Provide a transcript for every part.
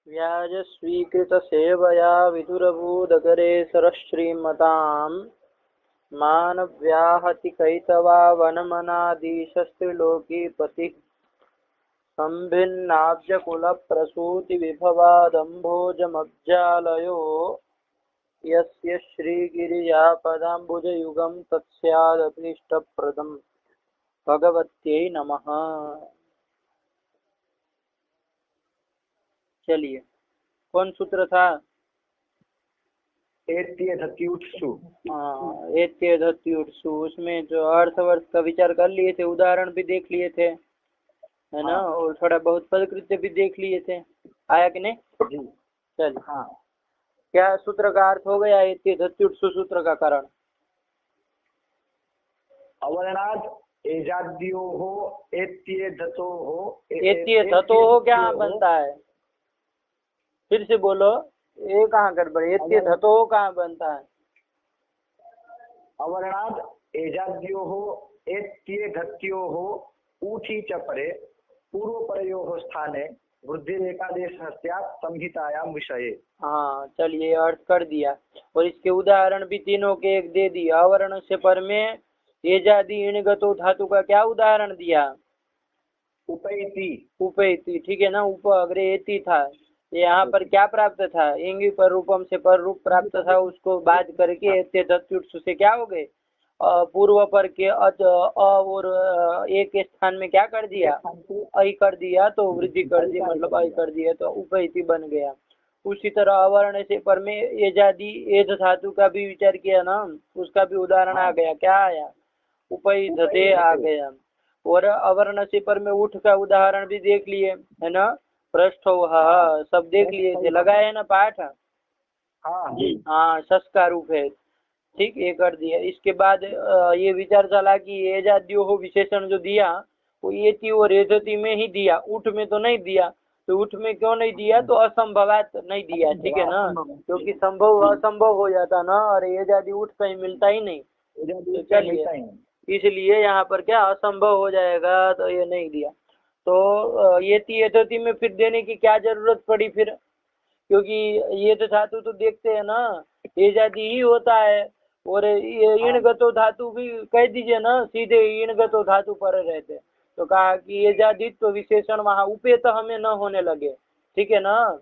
व्याजस्वीकृतसेवया विदुरभूदगरे सरश्रीमतां मानव्याहतिकैतवावनमनाधीशस्त्रिलोकीपतिः सम्भिन्नाब्जकुलप्रसूतिविभवादम्भोजमब्जालयो यस्य श्रीगिरिजापदाम्बुजयुगं तत्स्यादभीष्टप्रदम्। भगवत्यै नमः। चलिए, कौन सूत्र था? एत्यधत्युत्सु। एत्यधत्युत्सु। उसमें जो अर्थवर्थ का विचार कर लिए थे, उदाहरण भी देख लिए थे, है ना? और थोड़ा बहुत पदकृत्य भी देख लिए थे। आया कि नहीं? जी। चलिए, क्या सूत्र का अर्थ हो गया? एत्यधत्युत्सु सूत्र का कारण अवर्णाद एजाद्योः एत्यधतोः। एत्यधतोः क्या बनता है? फिर से बोलो, ये कहाँ गड़बड़? एत्यधतोः कहाँ बनता है? अवर्णाद एजाद्योः एत्यधत्योः ऊठी च परे पूर्वपरयोः स्थाने वृद्धिरेकादेशः स्यात् संहितायां विषये। हाँ, चलिए, अर्थ कर दिया। और इसके उदाहरण भी तीनों के एक दे दिया। अवर्ण से पर में एजादि इणगतो धातु का क्या उदाहरण दिया? उपैति। उपैति, ठीक है ना? उप अग्रे एति था। यहाँ पर क्या प्राप्त था? इंगी पर रूपम से पर रूप प्राप्त था, उसको बाध करके एत्यधत्युत्सु से क्या हो गए? पूर्व पर के अच और एक स्थान में क्या कर दिया? ऐ कर दिया, तो वृद्धि कर दी, मतलब ऐ कर दिया, तो उपैति बन गया। उसी तरह अवर्ण से पर में एजादि एध धातु का भी विचार किया ना, उसका भी उदाहरण आ गया। क्या आया? उपैधते आ गया। और अवर्ण से पर में उठ का उदाहरण भी देख लिए, है ना? पृष्ठो सब देख लिए थे, लगाए है ना पाठ? हाँ, संस्कार रूप है, ठीक, ये कर दिया। इसके बाद ये विचार चला कि एजाद्यो हो विशेषण जो दिया वो एति और एधति में ही दिया, उठ में तो नहीं दिया। तो उठ में क्यों नहीं दिया? तो असंभवात नहीं दिया, ठीक है ना? क्योंकि संभव असंभव हो जाता ना, और एजादि उठ कहीं मिलता ही नहीं। तो चलिए, इसलिए यहाँ पर क्या असंभव हो जाएगा, तो ये नहीं दिया। तो एति एधति में फिर देने की क्या जरूरत पड़ी फिर? क्योंकि ये तो धातु तो देखते हैं ना, एजादि ही होता है। और इणगतो धातु भी कह दीजिए ना, सीधे इणगतो धातु पर रहते। तो कहा कि एजादित्व विशेषण वहाँ उपेत हमें न होने लगे, ठीक है ना?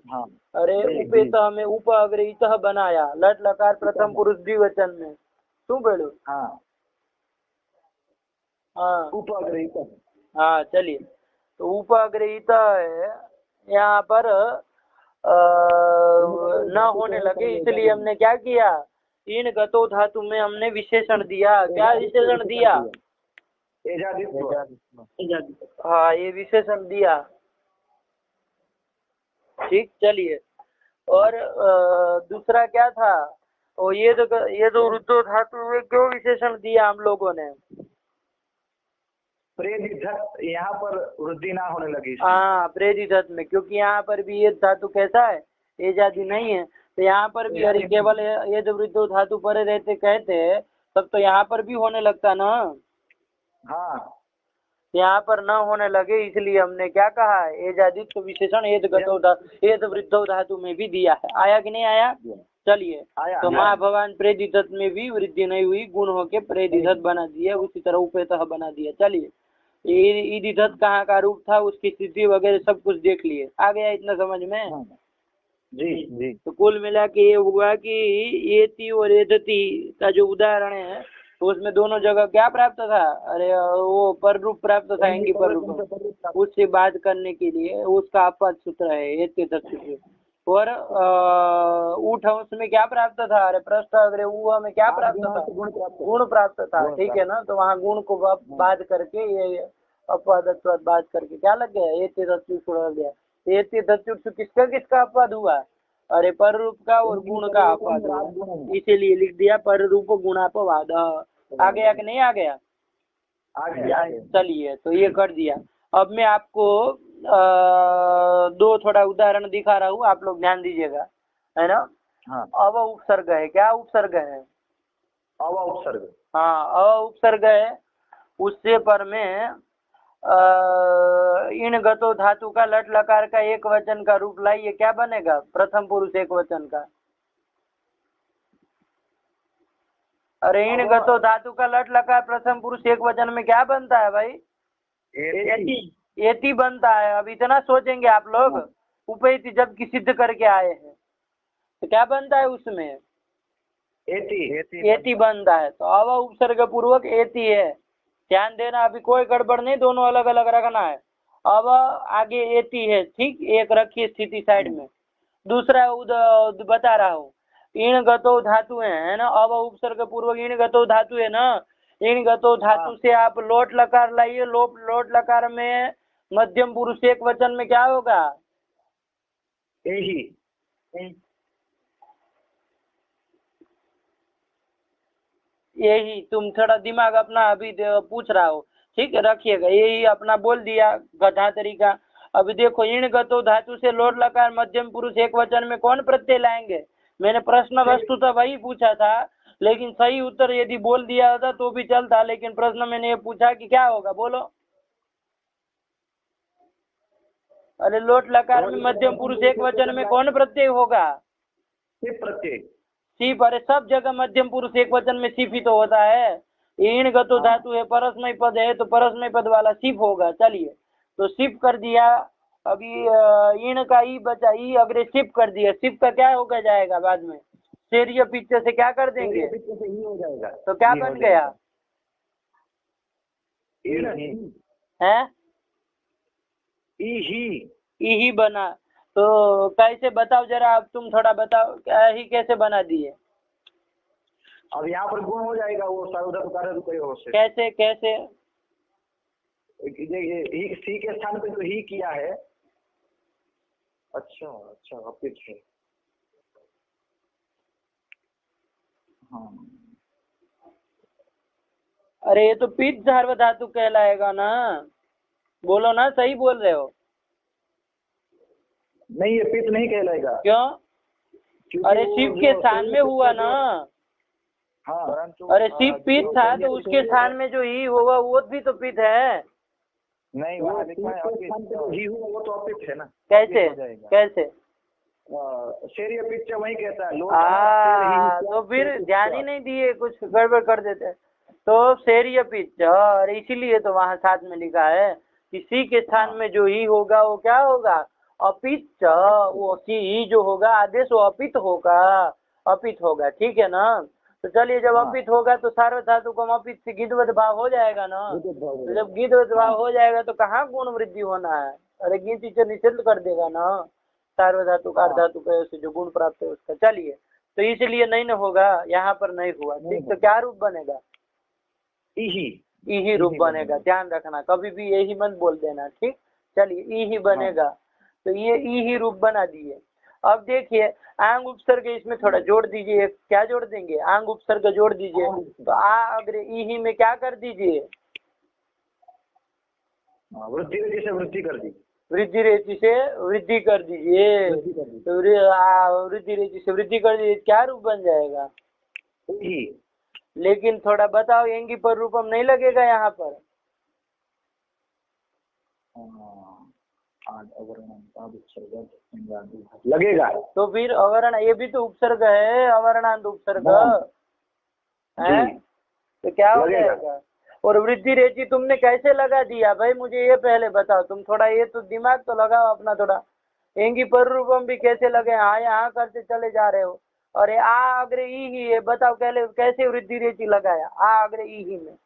अरे उपेत हमें उप अग्रे इतः बनाया, लट लकार प्रथम पुरुष द्विवचन में। શું बोलो? हाँ, उपअग्रहित। हाँ, चलिए, तो उपअग्रहित है यहाँ पर न होने लगे, इसलिए हमने क्या किया? इन गतो धातु में हमने विशेषण दिया। क्या विशेषण दिया? हाँ, ये विशेषण दिया, ठीक। चलिए, और दूसरा क्या था? और ये तो रुद्धो धातु में क्यों विशेषण दिया हम लोगों ने? प्रेदिधत, यहाँ पर वृद्धि ना होने लगी। हाँ, प्रेदिधत में, क्योंकि यहाँ पर भी ये धातु कैसा है? एजादि नहीं है। तो यहाँ पर भी अरे केवल ये जो वृद्धो धातु पर रहते कहते, तब तो यहाँ पर भी होने लगता ना। यहाँ पर न होने लगे, इसलिए हमने क्या कहा? एजादित्व विशेषण एद वृद्धो धातु में भी दिया है। आया कि नहीं आया? चलिए, तो माँ भगवान प्रेदिधत में भी वृद्धि नहीं हुई, गुण होके प्रेदिधत बना दिया, उसी तरह उपेतः बना दिया। चलिए, ईदिधत कहाँ का रूप था, उसकी स्थिति वगैरह सब कुछ देख लिए। आ गया इतना समझ में? जी। तो कुल मिला के ये हुआ कि एति और एधति का जो उदाहरण है, तो उसमें दोनों जगह क्या प्राप्त था? अरे वो पर रूप प्राप्त था, इंगी पर रूप। उससे बात करने के लिए उसका अपवाद सूत्र है एत्यधत्युत्सु। और ऊठ उसमें क्या प्राप्त था? अरे पृष्ठ अग्रे ऊह में क्या प्राप्त था? गुण प्राप्त था, ठीक है ना? तो वहाँ गुण को बात करके ये अपवाद बात करके क्या लग गया? एत्यधत्युत्सु लग गया। एत्यधत्युत्सु किसका अपवाद हुआ? अरे पर रूप का और गुण का अपवाद हुआ, इसीलिए लिख दिया पर रूप गुणापवाद। आ गया कि नहीं आ गया? चलिए, तो ये कर दिया। अब मैं आपको दो थोड़ा उदाहरण दिखा रहा हूँ, आप लोग ध्यान दीजिएगा, है ना? अव उपसर्ग है। क्या उपसर्ग है? अव उपसर्ग। हाँ, अव उपसर्ग है। उससे पर में इन गतो धातु का लट लकार का एक वचन का रूप लाइए, क्या बनेगा प्रथम पुरुष एक वचन का? अरे इन गतो धातु का लट लकार प्रथम पुरुष एक वचन में क्या बनता है भाई? एति बनता है। अब इतना सोचेंगे आप लोग, उपैति जब की सिद्ध करके आए हैं तो क्या बनता है उसमें? एति बनता है। तो अव उपसर्ग पूर्वक एति है, ध्यान देना, अभी कोई गड़बड़ नहीं, दोनों अलग अलग रखना है। अब आगे एति है, ठीक, एक रखिए स्थिति साइड में। दूसरा बता रहा हूँ, इन गतो धातु है ना, अब उपसर्ग पूर्वक इन गतो धातु है ना, इन गतो धातु से आप लोट लकार लाइए, लोट लकार में मध्यम पुरुष एक वचन में क्या होगा? यही। तुम थोड़ा दिमाग अपना अभी पूछ रहा हो, ठीक है, रखिएगा, यही अपना बोल दिया गधा तरीका। अभी देखो, इन गतो धातु से लोट लकार मध्यम पुरुष एक वचन में कौन प्रत्यय लाएंगे? मैंने प्रश्न वस्तु तो वही पूछा था, लेकिन सही उत्तर यदि बोल दिया होता तो भी चलता, लेकिन प्रश्न मैंने ये पूछा कि क्या होगा, बोलो। अरे लोट लकार में मध्यम पुरुष एक वचन में कौन प्रत्यय होगा? प्रत्यय। सिप। अरे सब जगह मध्यम पुरुष एक वचन में सिप ही तो होता है। इन गतो धातु है, परस्मय पद है, तो परस्मय पद वाला सिप होगा। चलिए, तो सिप कर दिया। अभी इन का ई बचा, ई अग्रे सिप कर दिया, सिप का क्या होगा जाएगा बाद में? शेरीय पीछे से क्या कर देंगे? हो जाएगा। तो क्या बन गया? है ही बना। तो कैसे बताओ जरा, अब तुम थोड़ा बताओ, ही कैसे बना दिए? अब यहाँ पर गुण हो जाएगा, वो सार्वधातुक से। कैसे कैसे? सी के स्थान पे तो ही किया है। अच्छा, अपित है। हाँ। अरे ये तो पित सार्वधातुक कहलाएगा ना, बोलो ना, सही बोल रहे हो? नहीं, ये पित नहीं कहलाएगा। क्यों? अरे शिव के स्थान में हुआ ना। हाँ, अरे शिव पित था तो उसके स्थान में जो ही होगा वो भी तो पित है। नहीं, वहाँ लिखा है ही हुआ, वो तो अपित है ना। कैसे? शेरीय पित वही कहता है। तो फिर ध्यान ही नहीं दिए, कुछ गड़बड़ कर देते। तो शेरीय पिच, और इसीलिए तो वहाँ साथ में लिखा है कि सी के स्थान में जो ही होगा वो क्या होगा? अपित। वो ही जो होगा आदेश वो अपित होगा, ठीक है ना। तो चलिए, जब अपित होगा तो सार्वधातुक अपित से गिद्धवत भाव हो जाएगा ना। तो जब गिद्धवत भाव हो जाएगा तो कहाँ गुण वृद्धि होना है? अरे गिन टीचर निषिद्ध कर देगा ना, सार्वधातुक अर्धातुक से जो गुण प्राप्त है उसका। चलिए, तो इसलिए नहीं न होगा, यहाँ पर नहीं हुआ, ठीक। तो क्या रूप बनेगा? इही रूप बनेगा, ध्यान रखना, कभी भी यही मत बोल देना, ठीक। चलिए, इही बनेगा। तो ये इही रूप बना दिए। अब देखिए, आंग उपसर्ग इसमें थोड़ा जोड़ दीजिए। क्या जोड़ देंगे? आंग उपसर्ग जोड़ दीजिए। तो अग्रे इही में क्या कर दीजिए? वृद्धि रेचि से वृद्धि कर दी। वृद्धि रेचि से वृद्धि कर दीजिए। तो वृद्धि रेचि से वृद्धि कर दीजिए, क्या रूप बन जाएगा? लेकिन थोड़ा बताओ, एंगी पर रूपम नहीं लगेगा यहाँ पर? लगेगा। तो फिर अवर्ण, ये भी तो उपसर्ग है, अवर्णांत उपसर्ग है, तो क्या हो जाएगा? और वृद्धि रेचि तुमने कैसे लगा दिया भाई, मुझे ये पहले बताओ। तुम थोड़ा ये तो दिमाग तो लगाओ अपना थोड़ा। एंगी पर रूपम भी कैसे लगे? हाँ, यहाँ करते चले जा रहे हो। और आ अग्रे ई ही है, बताओ कैसे वृद्धि रेचि लगाया? आ अग्रे ई ही में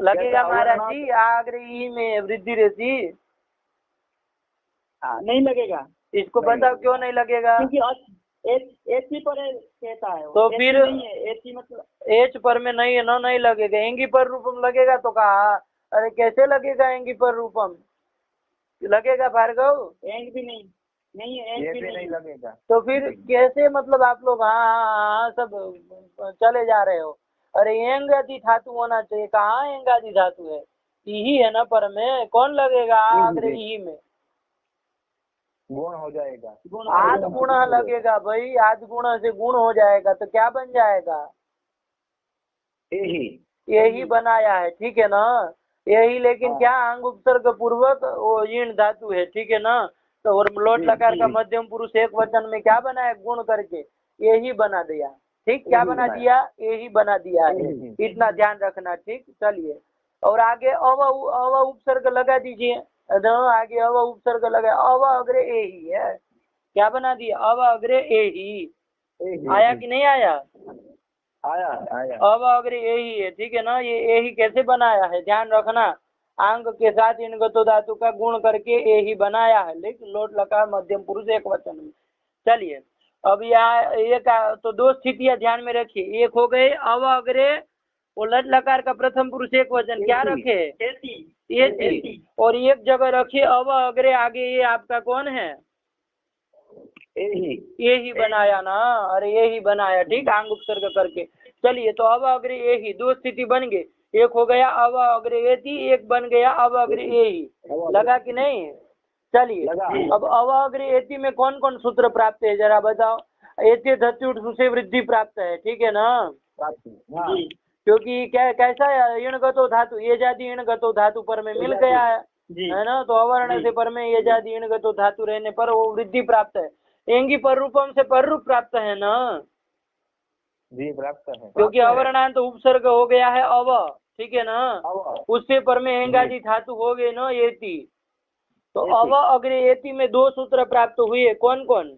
लगेगा महाराज जी? आ अग्रे ई में वृद्धि रेचि नहीं लगेगा। इसको बताओ क्यों नहीं लगेगा? क्योंकि एच पर कहता है। तो फिर एच मतलब एच पर में नहीं है ना, नहीं लगेगा। एंगी पर रूपम लगेगा तो कहा। अरे कैसे लगेगा एंगी पर रूपम? लगेगा भार्गव? एंग भी नहीं, एंग भी नहीं लगेगा। तो फिर कैसे, मतलब आप लोग हाँ सब चले जा रहे हो। अरे एंग आदि धातु होना चाहिए, कहाँ एंग आदि धातु है? यही है ना पर में, कौन लगेगा? आग्रे यही में गुण हो जाएगा। आद गुण लगेगा भाई, आद गुण से गुण हो जाएगा तो क्या बन जाएगा? यही बनाया है, ठीक है ना। यही लेकिन क्या अंग उपसर्ग पूर्वक वो ईण धातु है, ठीक है ना। तो और लोट लकार का मध्यम पुरुष एक वचन में क्या बनाया, गुण करके यही बना दिया, ठीक। क्या बना दिया, यही बना दिया है, इतना ध्यान रखना, ठीक। चलिए और आगे अव उपसर्ग लगा दीजिए, आगे अव उपसर्ग लगा, अव अग्रे यही है, क्या बना दिया, अव अग्रे यही। आया कि नहीं आया, आया। अब अग्रे यही है, ठीक है ना। ये यही कैसे बनाया है, ध्यान रखना, अंग के साथ इनगतो धातु का गुण करके यही बनाया है, लेकिन लोट लकार मध्यम पुरुष एक वचन में। चलिए अब यहाँ एक तो दो स्थितियां ध्यान में रखिए, एक हो गए अव अग्रे वो लट लकार का प्रथम पुरुष एक वचन, क्या रखे, एति, और एक जगह रखिए अव अग्रे आगे ये आपका कौन है, यही बनाया ना, अरे यही बनाया, ठीक, अंग उपसर्ग करके। चलिए तो अब अग्रे यही दो स्थिति बन गई, एक हो गया अब अग्रे एति, एक बन गया अब अग्रे यही, लगा कि नहीं। चलिए अब अब अग्रे एति में कौन कौन सूत्र प्राप्त है जरा बताओ। एति धत्युट से वृद्धि प्राप्त है, ठीक है ना, क्योंकि क्या कैसा है, इणगतो धातु ये जाति इणगतो धातु पर में मिल गया है ना, तो अवर्ण से पर में ये जाति इणगतो धातु रहने पर वो वृद्धि प्राप्त है। एंगी पर रूपम से पर रूप प्राप्त है ना, जी प्राप्त है, क्योंकि अवर्णांत तो उपसर्ग हो गया है अव, ठीक है ना, उससे पर में एंगादि धातु हो गए ना एति, तो अव अग्रे एति में दो सूत्र प्राप्त हुए, कौन कौन,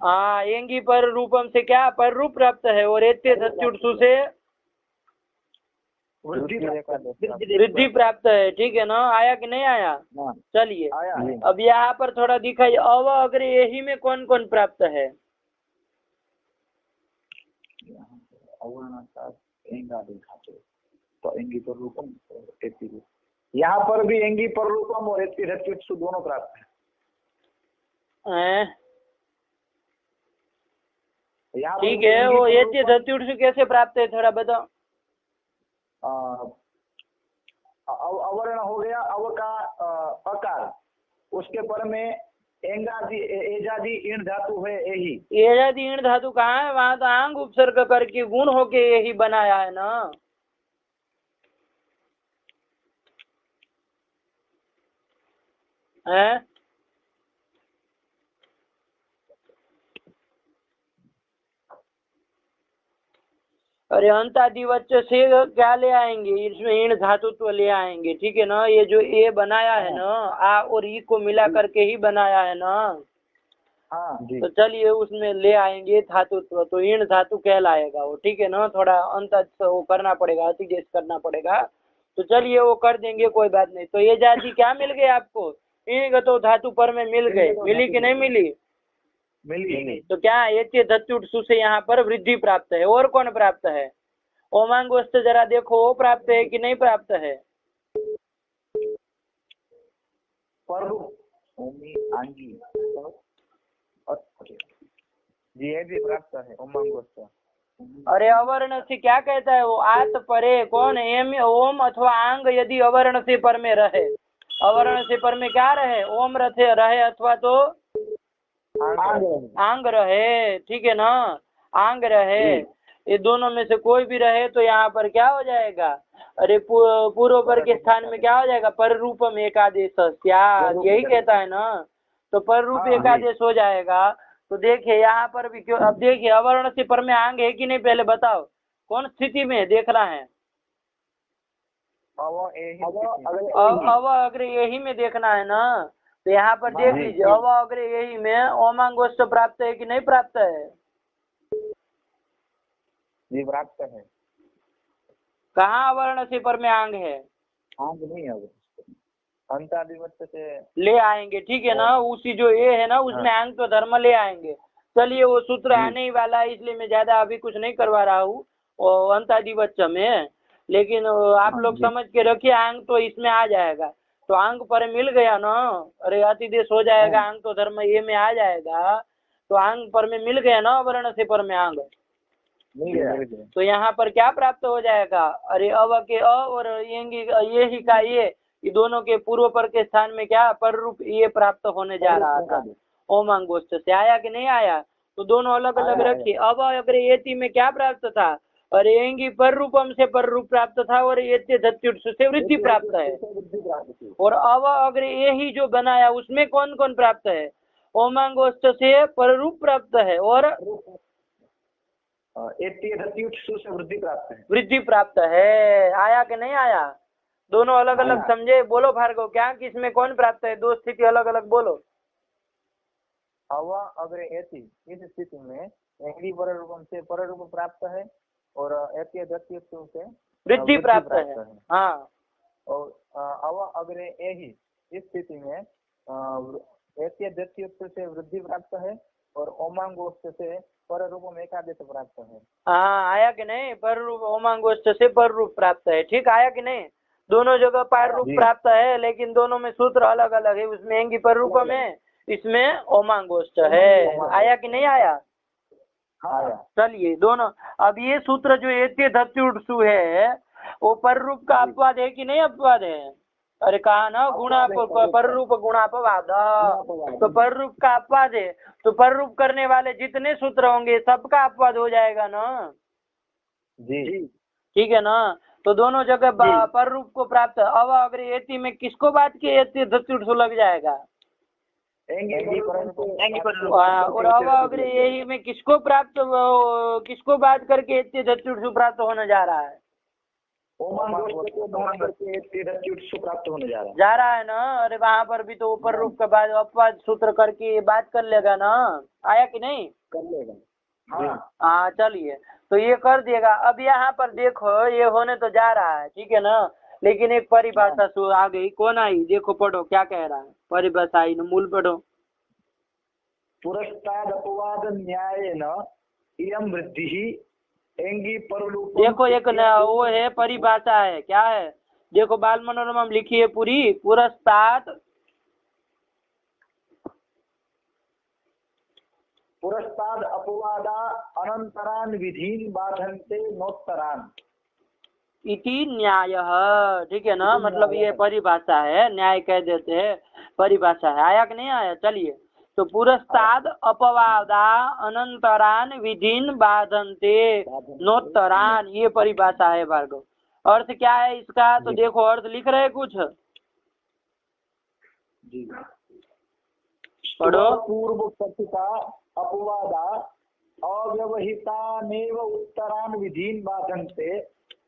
हाँ एंगी पर रूपम से क्या पर रूप प्राप्त है, और एत्य धत्युट्सु से वृद्धि प्राप्त है, ठीक है ना। आया कि नहीं आया, चलिए अब यहाँ पर थोड़ा दिखाइए अव अग्रे यही में कौन कौन प्राप्त है, तो एंगी पर रूपम, यहाँ पर भी एंगी पर रूपम और एति धत्युट्सु दोनों प्राप्त है, ठीक है। वो एति धत्युट्सु कैसे प्राप्त है थोड़ा बताओ। अवर्ण हो गया अव का अकार, उसके पर में एंगादि एजादि ईण धातु है यही, एजादि ईण धातु कहाँ है, वहां तो आंग उपसर्ग करके गुण होके यही बनाया है ना, है। अरे अंतादिवच से क्या ले आएंगे, इसमें ईण धातुत्व ले आएंगे, ठीक है ना। ये जो ए बनाया है ना, आ और ई को मिला करके ही बनाया है ना, तो चलिए उसमें ले आएंगे धातुत्व, तो ईण धातु कहलाएगा वो, ठीक है ना। थोड़ा अंत वो करना पड़ेगा, अतिदेश करना पड़ेगा, तो चलिए वो कर देंगे, कोई बात नहीं। तो ये जाति क्या मिल गए आपको, ईणगतो धातु पर में मिल गए, मिली कि नहीं मिली, मिली। तो क्या एत्य धत्युट्सु से यहाँ पर वृद्धि प्राप्त है, और कौन प्राप्त है, ओमांगोस्त जरा देखो वो प्राप्त है कि नहीं प्राप्त है, जी ये भी प्राप्त है ओमांगोस्त। अरे अवर्ण से क्या कहता है वो, आत परे कौन, एम ओम अथवा आंग यदि अवर्ण से पर में रहे, अवर्ण से पर में क्या रहे, ओम रहे अथवा तो आंग रहे, ठीक है ना, आंग रहे, ये दोनों में से कोई भी रहे तो यहाँ पर क्या हो जाएगा, अरे पूर्व पर के स्थान में क्या हो जाएगा, पर रूपम एकादेश, यही कहता है ना, तो पर रूप एकादेश हो जाएगा। तो देखिए यहाँ पर भी क्यों, अब देखिए अवर्ण से पर में आंग है कि नहीं, पहले बताओ कौन स्थिति में देखना है, अव अग्रे यही में देखना है ना, तो यहाँ पर देख लीजिए अव अग्रे यही में ओमांगोष्ठ प्राप्त है कि नहीं प्राप्त है, जी प्राप्त है। कहाँ अवर्ण से पर में आंग है, आंग नहीं है, अंतादिवच से ले आएंगे, ठीक है ना, उसी जो ये है ना उसमें आंग तो धर्म ले आएंगे। चलिए वो सूत्र आने ही वाला है, इसलिए मैं ज्यादा अभी कुछ नहीं करवा रहा हूँ अंतादिवच में, लेकिन आप लोग समझ के रखिए आंग तो इसमें आ जाएगा, तो आंग पर मिल गया ना, अरे अतिदेश हो जाएगा, आंग तो धर्म ये में आ जाएगा, तो आंग पर में मिल गया ना, वर्ण से पर में आंग मिल गया, तो यहाँ पर क्या प्राप्त हो जाएगा, अरे अव के अ और ये ही का ये दोनों के पूर्व पर के स्थान में क्या पर रूप ये प्राप्त होने जा रहा था ओमांगोष्ठ से। आया कि नहीं आया, तो दोनों अलग अलग रखिए। अब अगर एति में क्या प्राप्त था, और एंगी पर रूपम से पर रूप प्राप्त था, और एत्य धत्युत्सु से वृद्धि प्राप्त है। वृद्धि प्राप्त थी। और अब अगर ये ही जो बनाया उसमें कौन कौन प्राप्त है, ओमांगोष्ठ से पर रूप प्राप्त है और एत्य धत्युत्सु से वृद्धि प्राप्त है। वृद्धि प्राप्त है। आया कि नहीं आया? दोनों अलग अलग आया। समझे? बोलो भार्गव, क्या किसमें कौन प्राप्त है? दो स्थिति अलग अलग बोलो। अव अग्रे एति, इस स्थिति में एंगी पर रूपम से पर रूप प्राप्त है और एत्य धत्युत्सु से वृद्धि प्राप्त है। हाँ, और अव अग्रे एहि, इस स्थिति में एत्य धत्युत्सु से वृद्धि प्राप्त है और ओमांगोष्ठ से पर रूपम एकादेश प्राप्त है। हाँ, आया कि नहीं? पर रूप ओमांगोष्ठ से पर रूप प्राप्त है। ठीक, आया कि नहीं? दोनों जगह पर रूप प्राप्त है, लेकिन दोनों में सूत्र अलग अलग है। उसमें एंगी पर रूपम है, इसमें ओमांगोष्ठ है। आया कि नहीं आया? आया। चलिए, दोनों अब ये सूत्र जो एत्य धत्युत्सु है वो पर रूप का अपवाद है कि नहीं अपवाद है? अरे कहा ना, गुणा पर रूप गुणापवाद, तो पर रूप का अपवाद है। तो पर रूप करने वाले जितने सूत्र होंगे सबका अपवाद हो जाएगा ना जी। ठीक है ना? तो दोनों जगह पर रूप को प्राप्त। अब अगर एति में किसको बात के एत्य धत्युत्सु लग जाएगा? एंगी पर और अब अगर यही में किसको बात करके एत्य धत्युत्सु प्राप्त होने जा रहा है? ओमांगोष्ठ को धारण करके एत्य धत्युत्सु प्राप्त होने जा रहा है ना? अरे वहाँ पर भी तो ऊपर रूप के बाद अपवाद सूत्र करके बात कर लेगा ना। आया कि नहीं? कर लेगा। हाँ, चलिए, तो ये कर देगा। अब यहाँ पर देखो, ये होने तो जा रहा है, ठीक है ना? लेकिन एक परिभाषा आ गई। कौन आई? देखो, पढ़ो क्या कह रहा है। परिभाषा आई ना, मूल पढ़ो। पुरस्ताद अपवाद न्यायेन इयं वृद्धिः एंगी पररूपम। देखो, एक वो है परिभाषा है, क्या है? देखो, बाल मनोरमा में लिखी है पूरी। पुरस्ताद अपवादा अनंतरान विधीन बाधन्ते नोत्तरान इति न्याय। ठीक है ना? मतलब ये परिभाषा है, न्याय कह देते हैं, परिभाषा है। आया कि नहीं आया? चलिए, तो पुरस्ताद अपवादा अनंतरान विधीन बाधन्ते नोत्तरान, ये परिभाषा है भार्गव। अर्थ क्या है इसका? तो देखो, अर्थ लिख रहे कुछ, पढ़ो। पूर्व कथिता अपवादा अव्यवहितानेव उत्तरान विधीन बाधन्ते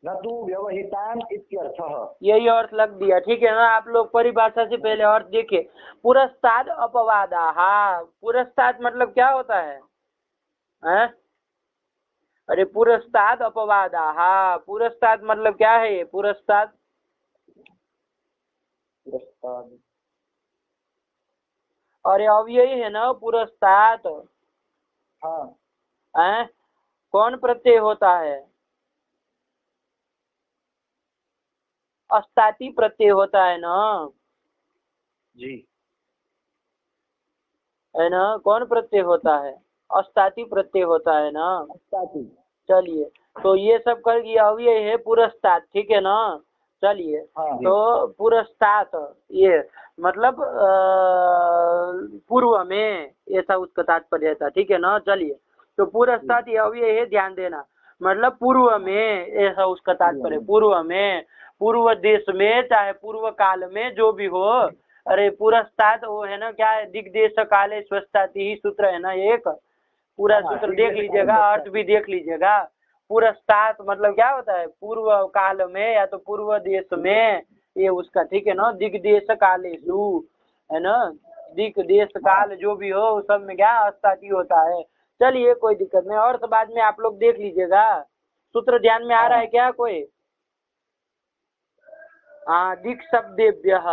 न तो व्यवहितान इत्यर्थः। यही अर्थ लग दिया, ठीक है ना? आप लोग परिभाषा से पहले अर्थ देखे। पुरस्ताद अपवादा, हाँ, पुरस्ताद मतलब क्या होता है? अरे पुरस्ताद अपवादा, हाँ, पुरस्ताद मतलब क्या है? ये पुरस्ताद अरे अब यही है ना पुरस्ताद। हाँ, कौन प्रत्यय होता है? अस्ताति प्रत्यय होता है ना जी, है ना? कौन प्रत्यय होता है? अस्ताति प्रत्यय होता है ना। अस्ताति। चलिए, तो ये सब कर दिया। अब ये है पुरस्ताद, ठीक है ना? चलिए, तो पुरस्ताद ये मतलब पूर्व में, ऐसा उसका तात्पर्य था, ठीक है ना? चलिए, तो पुरस्ताद अब ये है, ध्यान देना, मतलब पूर्व में, ऐसा उसका तात्पर्य। पूर्व में, पूर्व देश में, चाहे पूर्व काल में, जो भी हो। अरे पुरस्ताद वो है ना, क्या है? दिग्देश काले स्वस्थाति ही सूत्र है ना एक। पूरा सूत्र देख लीजिएगा, अर्थ भी देख लीजिएगा। पुरस्ताद मतलब क्या होता है? पूर्व काल में या तो पूर्व देश में, ये उसका, ठीक है ना? दिग्देश कालेषु, है ना? दिक देश काल जो भी हो सब में क्या अस्ताति होता है। चलिए, कोई दिक्कत नहीं, अर्थ बाद में आप लोग देख लीजिएगा। सूत्र ध्यान में आ रहा है क्या कोई? हाँ, दिक् शब्देभ्यः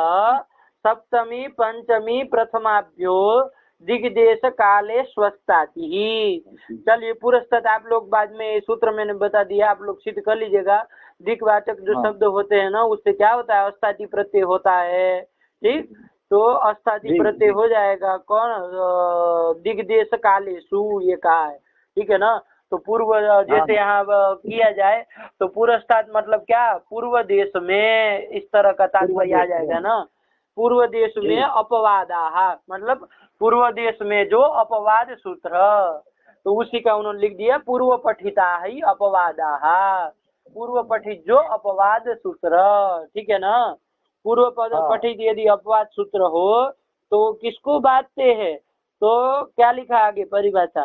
सप्तमी पंचमी प्रथमाभ्यो दिग्देश काले स्वस्थाति ही। चलिए, पुरस्ताद आप लोग बाद में सूत्र मैंने बता दिया, आप लोग सिद्ध कर लीजिएगा। दिक्वाचक जो शब्द होते हैं ना, उससे क्या होता है? अस्ताति प्रत्यय होता है, ठीक? तो अस्ताति प्रत्यय हो जाएगा। कौन? दिग्देश कालेषु, ये कहा है, ठीक है ना? तो पूर्व, जैसे यहाँ किया जाए तो पुरस्ताद मतलब क्या? पूर्व देश में, इस तरह का तात्पर्य आ जाएगा ना। पूर्व देश में अपवादा, मतलब पूर्व देश में जो अपवाद सूत्र, तो उसी का उन्होंने लिख दिया पूर्व पठिता ही अपवादाहा, पूर्व पठित जो अपवाद सूत्र, ठीक है ना। पूर्व पठित यदि अपवाद सूत्र हो तो किसको बांधते हैं, तो क्या लिखा आगे परिभाषा,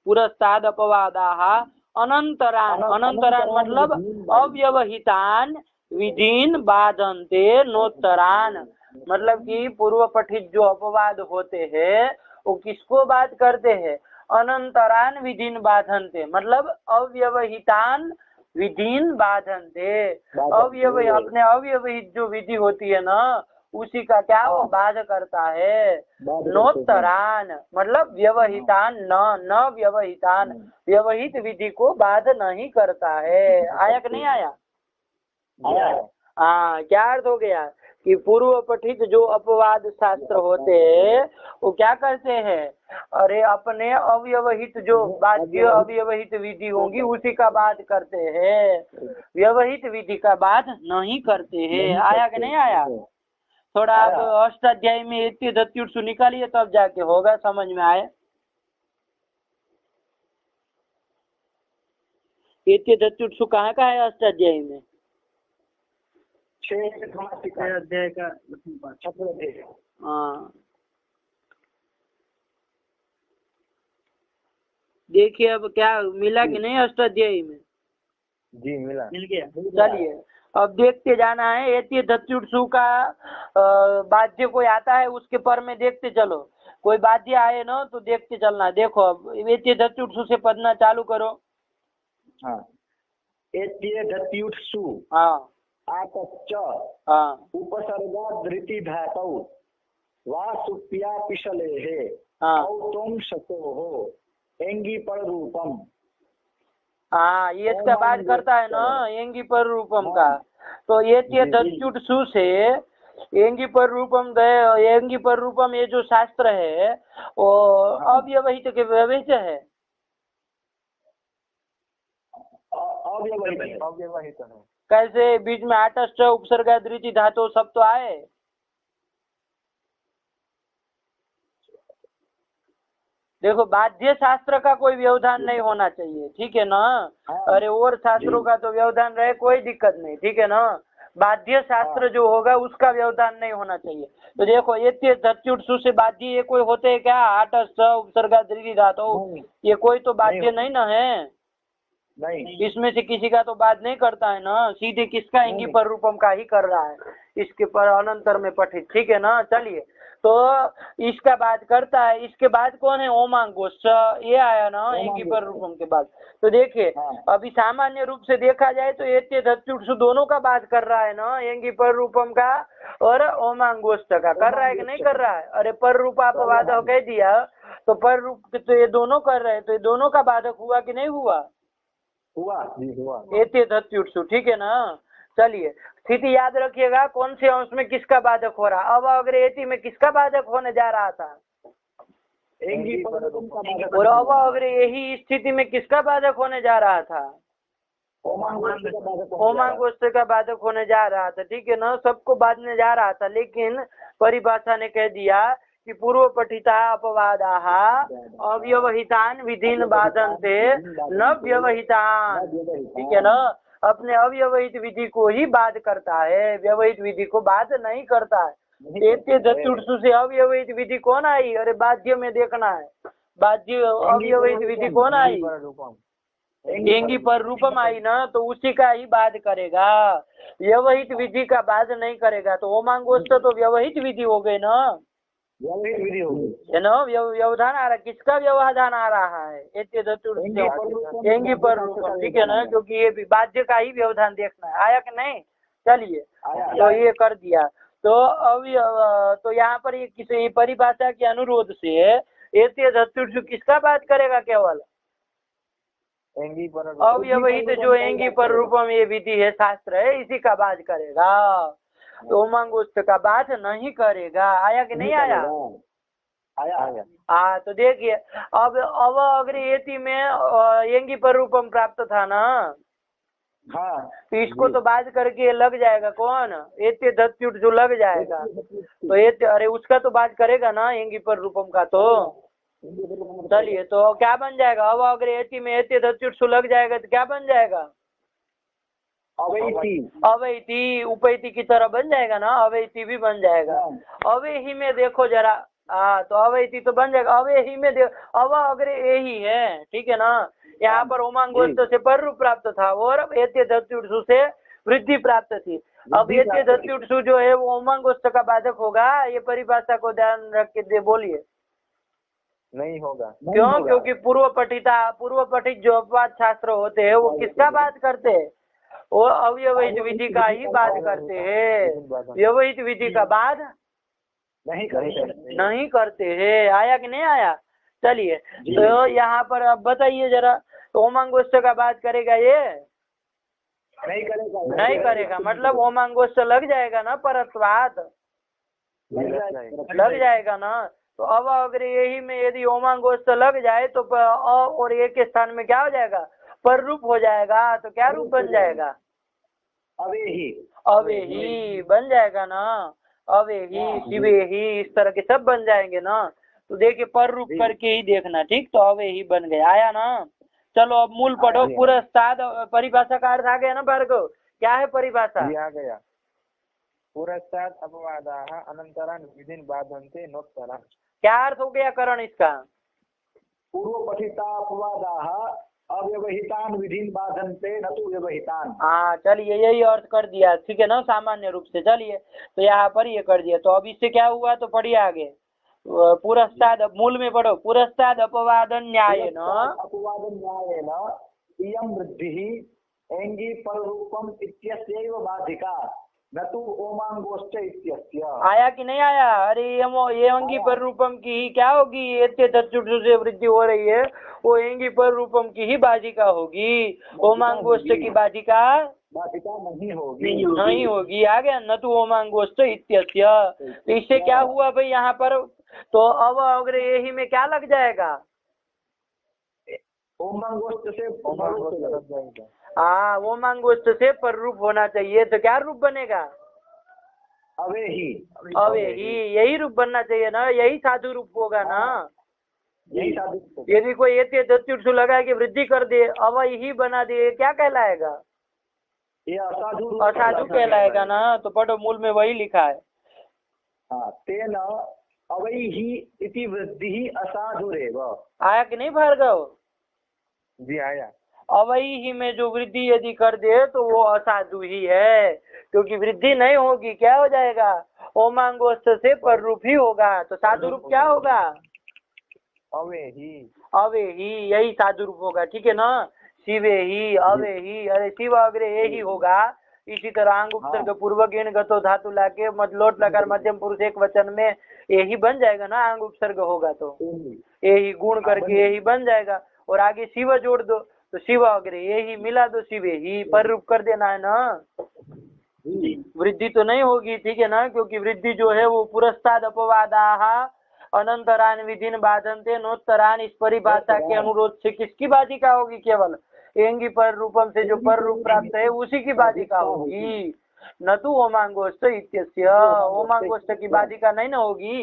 पुरस्ताद अपवादाहा अनंतरान, अनंतरान मतलब अव्यवहितान विधीन बाधन्ते नोत्तरान, मतलब कि पूर्व पठित जो अपवाद होते हैं वो किसको बात करते हैं, अनंतरान विधीन बाधन्ते, मतलब अव्यवहितान विधीन बाधन्ते, अपने अव्यवहित जो विधि होती है ना उसी का क्या वो बाध करता है। नोत्तरान मतलब व्यवहितान, न व्यवहितान, व्यवहित विधि को बाध नहीं करता है। आया कि नहीं आया? हाँ, क्या अर्थ हो गया कि पूर्व पठित जो अपवाद शास्त्र होते हैं वो क्या करते हैं, अरे अपने अव्यवहित जो बाध्य अव्यवहित विधि होंगी उसी का बात करते हैं, व्यवहित विधि का बात नहीं करते हैं। आया कि नहीं आया? थोड़ा आप अष्टाध्यायी में इतने दत्युत्सु निकालिए तब जाके होगा समझ में आए। इतने दत्युत्सु कहाँ का है अष्टाध्यायी में? 6 अध्याय का। हाँ, देखिए अब क्या मिला कि नहीं अष्टाध्यायी में? जी मिला, मिल गया। चलिए अब देखते जाना है। एत्य दत्युत्सु का बाध्य कोई आता है उसके पर में देखते चलो, कोई बाध्य आए ना तो देखते चलना। देखो अब एत्य दत्युत्सु से पढ़ना चालू करो। हाँ, एत्य दत्युत्सु हाँ आतश्च हाँ उपसर्गाद् धृति धातौ वा सुप्या पिशलेः हाँ औतुम शतोः एंगी पर रूपम। हाँ, ये इसका बात करता है ना एंगी पर रूपम का। तो ये दत्युत्सु से एंगी पर रूपम गए, एंगी पर रूपम ये जो शास्त्र है वो अव्यवहित के व्यवहित है, अव्यवहित है। कैसे बीच में आटश्च उपसर्गा धृति धातु सब तो आए। देखो बाध्य शास्त्र का कोई व्यवधान नहीं होना चाहिए, ठीक है ना। अरे और शास्त्रों का तो व्यवधान रहे कोई दिक्कत नहीं, ठीक है ना। बाध्य शास्त्र जो होगा उसका व्यवधान नहीं होना चाहिए। तो देखो ये दत्युत्सु से बाध्य ये कोई होते हैं क्या? आटश्च उपसर्गा धृति धातु ये कोई तो बाध्य नहीं ना है, नहीं, इसमें से किसी का तो बात नहीं करता है ना, सीधे किसका इंगी पर रूपम का ही कर रहा है, इसके पर अनंतर में पठित, ठीक है ना। चलिए तो इसका बात करता है, इसके बाद कौन है? ओमांगोश्च, ये आया ना इंगी पर रूपम के बाद। तो देखिए अभी सामान्य रूप से देखा जाए तो एत्य दत्युत्सु दोनों का बात कर रहा है ना, इंगी पर रूपम का और ओमांगोश्च का कर रहा है कि नहीं कर रहा है? अरे पर रूपापवाद कह दिया तो पर रूप तो ये दोनों कर रहे हैं, तो ये दोनों का बाधक हुआ कि नहीं हुआ? हुआ। एत्य दत्युत्सु, ठीक है ना। चलिए स्थिति याद रखिएगा कौन से अंश में किसका बाधक हो रहा। अब अगर एति में किसका बाधक होने जा रहा था? और अब अगर यही स्थिति में किसका बाधक होने जा रहा था? ओमांगोष्ठ का बाधक होने जा रहा था, ठीक है ना। सबको बांधने जा रहा था, लेकिन परिभाषा ने कह दिया कि पूर्व पठिता अपवादाः अव्यवहितान विधीन बाधन्ते न व्यवहितान, ठीक है ना। अपने अव्यवहित विधि को ही बाध करता है, व्यवहित विधि को बाध नहीं करता है। एत्य दत्युत्सु से अव्यवहित विधि कौन आई? अरे बाध्य में देखना है, बाध्य अव्यवहित विधि कौन आई? एंगी पर रूपम आई ना, तो उसी का ही बाध करेगा, व्यवहित विधि का बाध नहीं करेगा। तो ओमांगोष्ठ तो व्यवहित विधि हो गई ना, व्यवहित विधि होगी, है ना। व्यवधान आ रहा, किसका व्यवधान आ रहा है? एत्य दत्युत्सु एंगी पर रूपम, ठीक है ना, क्योंकि ये बाध्य का ही व्यवधान देखना है। आया कि नहीं? चलिए तो ये कर दिया। तो अब तो यहाँ पर ये किसी परिभाषा के अनुरोध से एत्य दत्युत्सु किसका बात करेगा? केवल अव्यवहित जो एंगी पर रूपम ये विधि है, शास्त्र है, इसी का बात करेगा। तो ओमांगोष्ठ का बात नहीं करेगा। आया कि नहीं आया? आया। हाँ, तो देखिए अब अगर एति में एंगी पर रूपम प्राप्त था ना, हाँ, तो इसको तो बात करके लग जाएगा कौन? एत्य दत्युट जो लग जाएगा, तो एत्य अरे उसका तो बात करेगा ना एंगी पर रूपम का। तो चलिए तो क्या बन जाएगा, अव अग्रे एति में एति दत्युत्सु लग जाएगा तो क्या बन जाएगा, अवैति। अवैति उपैति की तरह बन जाएगा ना, अवैति भी बन जाएगा। अवेही में देखो जरा, हाँ तो अवैति तो बन जाएगा। अवेही में देखो अव अग्रे एही है, ठीक है ना। यहाँ पर ओमांगोस्त से पर रूप प्राप्त था और एत्य दत्युत्सु से वृद्धि प्राप्त थी। अब एत्य दत्युत्सु जो है वो ओमांगोस्त का बाधक होगा, ये परिभाषा को ध्यान रख के बोलिए। नहीं होगा। क्यों? क्योंकि पूर्व पठित जो अपवाद शास्त्र होते हैं वो किसका बात करते हैं, वो अव्यवहित विधि का ही बात करते हैं। व्यवहित विधि का बात नहीं करते हैं। आया कि नहीं आया? चलिए तो यहाँ पर अब बताइए जरा, तो ओमांगोस्त का बात करेगा ये? नहीं करेगा। मतलब ओमांगोस्त लग जाएगा ना, परत्वाद लग जाएगा ना। तो अब अगर यही में यदि ओमांगोस्त लग जाए तो अ और ए के स्थान में क्या हो जाएगा, पर रूप हो जाएगा। तो क्या रूप बन जाएगा, अवेही बन जाएगा ना। अवेही, शिवेही, इस तरह के सब बन जाएंगे ना। तो देखिए पर रूप करके ही देखना, ठीक। तो अवेही बन गया, आया ना। चलो अब मूल पढ़ो। पुरस्ताद परिभाषा का अर्थ आ गया ना भार्गव? क्या है परिभाषा? आ गया। पुरस्ताद अपवादाः अनंतरान् विधिन् बाधन्ते नोत्तरान्। क्या अर्थ हो गया करण इसका? पूर्व पठिता अपवादाः अव्यवहितान विधिन बाधन्ते न तु व्यवहितान। हाँ चलिए यही अर्थ कर दिया, ठीक है ना, सामान्य रूप से। चलिए तो यहाँ पर ये कर दिया। तो अब इससे क्या हुआ, तो पढ़िए आगे। पुरस्ताद, मूल में पढ़ो। पुरस्ताद अपवादन न्यायेन इयं वृद्धिः एंगी पररूपम इत्यस्यैव बाधिका न तु ओमांगोश्च इत्यस्य। आया कि नहीं आया? अरे ये अंगी पर रूपम की ही क्या होगी, एत्य दत्युत्सु से वृद्धि हो रही है, वो एंगी पर रूपम की ही बाधिका होगी। ओमांगोश्च की बाधिका नहीं होगी। आ गया न तो ओमांगोश्च इत्यस्य। तो इससे क्या हुआ भाई यहाँ पर, तो अब अगर यही में क्या लग जाएगा, ओमांगोश्च से लग जाएगा। हाँ ओमांगोश्च से पर रूप होना चाहिए। तो क्या रूप बनेगा, अवेही। अवेही, यही रूप बनना चाहिए ना, यही साधु रूप होगा ना। यही साधु। यदि कोई एत्य दत्युत्सु लगा के वृद्धि कर दे, अवही बना दे, क्या कहलाएगा, ये असाधु कहलाएगा ना। तो पढ़ो, मूल में वही लिखा है। हाँ, तेन अवैहि इति वृद्धिः असाधुरेव। आया कि नहीं भार्गव? जी आया। अवैहि में जो वृद्धि यदि कर दे तो वो असाधु ही है, क्योंकि वृद्धि नहीं होगी। क्या हो जाएगा, ओमांगोस्त से पर रूप ही होगा। तो साधु रूप क्या होगा, अवेही, यही साधु रूप होगा, ठीक है ना। शिवे ही, अवेही, अरे शिव अग्रे यही होगा। इसी तरह आंग उपसर्ग पूर्व गेण गतो धातु लाके लोट लकार मध्यम पुरुष एक वचन में यही बन जाएगा ना। आंग उपसर्ग होगा तो यही गुण करके यही बन जाएगा। और आगे शिव जोड़ दो तो शिव अग्रे यही मिला दो, शिवे ही पर रूप कर देना है ना। वृद्धि तो नहीं होगी, ठीक है ना, क्योंकि वृद्धि जो है वो पुरस्ताद अपवादाः अनंतरान विधिन बाधन्ते नोत्तरान, इस परिभाषा के अनुरोध से किसकी बाधिका होगी, केवल एंगी पर रूपम से जो पर रूप प्राप्त है उसी की बाधिका होगी, न तो ओमांगोष्ठ इत्यस्य। ओमांगोष्ठ की बाधिका नहीं ना होगी,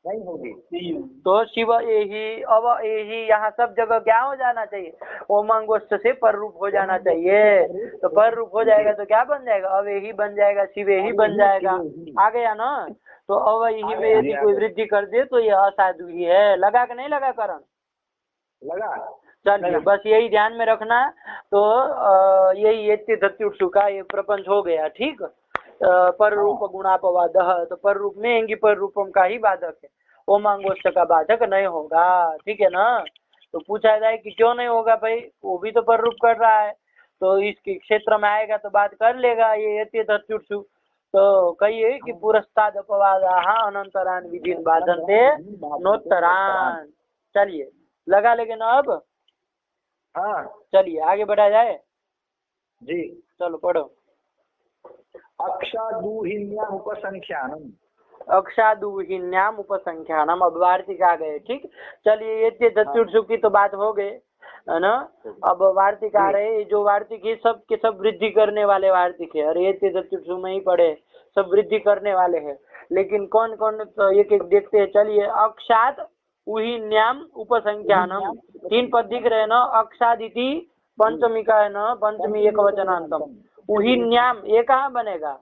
नहीं होगी। तो शिव एही, अव एही, यहाँ सब जगह क्या हो जाना चाहिए, ओमांगोष्ठ से पर रूप हो जाना चाहिए। तो पर रूप हो जाएगा तो क्या बन जाएगा, अव एही बन जाएगा, शिव एही बन जाएगा। आ गया ना। तो अव एही में यदि कोई वृद्धि कर दे तो यह असाधु ही है। लगा कि नहीं लगा करण? लगा। चलिए बस यही ध्यान में रखना। तो यही एत्य दत्युत्सु का ये प्रपंच हो गया, ठीक। पर रूप गुणापवाद, तो पर रूप में एंगी पर रूपम का ही बाधक है, ओमांगोष्ठ का बाधक नहीं होगा, ठीक है ना। तो पूछा जाए कि क्यों नहीं होगा भाई, वो भी तो पर रूप कर रहा है, तो इसके क्षेत्र में आएगा तो बात कर लेगा ये एत्य दत्युत्सु। तो कहिए कि पुरस्ताद अपवादाः अनंतरान विधिन बाधन्ते नोत्तरान। चलिए लगा लेंगे ना अब। हाँ चलिए आगे बढ़ा जाए जी। चलो पढ़ो। अक्षादुहिन्याम उपसंख्यानम, अक्षादुहिन्याम उपसंख्यानम, अब वार्तिक आ गए, ठीक। चलिए एत्य दत्युत्सु की तो बात हो गई है ना। अब वार्तिक आ रहे, जो वार्तिक है सब के सब वृद्धि करने वाले वार्तिक है। अरे एत्य दत्युत्सु में ही पढ़े, सब वृद्धि करने वाले हैं। लेकिन कौन कौन, तो एक एक देखते हैं। चलिए अक्षात उहिन्याम उपसंख्यानम। 3 पद दिख रहे हैं ना, अक्षादिति पंचमी का है ना, पंचमी एक वचनांतम। उहिन्याम ये कहाँ बनेगा?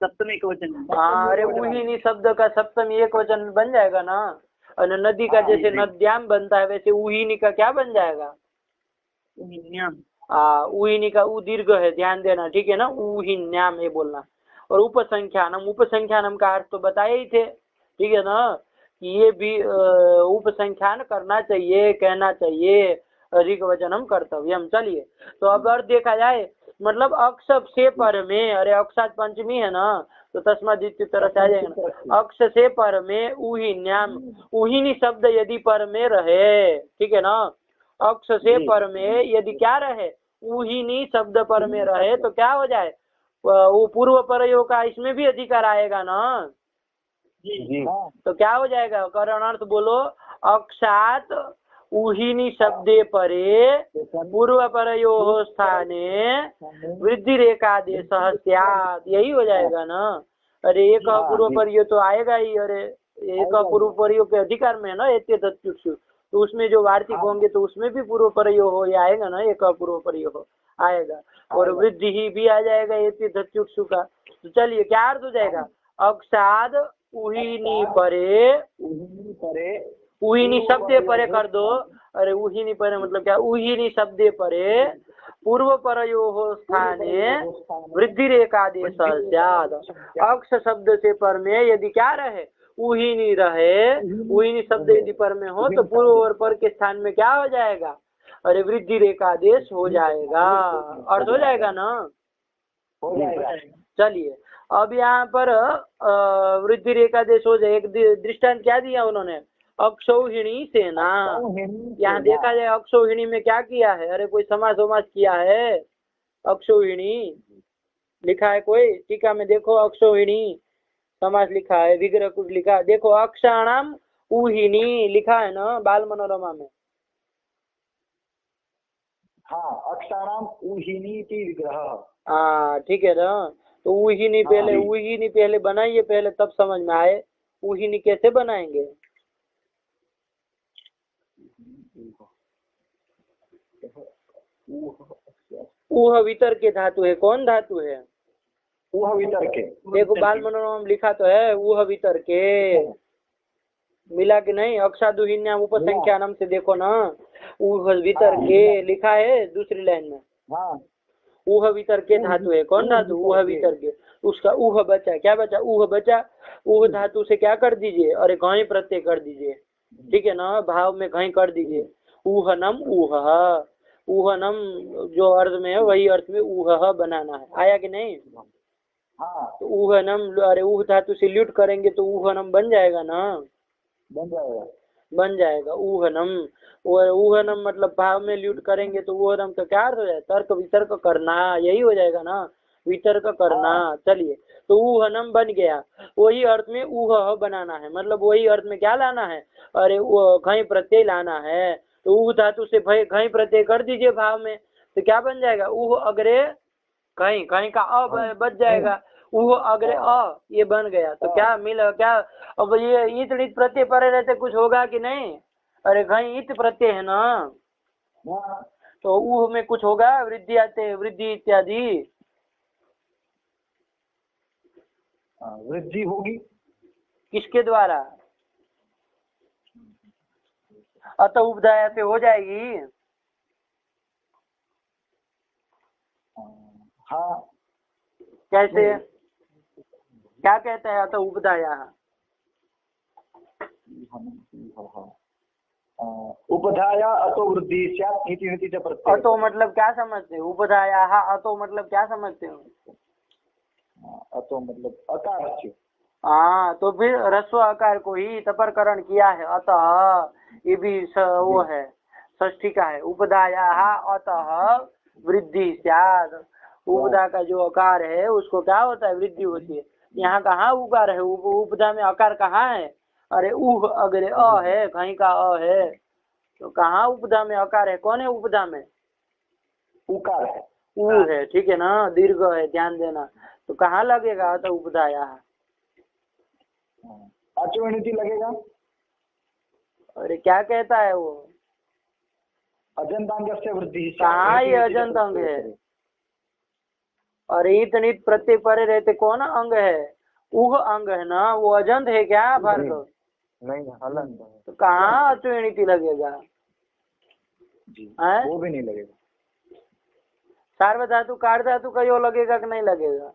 सप्तमी का वचन। हाँ, अरे उहिनी शब्द का सप्तमी एक वचन बन जाएगा ना। और नदी का जैसे नद्याम बनता है वैसे उहिनी का क्या बन जाएगा? उहिन्याम। उहिनी का उ दीर्घ है, ध्यान देना, ठीक है ना। उहिन्याम ये बोलना। और उपसंख्यानम, उपसंख्यानम का अर्थ तो बताए ही थे, ठीक है ना, कि ये भी उपसंख्यान करना चाहिए, कहना चाहिए, अधिक वचनम कर्तव्यम। चलिए, तो अब अर्थ देखा जाए, मतलब अक्ष से पर में, अरे अक्षात पंचमी है ना, तो तस्मादित्य तरह से आ जाएगा। अक्ष से पर में उहिन्याम, उहिनी शब्द यदि पर में रहे, ठीक है ना, अक्ष से पर में यदि क्या रहे, उहिनी शब्द पर में रहे, तो क्या हो जाए, वो पूर्व परयोग का इसमें भी अधिकार आएगा ना। जी। तो क्या हो जाएगा, करणार्थ बोलो, अक्षात उहिनी शब्दे परे पूर्व परयो स्थाने वृद्धि रेखादेश स्यात्, यही हो जाएगा ना। अरे एक पूर्व परयो तो आएगा ही, अरे एक पूर्व परयो के अधिकार में है ना एत्य दत्युक्षु, तो उसमें जो वार्तिक होंगे तो उसमें भी पूर्व परयो हो, ये आएगा ना, एक पूर्व परयो हो आएगा। और वृद्धि ही भी आ जाएगा एत्य दत्युक्षु का। तो चलिए क्या अर्थ हो जाएगा, अक्षाद उहिनी परे, उहिनी शब्दे परे कर दो। अरे उहिनी परे मतलब क्या, उहिनी शब्दे परे पूर्व परयो स्थाने वृद्धि रेखादेश स्यात्। अक्ष शब्द से पर में यदि क्या रहे, उहिनी रहे, उहिनी शब्द यदि पर में हो तो पूर्व और पर के स्थान में क्या हो जाएगा, अरे वृद्धि रेखादेश हो जाएगा। अर्थ हो जाएगा ना, हो जाएगा। चलिए, अब यहाँ पर वृद्धि रेखादेश हो जाए। एक दृष्टांत क्या दिया उन्होंने, अक्षौहिणी सेना। यहाँ देखा जाए अक्षौहिणी में क्या किया है, अरे कोई समास वमास किया है, अक्षौहिणी लिखा है कोई टीका में, देखो अक्षौहिणी समास लिखा है, विग्रह कुछ लिखा है, देखो अक्षाणाम उहिनी लिखा है ना बाल मनोरमा में। हाँ, अक्षाणाम उहिनी विग्रह। हाँ ठीक है ना, तो उहिनी पहले, उहिनी पहले बनाइए पहले, तब समझ में आए उहिनी कैसे बनाएंगे। ऊह वितर के धातु है, कौन धातु है, ऊह वितर के। देखो बाल मनोरमा में लिखा तो है ऊह वितर के, मिला कि नहीं, अक्षादुहिन्याम उपसंख्यानम से देखो ना, ऊह वितर के लिखा है दूसरी लाइन में। हाँ, ऊह वितर के धातु है, कौन धातु, ऊह वितर के, उसका ऊह बचा, क्या बचा, ऊह बचा। ऊह धातु से क्या कर दीजिए, अरे घई प्रत्यय कर दीजिए, ठीक है ना, भाव में घई कर दीजिए। ऊहनम ऊह, ऊहनम जो अर्थ में है वही अर्थ में ऊह बनाना है, आया कि नहीं। हाँ, तो ऊहनम, अरे ऊह धातु से ल्यूट करेंगे तो ऊहनम बन जाएगा ना, बन जाएगा, बन जाएगा ऊहनम। ऊहनम मतलब भाव में ल्यूट करेंगे तो ऊहनम तो क्या अर्थ हो जाए, तर्क वितर्क करना, यही हो जाएगा ना, वितर्क करना। चलिए, तो ऊहनम बन गया, वही अर्थ में ऊह बनाना है, मतलब वही अर्थ में क्या लाना है, अरे वो घई प्रत्यय लाना है। तो ऊह धातु से घई प्रत्यय कर दीजिए भाव में, तो क्या बन जाएगा, ऊह अग्रे घई, घई का अ बच जाएगा, ऊह अग्रे अ, ये बन गया। तो क्या मिला, क्या अब ये ईत लीत प्रत्यय परे रहते कुछ होगा कि नहीं, अरे घई ईत प्रत्यय है ना, तो ऊह में कुछ होगा, वृद्धि आते, वृद्धि इत्यादि, वृद्धि होगी किसके द्वारा, अतः उपधाया से हो जाएगी। हाँ, कैसे, क्या कहता है अतः उपधाया, उपधाया अतो वृद्धि स्यात् इति नीति च प्रत्यय। अतो मतलब क्या समझते हो, उपधाया अतो मतलब क्या समझते हो, अतो मतलब अकार से। हाँ, तो फिर रस्व आकार को ही तपरकरण किया है, अतः ये भी वो है, षष्ठी का है, उपधाया अतः वृद्धि स्यात्। उपधा का जो आकार है उसको क्या होता है, वृद्धि होती है। यहाँ कहाँ उकार है, उपधा में आकार कहाँ है, अरे ऊह अग्रे अ है, कहीं का अ है, तो कहाँ उपधा में आकार है, कौन है उपधा में, उकार है, ऊ है, ठीक है ना, दीर्घ है, ध्यान देना। तो कहाँ लगेगा तो उपधाया, अचो नीति लगेगा, अरे क्या कहता है वो? अजंतांग से वृद्धि। कहाँ ये अजंतांग है? और ईत नित प्रत्यय परे रहते कौन अंग है? उह अंग है ना, वो अजंत है क्या भार्गव? नहीं हलंत है। तो कहाँ अचुणिति लगेगा? हैं? वो भी नहीं लगेगा। सार्वधातु कार धातु का यो लगेगा कि नहीं लगेगा?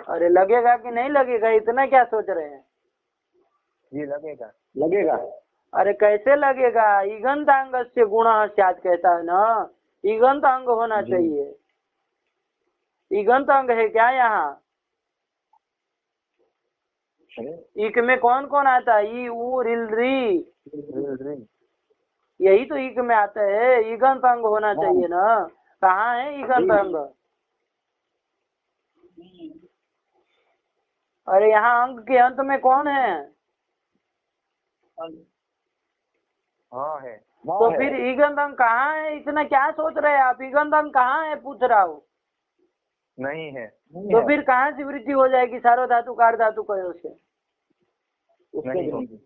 अरे लगेगा कि नहीं लगेगा, इतना क्या सोच रहे हैं? जी लगेगा। लगेगा। अरे कैसे लगेगा? ईगंतांग से गुण स्यात् कहता है ना, ईगंत अंग होना चाहिए। ईगंत अंग है क्या यहाँ? ईक में कौन कौन आता है? ई उ रिल री, यही तो ईक में आता है। ईगंत अंग होना चाहिए ना, कहाँ है ईगंत अंग? अरे यहाँ अंग के अंत में कौन है? हाँ है। तो फिर ईगंत अंग कहाँ है? इतना क्या सोच रहे हैं आप? ईगंत अंग कहाँ है पूछ रहा हूँ। नहीं है। तो फिर कहाँ से वृद्धि हो जाएगी सार्वधातु कार धातु कयो से? नहीं होगी।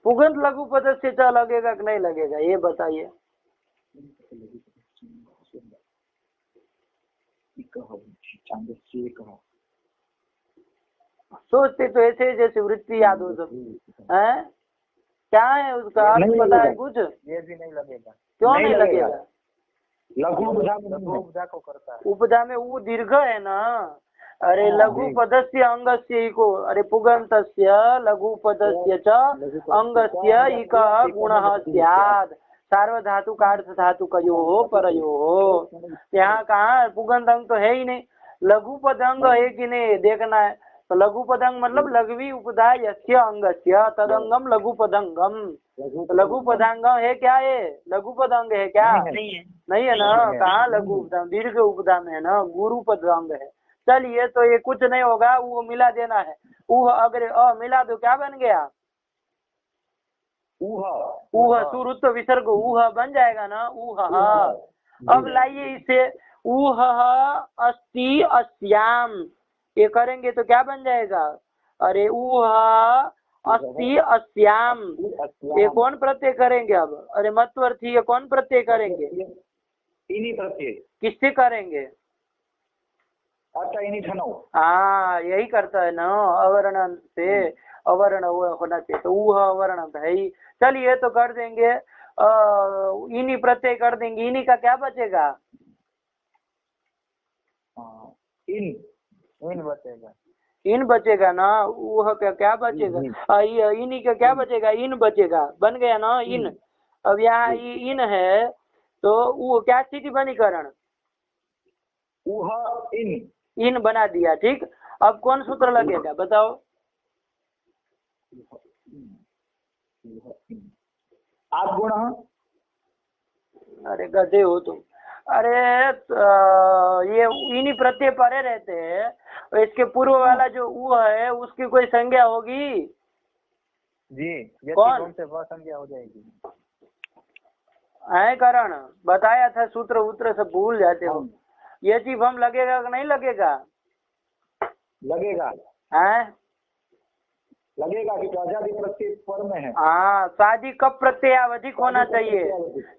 पुगंत लघु पद से च लगेगा कि नहीं लगेगा, ये बताइए। सोचते तो ऐसे जैसे वृत्ति याद हो सब है। क्या है उसका अर्थ पता है कुछ? ये भी नहीं लगेगा। क्यों नहीं लगेगा? लघु उपधा को करता है। उपधा में वो दीर्घ है ना। अरे लघु पदस्य अंगस्य इको, अरे पुगन्तस्य लघु पदस्य च अंगस्य इकः गुणः स्यात् सार्वधातु कार्थ धातु कयोः परयोः। यहाँ कहाँ पुगंत अंग तो है ही नहीं, लघु पद अंग है कि नहीं देखना है। तो लघु पदंग मतलब लघवी उपधा यस्य अंगस्य तदंगम लघु पदंगम। लघु पदांगम है क्या? ये लघु पदंग है क्या? नहीं है ना। कहाँ लघु उपधा, दीर्घ उपधा में है ना, गुरु पदंग है। चलिए तो ये कुछ नहीं होगा, वो मिला देना है। ऊह अग्रे अ मिला दो, क्या बन गया? ऊह सुरुत विसर्ग ऊह बन जाएगा ना, ऊह। अब लाइए इसे, ऊह अस्ति अस्याम, ये करेंगे तो क्या बन जाएगा? अरे ऊह अस्ति अस्याम, ये कौन प्रत्यय करेंगे अब? अरे मत्वर्थी, ये कौन प्रत्यय करेंगे? इन्हीं प्रत्यय। किससे करेंगे? हाँ यही करता है ना, अवर्ण से अवर्ण होना चाहिए, तो ऊह अवर्ण है ही। चलिए तो कर देंगे, इन्हीं प्रत्यय कर देंगे। इन्हीं का क्या बचेगा? इन बचेगा। इन बचेगा ना, ऊह का क्या बचेगा? इन्हीं का क्या बचेगा? इन बचेगा, बन गया ना इन। अब यहाँ इन है तो वो क्या स्थिति बनी करण? ऊह इन बना दिया, ठीक। अब कौन सूत्र लगेगा बताओ? आप गुण। अरे गधे हो तुम। अरे ये इन्हीं प्रत्यय परे रहते हैं, इसके पूर्व वाला जो ऊ है उसकी कोई संज्ञा होगी? जी कौन से वह संज्ञा हो जाएगी। है करण बताया था, सूत्र वूत्र सब भूल जाते हो। ये चीज हम लगेगा कि नहीं लगेगा? लगेगा। है लगेगा कि आजादी प्रत्यय पर में है। हाँ, शादी कब प्रत्यय अधिक होना चाहिए?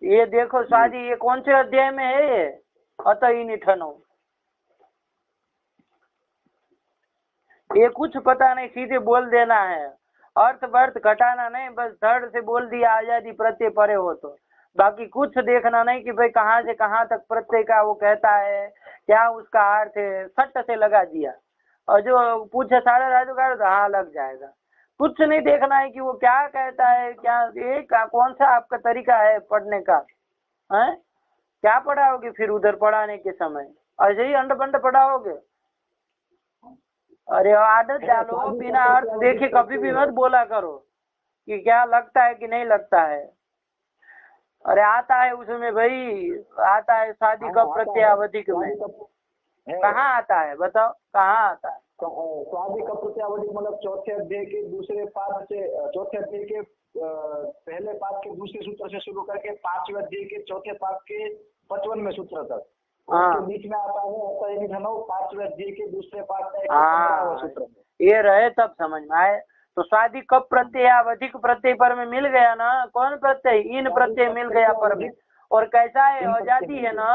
ये देखो शादी, ये कौन से अध्याय में है ये? अतः ही निठनो, ये कुछ पता नहीं, सीधे बोल देना है, अर्थ वर्थ घटाना नहीं, बस धड़ से बोल दिया आजादी प्रत्यय परे हो तो। बाकी कुछ देखना नहीं कि भाई कहाँ से कहाँ तक प्रत्यय का वो कहता है, क्या उसका अर्थ है, सट से लगा दिया। और जो पूछे सारा राजू का तो हाँ लग जाएगा। कुछ नहीं देखना है कि वो क्या कहता है, क्या एक कौन सा आपका तरीका है पढ़ने का है? क्या पढ़ाओगे फिर उधर पढ़ाने के समय? ऐसे ही अंड बंड पढ़ाओगे? अरे आदत डालो, बिना अर्थ देखे कभी भी मत बोला करो कि क्या लगता है कि नहीं लगता है। अरे आता है उसमें भाई, आता है शादी का प्रत्यावधिक में। कहाँ आता है बताओ, कहाँ आता है? शादी का प्रत्यावधिक मतलब चौथे अध्याय के दूसरे पाद से, चौथे अध्याय के पहले पाद के दूसरे सूत्र से शुरू करके 5वें अध्याय के चौथे पाद के 55वें सूत्र तक। हाँ। उसके बीच में आता है अतः धनो पांचवें जी के दूसरे पाठ का एक हाँ, 15वां सूत्र। ये रहे तब समझ में आए। तो स्वादि कब प्रत्यय अधिक प्रत्यय पर में मिल गया ना, कौन प्रत्यय, इन प्रत्यय मिल गया पर में। और कैसा है, आजादी है ना,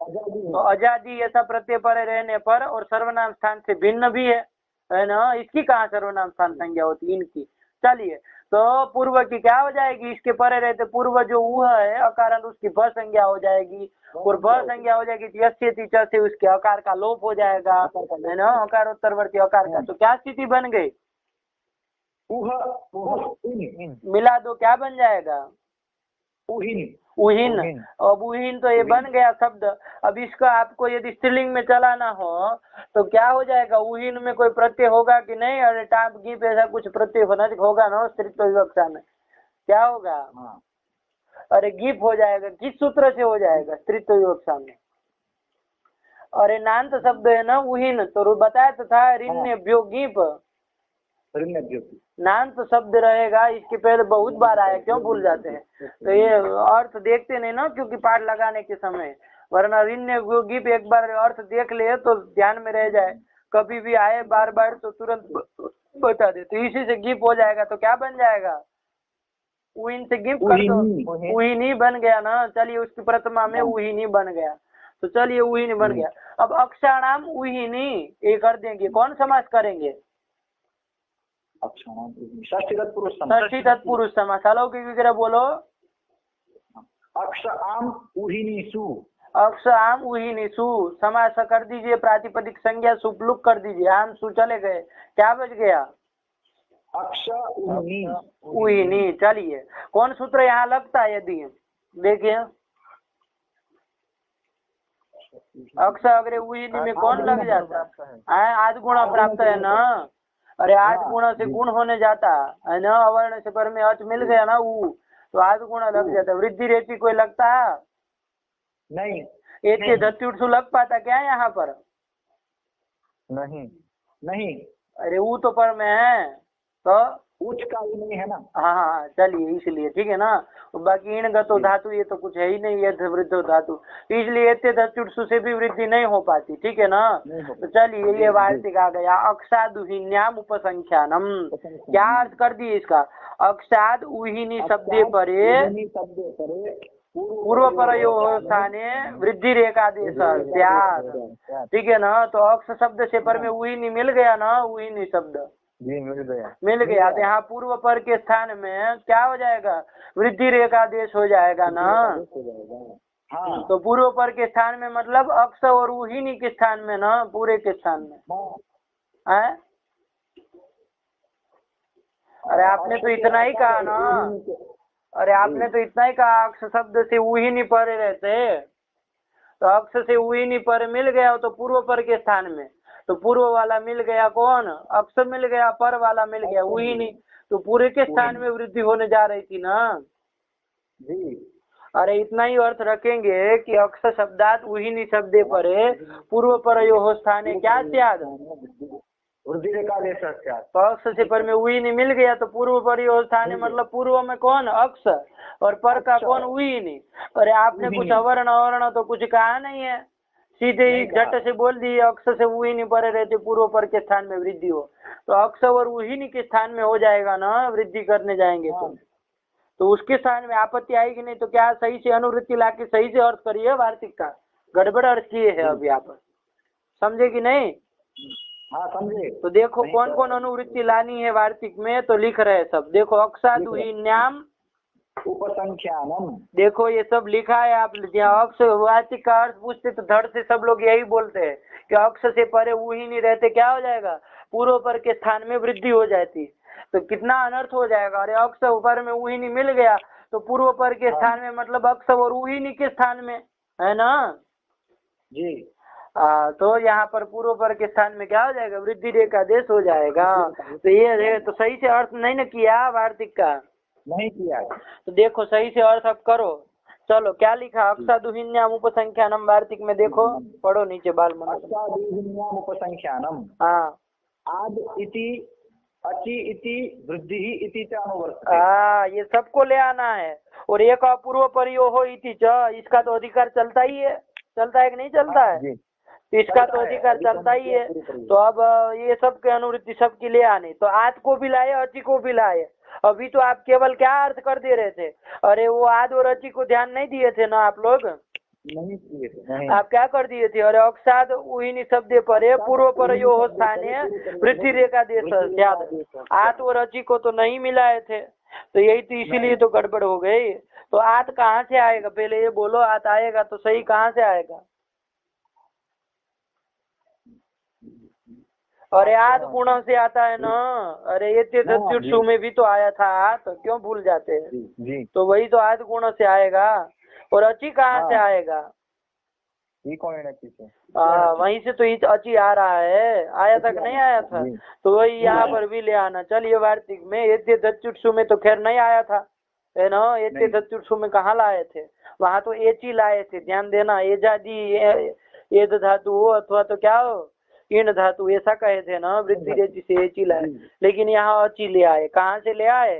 तो आजादी ऐसा प्रत्यय पर रहने पर और सर्वनाम स्थान से भिन्न भी है ना, इसकी कहाँ सर्वनाम स्थान संज्ञा होती, इनकी। चलिए, तो पूर्व की क्या हो जाएगी, इसके परे रहते पूर्व जो ऊह है अकारण, उसकी भ संज्ञा हो जाएगी, और भ संज्ञा हो जाएगी तो यस्यति च से उसके अकार का लोप हो जाएगा, है ना, अकारोत्तरवर्ती अकार का। तो क्या स्थिति बन गई, मिला दो क्या बन जाएगा, उहीन। अब उहीन तो ये बन गया शब्द। अब इसका आपको यदि स्त्रीलिंग में चलाना हो तो क्या हो जाएगा, उहीन में कोई प्रत्यय होगा कि नहीं, अरे टाप गीप ऐसा कुछ प्रत्यय होगा ना स्त्रीत्व विवक्षा में, क्या होगा, अरे गीप हो जाएगा। किस सूत्र से हो जाएगा, स्त्रीत्व विवक्षा में। अरे नान्त शब्द है ना उहीन, तो बताया तो था ऋण्यभ्यो गीप, नान्त शब्द रहेगा, इसके पहले बहुत बार आया, क्यों भूल जाते हैं। तो ये अर्थ देखते नहीं ना, क्योंकि पाठ लगाने के समय, वरना ऋण्य गीप एक बार अर्थ देख ले तो ध्यान में रह जाए, कभी भी आए बार बार तो तुरंत बता दे। तो इसी से गीप हो जाएगा, तो क्या बन जाएगा, उहीन से गिप कर दो, उहीनी बन गया ना। चलिए, उसकी प्रथमा में उहीनी बन गया, तो चलिए उहीनी बन गया। अब अक्षराणाम उहीनी ये कर देंगे, कौन समास करेंगे, षष्ठी तत्पुरुष समास। अलौकिक विग्रह बोलो, अक्ष आम उहीनीसु, अक्ष आम उहीनीसु समास कर दीजिए, प्रातिपदिक संज्ञा सुपलुक कर दीजिए, आम सु चले गए, क्या बच गया, अक्ष उहीनी। चलिए, कौन सूत्र यहाँ लगता है, यदि देखिए अक्ष अग्रे उहीनी में कौन लग जाता है, आद गुणा प्राप्त है ना। अरे आद गुणा से गुण होने जाता है ना, अवर्ण से पर में अच मिल गया ना, तो आद गुणा लग जाता। वृद्धि रेती कोई लगता नहीं, एक धत्युटसु लग पाता क्या यहाँ पर, नहीं। अरे वो तो पर में है, तो उच्च का ही नहीं है ना। हाँ, चलिए इसलिए ठीक है ना। बाकी इन गतो धातु ये तो कुछ है ही नहीं, ये वृद्धो धातु, इसलिए इतने धत्युटसु से भी वृद्धि नहीं हो पाती, ठीक है ना। तो चलिए, ये वार्तिक आ गया, अक्षाद उहीन्याम उपसंख्यानम। क्या अर्थ कर दिए इसका, अक्षाद उहीनी शब्दे परे पूर्व परयो स्थाने वृद्धि रेखादेश, ठीक है ना। तो अक्ष शब्द से पर में उहीनी मिल गया ना, उहीनी शब्द मिल गया, तो यहाँ पूर्व पर के स्थान में क्या हो जाएगा, वृद्धि रेखा देश हो जाएगा ना। हाँ। तो पूर्व पर के स्थान में मतलब अक्ष और उहीनी के स्थान में ना, पूरे के स्थान में है। अरे आपने तो इतना ही कहा ना, अरे आपने तो इतना ही कहा, अक्ष शब्द से उहीनी पर रहते, तो अक्ष से उहीनी पर मिल गया तो पूर्व पर के स्थान में, तो पूर्व वाला मिल गया कौन, अक्ष मिल गया, पर वाला मिल गया उहीनी, तो पूरे के स्थान में वृद्धि होने जा रही थी ना जी। अरे इतना ही अर्थ रखेंगे कि अक्ष शब्दात उहीनी शब्दे परे पूर्व परयो स्थाने क्या त्याग, वृद्धि रेखा देश, तो अक्ष से पर में उहीनी मिल गया तो पूर्व परयो स्थाने मतलब पूर्व में कौन, अक्ष, और पर का कौन, उहीनी। अरे आपने कुछ अवर्ण अवर्ण तो कुछ कहा नहीं है, सीधे ही झट से बोल दिए अक्ष से उहीनी परे रहते पूर्व पर के स्थान में वृद्धि हो, तो अक्ष और उहीनी के स्थान में हो जाएगा ना, वृद्धि करने जाएंगे तो उसके स्थान में आपत्ति आएगी नहीं। तो क्या सही से अनुवृत्ति लाके सही से अर्थ करिए, वार्तिक का गड़बड़ अर्थ किए है अभी आप, समझे कि नहीं। हाँ समझे। तो देखो कौन कौन अनुवृत्ति लानी है वार्तिक में, तो लिख रहे सब, देखो अक्षाद उहीन्याम उपसंख्यानम, देखो ये सब लिखा है। आप अक्ष वार्तिक का अर्थ पूछते तो धड़ से सब लोग यही बोलते हैं कि अक्ष से परे उहीनी रहते क्या हो जाएगा, पूर्व पर के स्थान में वृद्धि हो जाती, तो कितना अनर्थ हो जाएगा। अरे अक्ष पर में उहीनी मिल गया तो पूर्व पर के स्थान में मतलब अक्ष और उहीनी के स्थान में, है ना जी। तो यहाँ पर पूर्व पर के स्थान में क्या हो जाएगा, वृद्धि रेखा देश हो जाएगा। तो ये तो सही से अर्थ नहीं न किया वार्तिक का, नहीं किया। तो देखो सही से अर्थ अब करो। चलो क्या लिखा, अक्षादुहिन्याम उपसंख्यानम वार्तिक में देखो, पढ़ो नीचे बाल मन, अक्षादुहिन्याम उपसंख्यानम, हाँ आद इति अचि इति वृद्धि इति च अनुवर्तते, ये सबको ले आना है। और एक अपूर्व परियो हो इति च, इसका तो अधिकार चलता ही है, चलता है कि नहीं चलता है? जी इसका तो अधिकार चलता ही है। तो अब ये सब के अनुवृत्ति सबके लिए आने, तो आद को भी लाए, अची को भी लाए। अभी तो आप केवल क्या अर्थ कर दे रहे थे? अरे वो आद और अची को ध्यान नहीं दिए थे ना आप लोग? नहीं किए थे, नहीं। आप क्या कर दिए थे? अरे अक्षाद उहिनी शब्दे परे पूर्व पर यो हो स्थानीय वृद्धि रेखा देश आत और अची को तो नहीं मिलाए थे, तो यही तो इसीलिए तो गड़बड़ हो गई। तो आत कहाँ से आएगा? पहले ये बोलो, आत आएगा तो सही कहाँ से आएगा? अरे आद गुणों से आता है ना। अरे ये तीर्थु में भी तो आया था आत, क्यों भूल जाते हैं? जी तो वही तो आद गुणों से आएगा। और अची कहाँ से आएगा? वहीं से तो अची आ रहा है, आया था कि नहीं आया था? तो वही यहाँ पर भी ले आना। चलिए वार्तिक में एत्य दत्युत्सु में तो खैर नहीं आया था, है ना? एत्य दत्युत्सु में कहाँ लाए थे? वहां तो एची लाए थे, ध्यान देना। एजादी एद धातु हो अथवा तो क्या हो इन धातु, ऐसा कहे थे ना, वृद्धि रेची से एची लाए। लेकिन यहाँ अची ले आए। कहाँ से ले आए?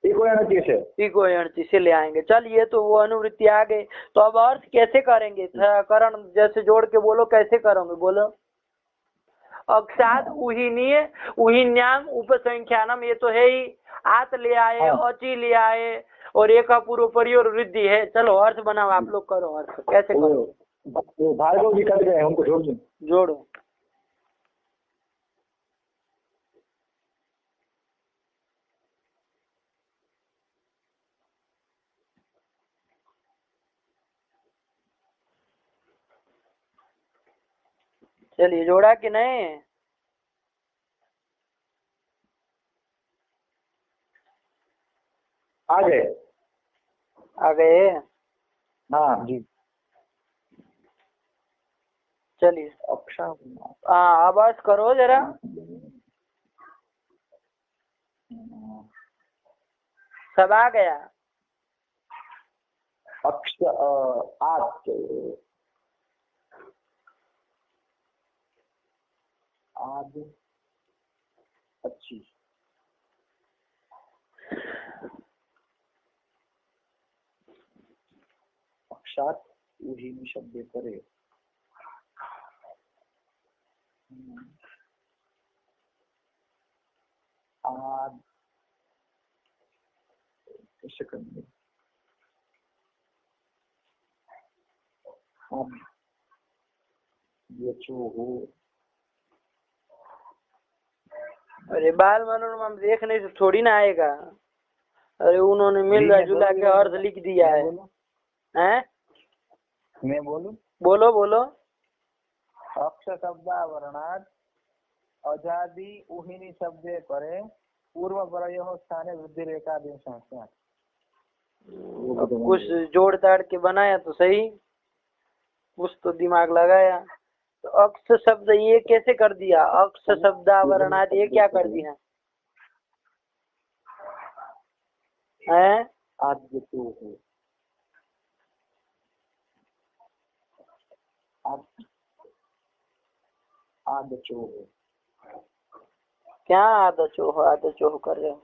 इको एणची से ले आएंगे। चलिए तो वो अनुवृत्ति आ गए। तो अब अर्थ कैसे करेंगे? करण जैसे जोड़ के बोलो, कैसे करोगे? बोलो। अक्षाद उहिनीय उहिन्याम उपसंख्यानम, ये तो है ही। आत ले आए, अची ले आए, और एक पूर्व परियोर वृद्धि है। चलो अर्थ बनाओ, आप लोग करो अर्थ। कैसे करो? भार्गव जी कट गए, उनको जोड़ दो। जोड़ो। चलिए जोड़ा कि नहीं? आ गए। आ गए? हाँ जी। चलिए अक्षा, हाँ आवाज करो जरा। सब आ गया? अक्ष आद आद अच्छी अक्षात उहिनी शब्दे परे आद सेकंड आद ये जो हो। अरे बाल मनोरमा हम देखने से थोड़ी ना आएगा। अरे उन्होंने मिलजुला जुला के अर्थ लिख दिया है। हैं? मैं बोलूं? बोलो बोलो। अक्ष शब्दावरणात् अजादि उहिनी शब्दे परे पूर्व परयोः स्थाने वृद्धि रेखा देश। कुछ जोड़ ताड़ के बनाया तो सही, कुछ तो दिमाग लगाया। तो अक्ष शब्द ये कैसे कर दिया? अक्ष शब्दावरणात् ये क्या कर दिया है? आद्य तो हो आदचो हो। क्या आदचोह कर रहे हो?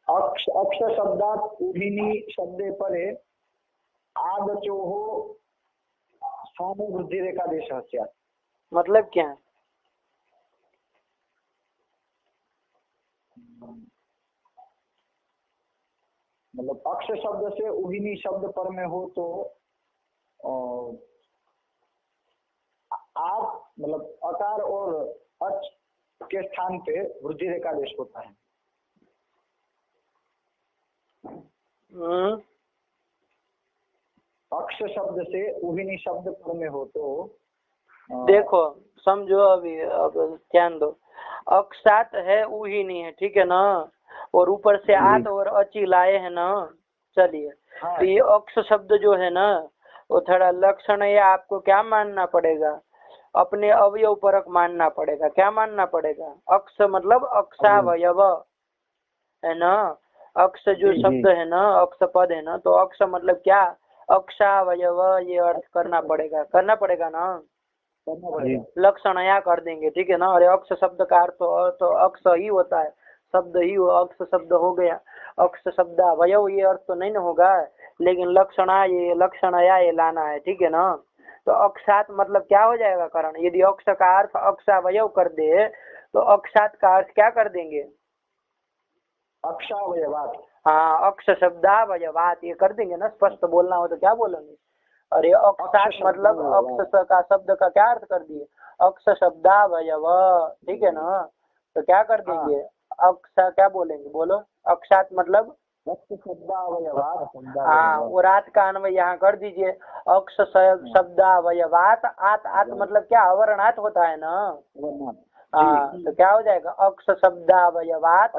अक्ष शब्दात उहिनी शब्दे परे आदचो हो स्थाने वृद्धि रेखा देश। मतलब क्या? मतलब अक्ष शब्द से उहिनी शब्द पर में हो तो आप मतलब अकार और अच के स्थान पे वृद्धि रेखा देश होता है। अक्ष शब्द से उहिनी शब्द पर में हो तो देखो समझो, अभी अब ध्यान दो। अक्षात है उहिनी है, ठीक है ना, और ऊपर से आत और अची लाए है ना। चलिए तो ये अक्ष शब्द जो है ना वो थोड़ा लक्षण है, आपको क्या मानना पड़ेगा? अपने अवयव परक मानना पड़ेगा। क्या मानना पड़ेगा? अक्ष मतलब अक्षावयव है ना। अक्ष जो शब्द है ना, अक्ष पद है ना, तो अक्ष मतलब क्या? अक्षावयव, ये अर्थ करना पड़ेगा ना। लक्षणया कर देंगे, ठीक है ना। और अक्ष शब्द का अर्थ तो अक्ष ही होता है, शब्द ही अक्ष शब्द हो गया। अक्ष शब्द अवयव, ये अर्थ तो नहीं ना होगा। लेकिन लक्षणया ये लाना है, ठीक है ना। तो अक्षात मतलब क्या हो जाएगा करण, यदि अक्ष का अर्थ अक्षावयव कर दे तो अक्षात का अर्थ क्या कर देंगे, अक्षावयवात। हाँ, अक्ष शब्दावयवात ये कर देंगे ना, स्पष्ट बोलना हो तो क्या बोलेंगे। अरे अक्षात मतलब अक्ष का शब्द का क्या अर्थ कर दिए, अक्ष शब्दावयव, ठीक है ना। तो क्या कर देंगे, अक्ष क्या बोलेंगे, बोलो। अक्षात मतलब हाँ, वो रात का अन्वय यहाँ कर दीजिए, अक्ष शब्दावयवात। आत आत मतलब क्या, अवर्णात होता है ना। हाँ, तो क्या हो जाएगा, अक्ष शब्दावयवात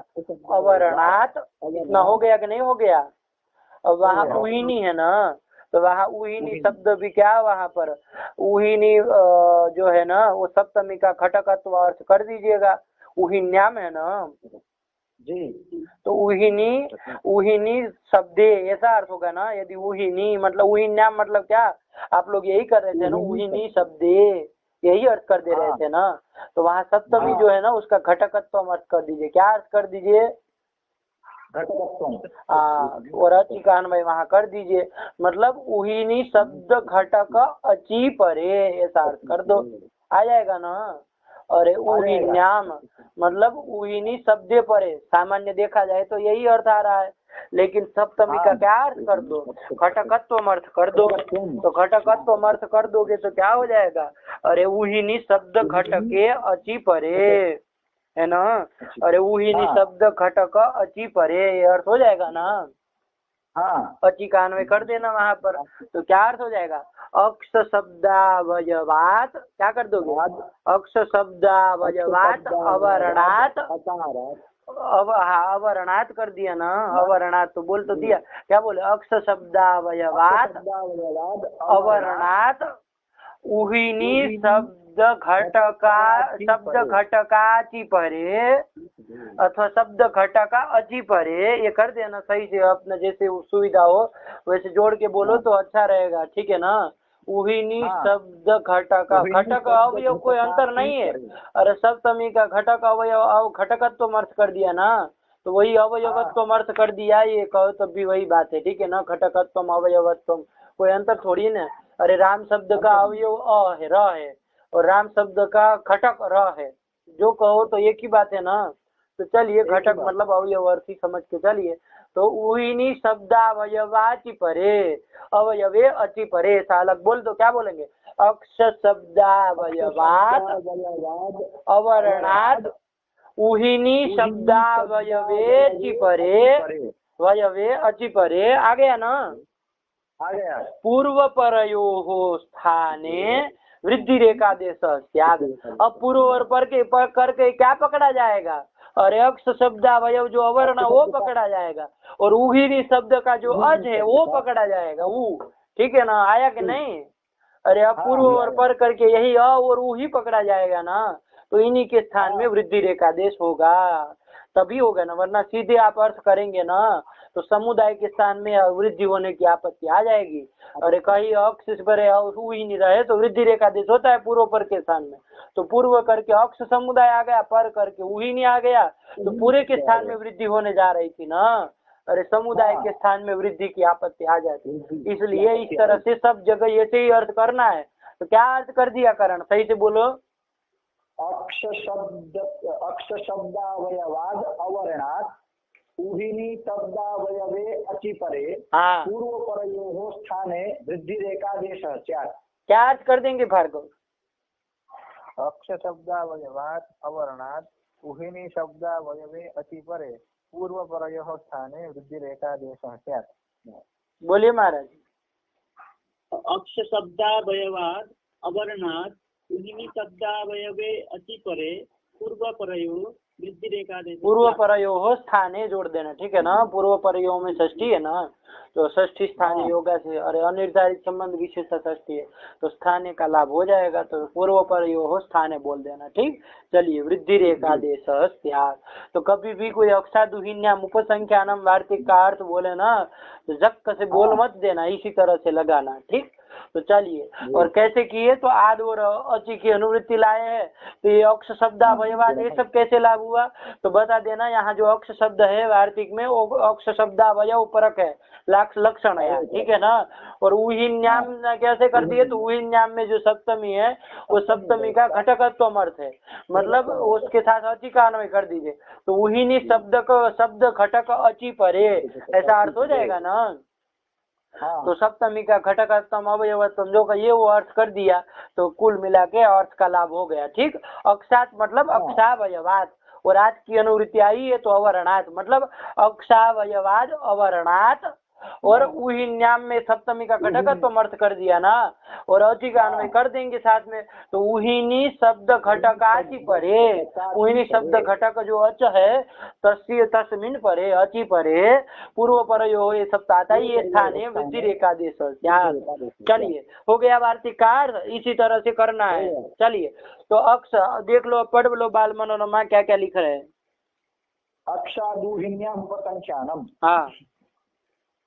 अवर्णात। इतना हो गया कि नहीं हो गया। अब वहाँ उहिनी है ना, तो वहाँ उहिनी शब्द भी क्या, वहाँ पर उहिनी जो है ना वो सप्तमी का घटकत्व अर्थ कर दीजिएगा, उहिन्याम है ना जी। तो उहिनी शब्दे ऐसा अर्थ होगा ना। यदि उहिनी मतलब उहिन्याम मतलब क्या, आप लोग यही कर रहे थे ना, उहिनी शब्दे यही अर्थ कर दे रहे थे ना। तो वहाँ सप्तमी जो है ना उसका घटकत्व अर्थ कर दीजिए, क्या अर्थ कर दीजिए, और अचि का अन्वय वहाँ कर दीजिए, मतलब उहिनी शब्द घटक अचि परे ऐसा अर्थ कर दो, आ जाएगा ना। अरे उहिन्याम मतलब उहिनी शब्दे परे, सामान्य देखा जाए तो यही अर्थ आ रहा है, लेकिन सप्तमी का क्या अर्थ कर दो, घटकत्व अर्थ कर दो। तो घटकत्व अर्थ कर दोगे तो क्या हो जाएगा, अरे उहिनी शब्द घटके अचि परे, है ना। अरे उहिनी शब्द घटक अचि परे ये अर्थ हो जाएगा ना। हाँ, अचि का अन्वय कर देना वहाँ पर, तो क्या अर्थ हो जाएगा, अक्ष शब्दावयवात, क्या कर दोगे, अक्ष शब्दावयवात अवर्णात। अब हाँ, अवर्णात कर दिया ना, अवर्णात तो बोल तो दिया, क्या बोले, अक्ष शब्दावयवात अवर्णात उहिनी शब्द घटकाची परे अथवा शब्द घटका अचि परे, ये कर देना सही से, अपना जैसे सुविधा हो वैसे जोड़ के बोलो तो अच्छा रहेगा, ठीक है ना। उहिनी शब्द घटका, घटक अवयव कोई अंतर नहीं है। अरे सप्तमी का घटक अवयव घटकत्व अर्थ कर दिया ना, तो वही अवयवत्व अर्थ कर दिया, ये कहो तब भी वही बात है, ठीक है ना। घटकत्व अवयवत्व कोई अंतर थोड़ी ना। अरे राम शब्द का अवयव अ है, र है, और राम शब्द का घटक र है, जो कहो तो एक ही बात है ना। तो चलिए घटक मतलब अवयव अर्थ ही समझ के चलिए। तो उहिनी शब्दावयवाचि परे अवयवे अचि परे, ऐसा अलग बोल दो, क्या बोलेंगे, अक्ष शब्दावयवात अवर्णाद उहिनी शब्दावयवे चि परे वयवे अचि परे, आ गया ना, आ गया। पूर्व परयोः स्थाने वृद्धि रेखा देश त्याग। अब पूर्व और पर के करके क्या पकड़ा जाएगा, अरे अक्ष शब्दावयव जो अवर्ण वो पकड़ा जाएगा, और उहिनी शब्द का जो अज है वो पकड़ा जाएगा, वो ठीक है ना, आया कि नहीं। अरे अब पूर्व और पर करके यही अ और ऊ ही पकड़ा जाएगा ना, तो इन्हीं के स्थान में वृद्धि रेखा देश होगा, तभी होगा ना, वरना सीधे आप अर्थ करेंगे ना तो समुदाय के स्थान में वृद्धि होने की आपत्ति आ जाएगी। अरे कहीं अक्ष पर ऊ ही नहीं रहे तो वृद्धि रेखा देश होता है पूर्व पर के स्थान में, तो पूर्व करके अक्ष समुदाय आ गया, पर करके ऊ ही नहीं आ गया, तो पूरे के स्थान में वृद्धि होने जा रही थी ना। अरे समुदाय के स्थान में वृद्धि की आपत्ति आ जाती, इसलिए इस तरह से सब जगह ऐसे ही अर्थ करना है। तो क्या अर्थ कर दिया करण, सही से बोलो। अक्ष शब्दावयवाद अवर्णात् उहिनी शब्दावयवे अचि परे पूर्व परयोः स्थाने वृद्धि रेखा देश स्यात्। क्या अर्थ कर देंगे भार्गव, अक्ष शब्दावयवाद अवर्णात् उहिनी शब्दावयवे अचि परे पूर्व परयोः स्थाने वृद्धि रेखा देश स्यात्। बोलिए महाराज। अक्ष शब्दावयवाद अवर्णात् उहिनी शब्दावयवे अचि परे पूर्व परयोः वृद्धि रेखा देश। पूर्व परयोः स्थाने जोड़ देना, ठीक है ना। पूर्व परयोः में षष्ठी है ना, तो षष्ठी स्थानीय योगा से, अरे अनिर्धारित संबंध विशेष षष्ठी है तो स्थाने का लाभ हो जाएगा, तो पूर्व परयोः स्थाने बोल देना, ठीक। चलिए वृद्धि रेखा देश त्याग। तो कभी भी कोई अक्षादुहिन्याम उपसंख्यानम वार्तिक का अर्थ बोले ना तो जक्क से बोल मत देना, इसी तरह से लगाना, ठीक। तो चलिए, और कैसे किए, तो आद और अचि की अनुवृत्ति लाए हैं, तो ये अक्ष शब्दावयवाद ये सब कैसे लागू हुआ, तो बता देना। यहाँ जो अक्ष शब्द है वार्तिक में वो अक्ष शब्दावयव परक है, लक्षण है, ठीक है ना। और उहिन्याम कैसे कर दिए, तो उहिन्याम में जो सप्तमी है वो सप्तमी का घटकत्व अर्थ है, मतलब उसके साथ अचि का अन्वय कर दीजिए, तो उहिनी शब्द घटक अचि परे, ऐसा अर्थ हो जाएगा ना। तो सप्तमी का घटकत्म अवयवत्म जो का ये वो अर्थ कर दिया, तो कुल मिला के अर्थ का लाभ हो गया, ठीक। अक्षात मतलब अक्षावयवात, और आज की अनुवृत्ति आई है तो अवर्णात मतलब अक्षावयवाद अवर्णात, और उहिन्याम में सप्तमी का घटकत्व अर्थ कर दिया ना, और अचि का अन्वय कर देंगे साथ में, तो उहिनी शब्द घटकाचि परे, उहिनी शब्द घटक जो अच है तस्य तस्मिन परे अचि परे पूर्व परयो, ये सब आता ही ये स्थान है वृद्धि रेखादेश। चलिए हो गया वार्तिकार, इसी तरह से करना है। चलिए तो अक्ष देख लो, पढ़ लो बाल मनोरमा क्या क्या लिख रहे हैं। अक्षादुहिन्याम उपसंख्यानम, हाँ,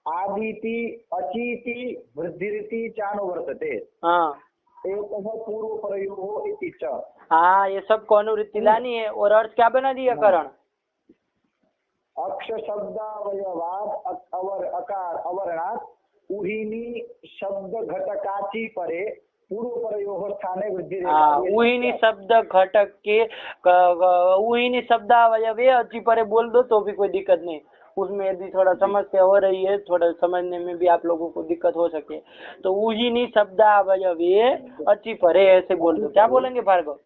आदिति अचीति वृद्धिरिति चानुवर्तते, हाँ, एकः पूर्व परयोः इति च। हाँ, ये सब को अनुवृत्ति लानी है, और अर्थ क्या बना दिया करण, अक्ष शब्दावयवाद अवर अकार अवर्णात उहिनी शब्द घटकाची परे पूर्व परयोः स्थाने वृद्धि। उहिनी शब्द घटक के उहिनी शब्दावयवे अचि परे बोल दो तो भी कोई दिक्कत नहीं, उसमें यदि थोड़ा समस्या हो रही है, थोड़ा समझने में भी आप लोगों को दिक्कत हो सके, तो उहिनी शब्दावयवे अचि परे ऐसे बोल दो। क्या बोलेंगे भार्गव?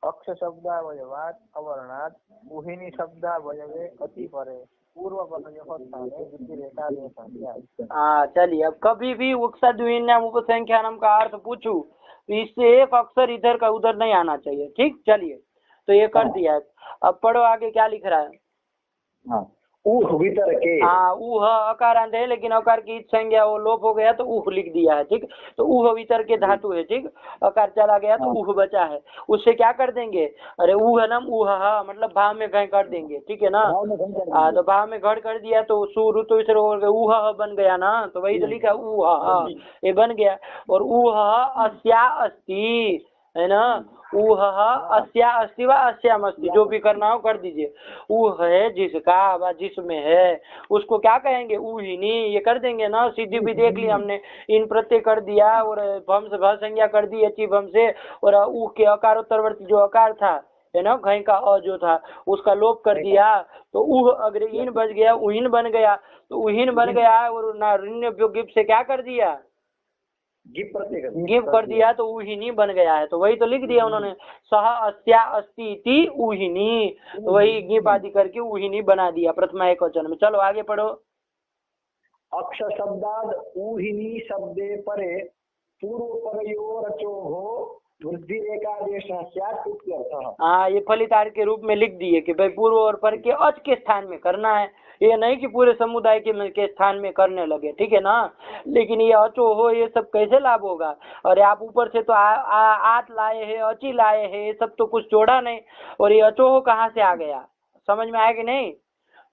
अक्ष शब्दावयवात अवर्णात उहिनी शब्दावयवे अति परे पूर्व परयोः स्थाने वृद्धि रेखादेश। हाँ चलिए, अब कभी भी उक्साद्विन्याम उपसंख्यानम का अर्थ पूछूं तो इससे एक अक्षर इधर का उधर नहीं आना चाहिए, ठीक। चलिए तो ये कर दिया है, अब पढ़ो आगे क्या लिख रहा है। ऊह भीतर के, हाँ, ऊह अकारांत है लेकिन अकार की संज्ञा वो लोप हो गया तो ऊह लिख दिया है, ठीक। तो ऊह भीतर के धातु है, ठीक, अकार चला गया तो ऊह बचा है, उससे क्या कर देंगे, अरे ऊह नम ऊह मतलब भाव में घय कर देंगे, ठीक है ना। हाँ, तो भाव में घड़ कर दिया तो सुरु तो इसे ऊह बन गया ना, तो वही तो लिखा ऊह, ये बन गया। और ऊह अस्या अस्ति है ना, ऊह अस्या अस्ति व अस्याम अस्ति, जो भी करना हो कर दीजिए। ऊह है जिसका व जिसमें है, उसको क्या कहेंगे, ऊहिनी, ये कर देंगे ना। सिद्धि भी देख ली हमने, इन प्रत्यय कर दिया और भम से भ संज्ञा कर दी अची भम से, और ऊह के अकारोत्तरवर्ती जो अकार था है ना, घय का अ जो था उसका लोप कर दिया, तो ऊह अग्र इन बच गया, उहिन बन गया, तो उहिन बन गया, और ना ऋण्य गिप से क्या कर दिया, गिप कर दिया, तो उहिनी बन गया है। तो वही तो लिख दिया उन्होंने, सह अस्या अस्ति इति उहिनी, तो वही गिप आदि करके उहिनी बना दिया प्रथमा एकवचन में। चलो आगे पढ़ो। अक्ष शब्दाद उहिनी शब्दे परे पूर्व परयोरचोः वृद्धि रेखादेश स्यात् इत्यर्थः। हाँ, ये फलितार्थ के रूप में लिख दिए कि भाई पूर्व और पर के अच के स्थान में करना है, ये नहीं कि पूरे समुदाय के स्थान में करने लगे, ठीक है ना। लेकिन ये अचो हो, ये सब कैसे लाभ होगा, और आप ऊपर से तो आठ लाए हैं, अची लाए हैं, ये सब तो कुछ जोड़ा नहीं, और ये अचो हो कहाँ से आ गया, समझ में आया कि नहीं।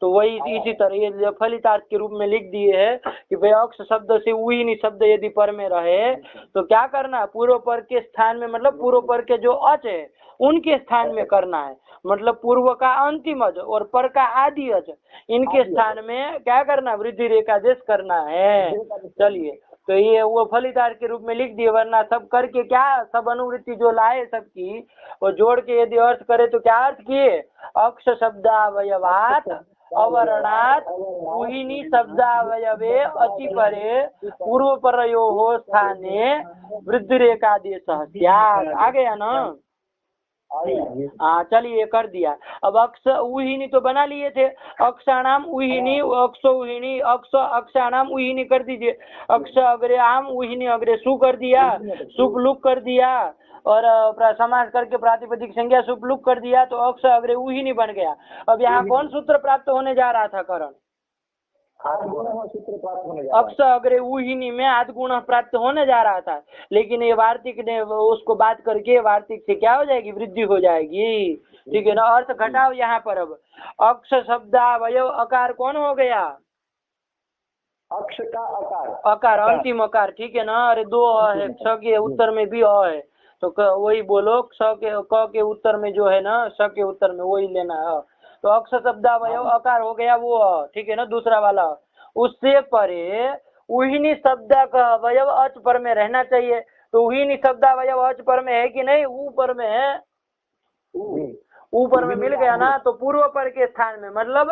तो वही इसी तरह ये फलितार्थ के रूप में लिख दिए है कि भाई अक्ष शब्द से उहिनी शब्द यदि पर में रहे तो क्या करना, पूर्व पर के स्थान में, मतलब पूर्व पर के जो अच है उनके स्थान में करना है, मतलब पूर्व का अंतिम अज और पर का आदि अज, इनके स्थान में क्या करना, वृद्धि रेखादेश करना है। चलिए तो ये वो फलितार्थ के रूप में लिख दिए, वरना सब करके क्या, सब अनुवृत्ति जो लाए सबकी और जोड़ के यदि अर्थ करे तो क्या अर्थ किए, अक्ष शब्दावयवात अवर्णात उहिनी शब्दावयवे अति परे पूर्व परयोः स्थाने वृद्धि रेखादेश स्यात्। आ गया ना। हाँ चलिए कर दिया। अब अक्ष उहिनी तो बना लिए थे, अक्षाणाम उहिनी अक्षो उहिनी अक्ष अक्षाणाम उहिनी कर दीजिए, अक्ष अग्रे आम उहिनी अग्रे सु कर दिया, सुप लुक कर दिया, और समास करके प्रातिपदिक संज्ञा सुप लुक कर दिया, तो अक्ष अग्रे उहिनी बन गया। अब यहाँ कौन सूत्र प्राप्त होने जा रहा था करण, अक्ष अग्रे उहिनी में आद्गुण प्राप्त होने जा रहा था, लेकिन ये वार्तिक ने उसको बात करके वार्तिक से क्या हो जाएगी, वृद्धि हो जाएगी, ठीक है ना। अर्थ घटाओ यहाँ पर, अब अक्ष शब्दावयव अकार कौन हो गया, अक्ष का अकार, अकार अंतिम अकार, ठीक है ना। अरे दो अ है, स के उत्तर में भी अ है, तो वही बोलो, स के क के उत्तर में जो है ना, स के उत्तर में वही लेना है। तो अक्ष शब्दावयव अकार हो गया वो, ठीक है ना, दूसरा वाला। उससे परे उहिनी शब्द का अवयव अच पर में रहना चाहिए। तो उहिनी शब्द अवयव अच पर में है कि नहीं? ऊपर में है, ऊपर में मिल गया ना, तो पूर्व पर के स्थान में, मतलब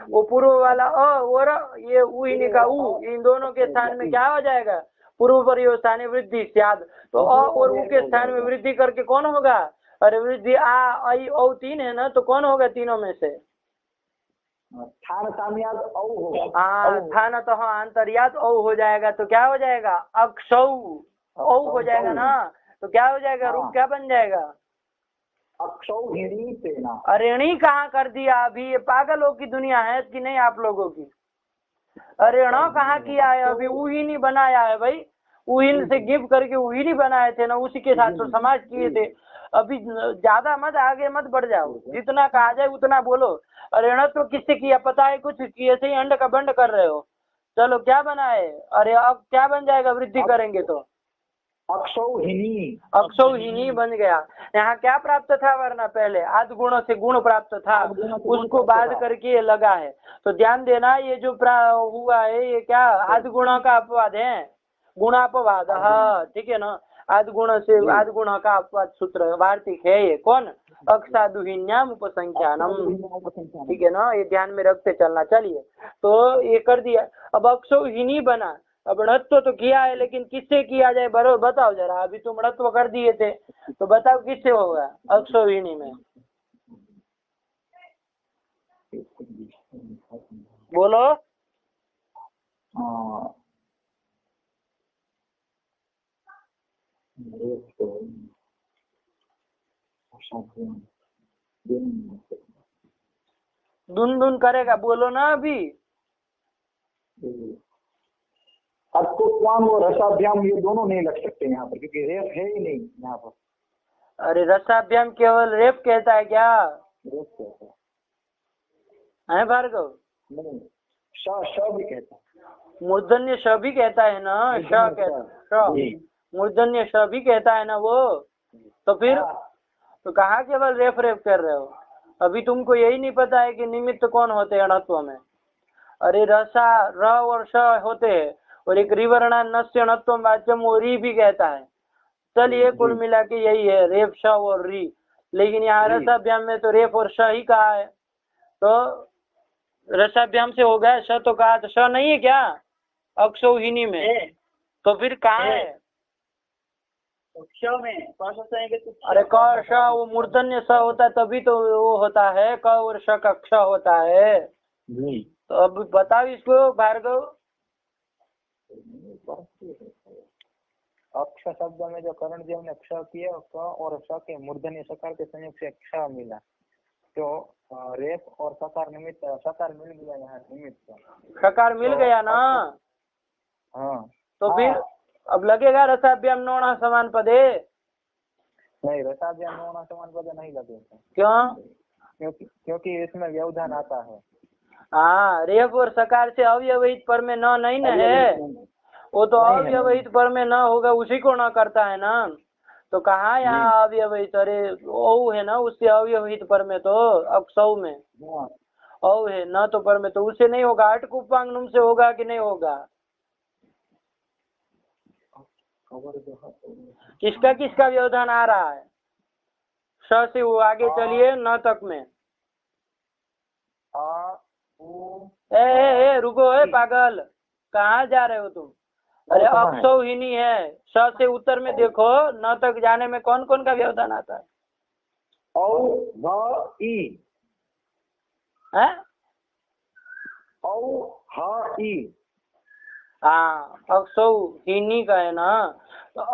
वो पूर्व वाला अ और ये उहिनी का उ, इन दोनों के स्थान में क्या हो जाएगा? पूर्व पर स्थानीय वृद्धि सियाद। तो अ और उ के स्थान में वृद्धि करके कौन होगा? अरे वृद्धि आ आई औ तीन है ना, तो कौन होगा तीनों में से? स्थान सामयाद औ होगा। हाँ, स्थान तो हाँ अंतर्यात औ हो जाएगा, तो क्या हो जाएगा? अक्षौ औ हो जाएगा ना, तो क्या हो जाएगा? रूप क्या बन जाएगा? अक्षौहिणी सेना। अरेणी कहाँ कर दिया? अभी ये पागलों की दुनिया है कि नहीं आप लोगों की? अरेणा कहाँ किया है? अभी उहिनी बनाया है भाई, उहिन से गिफ्ट करके उहिनी बनाए थे ना, उसी के साथ तो समाज किए थे। अभी ज्यादा मत आगे मत बढ़ जाओ, जितना कहा जाए उतना बोलो। अरेणा तो किससे किया पता है? कुछ कि ऐसे ही अंड का बंड कर रहे हो। चलो क्या बनाए? अरे अब क्या बन जाएगा वृद्धि करेंगे तो? अक्षौहिणी। अक्षौहिणी बन गया। यहाँ क्या प्राप्त था? वरना पहले आदि गुणों से गुण प्राप्त था, उसको बाध करके ये लगा है। तो ध्यान देना, ये जो हुआ है ये क्या आदि गुणों का अपवाद है? गुणापवाद। हाँ ठीक है ना, आदि गुण से आदि गुणों का अपवाद सूत्र वार्तिक है ये। कौन? अक्षादुहिन्याम उपसंख्यानम। ठीक है ना, ये ध्यान में रखते चलना। चलिए, तो ये कर दिया। अब अक्षौहिणी बना। अब णत्व तो किया है, लेकिन किससे किया जाए बरो बताओ जरा। अभी तुम णत्व कर दिए थे, तो बताओ किससे होगा अक्षौहिणी में? बोलो। दुन दुन करेगा, बोलो ना अभी। अत्कुत्वाम और रसाभ्याम ये दोनों नहीं लग सकते यहाँ पर, क्योंकि रेप है ही नहीं यहाँ पर। अरे रसाभ्याम केवल रेप कहता है क्या? रेप कहता है भार्गव? नहीं, श भी कहता है। मूर्धन्य श भी कहता है ना, श कहता है, मूर्धन्य श भी कहता है ना वो। तो फिर तो कहाँ केवल रेप कर रहे हो? अभी तुमको यही नहीं पता है कि निमित्त कौन होते हैं णत्व में? अरे रसा र और श होते हैं, और एक रिवर्णा नस्य णत्व वाच्यम वो री भी कहता है। चलिए कुल मिला के यही है, रेप श और री। लेकिन यहाँ रसाभ्याम में तो रेप और श ही कहा है, तो रसाभ्याम से हो गया। श तो कहा, तो श नहीं है क्या अक्षौहिणी में? तो फिर कहाँ है? में अरे क श वो मूर्धन्य स होता है, तभी तो वो होता है क और श का क्ष होता है। तो अब बताओ इसको भार्गव। अक्ष शब्द में जो करण देव ने क्ष किया, क और श के मूर्धन्य सकार के संयोग से क्ष मिला, तो रेप और सकार निमित्त सकार मिल गया यहाँ निमित्त। सकार मिल गया ना? हाँ। तो फिर अब लगेगा रसाभ्याम नोणा समान पदे? नहीं, रसाभ्याम नोणा समान पदे नहीं लगेगा। क्यों? क्योंकि इसमें व्यवधान आता है। हाँ, रेप और सकार से अव्यवहित पर में न नहीं न है, वो तो अव्यवहित पर में न होगा, उसी को न करता है ना। तो कहाँ यहाँ अव्यवहित? अरे औ है ना, उससे अव्यवहित पर में तो अक्षौ में औ है न, तो पर में तो उससे नहीं होगा। अटकुपांगनुम से होगा कि नहीं होगा? किसका व्यवधान आ रहा है? स से वो आगे चलिए न तक में। ए रुको, पागल, कहाँ जा रहे हो तुम? अरे अक्षौहिणी है, स से उत्तर में देखो, न तक जाने में कौन कौन का व्यवधान आता है? हाँ, अक्षौहिणी का है ना, तो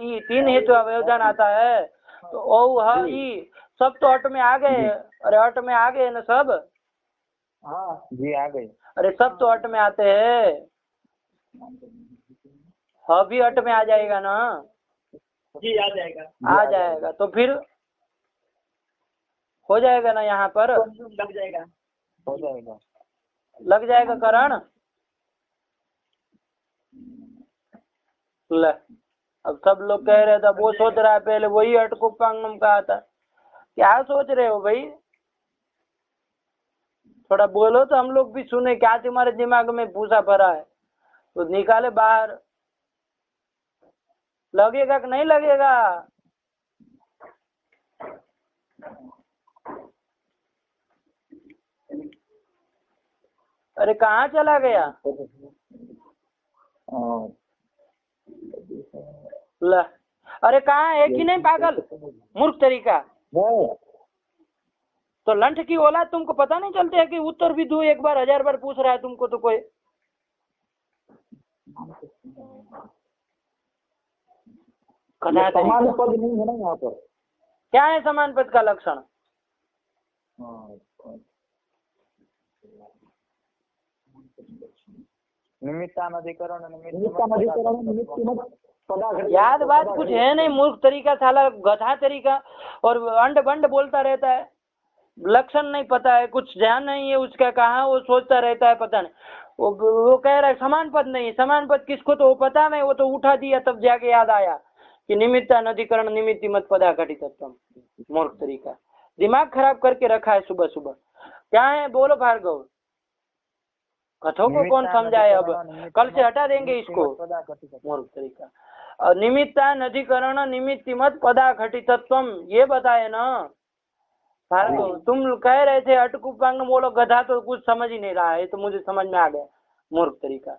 ई तीन ही तो व्यवधान आता है। तो औ ह ई सब तो हट में आ गए। अरे हट में आ गए ना सब? हाँ जी आ गए। अरे सब तो हट में आते हैं, ह भी हट में आ जाएगा ना? जी आ जाएगा। आ जाएगा, तो फिर हो जाएगा ना यहाँ पर? लग जाएगा, हो जाएगा, लग जाएगा करण। ले, अब सब लोग कह रहे थे, वो सोच रहा है पहले वही अटकुपांगनम कहा था। क्या सोच रहे हो भाई? थोड़ा बोलो तो हम लोग भी सुने, क्या तुम्हारे दिमाग में भूसा भरा है, तो निकाले बाहर। लगेगा कि नहीं लगेगा? अरे कहाँ चला गया? ला, अरे कहाँ, एक ही नहीं पागल मूर्ख तरीका। तो लंठ की औलाद, तुमको पता नहीं चलते है कि उत्तर भी दो, एक बार 1000 बार पूछ रहा है तुमको तो कोई। समान पद नहीं है ना यहाँ पर। क्या है समान पद का लक्षण? निमित्तानधिकरण याद बात कुछ है नहीं, मूर्ख तरीका, साला गधा तरीका, और अंड बंड बोलता रहता है। लक्षण नहीं पता है, कुछ ध्यान नहीं है उसका, कहाँ वो सोचता रहता है पता नहीं। वो कह रहा है समान पद नहीं, समान पद किसको तो वो पता नहीं, वो तो उठा दिया तब जाके याद आया कि निमित्तानधिकरण निमित्ति मत पदा घटितत्वम। मूर्ख तरीका, दिमाग खराब करके रखा है सुबह सुबह। क्या है बोलो भार्गव? कथों को कौन समझाए? अब कल से हटा देंगे इसको, मूर्ख तरीका। निमित्तानधिकरण निमित्तिमत पदा घटितत्वम, ये बताए ना भार्गव। तुम कह रहे थे अटकुपांग बोलो गधा, तो कुछ समझ ही नहीं रहा है, तो मुझे समझ में आ गया, मूर्ख तरीका।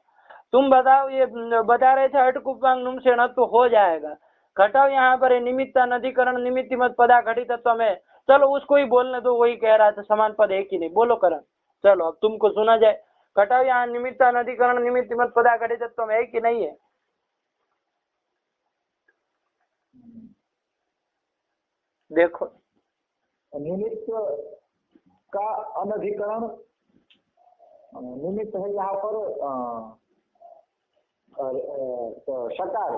तुम बताओ, ये बता रहे थे अटकुपांग नुम से न तो हो जाएगा, घटाओ यहाँ पर निमित्तानधिकरण निमित्तिमत पदा घटितत्व में। चलो उसको ही बोलने दो, वही कह रहा था समान पद है कि नहीं, बोलो करण। चलो अब तुमको सुना जाए, घटाओ यहाँ निमित्तानधिकरण निमित्तिमत पदा घटितत्व में है कि नहीं है? देखो, निमित्त का अनधिकरण निमित्त है यहाँ पर शकार,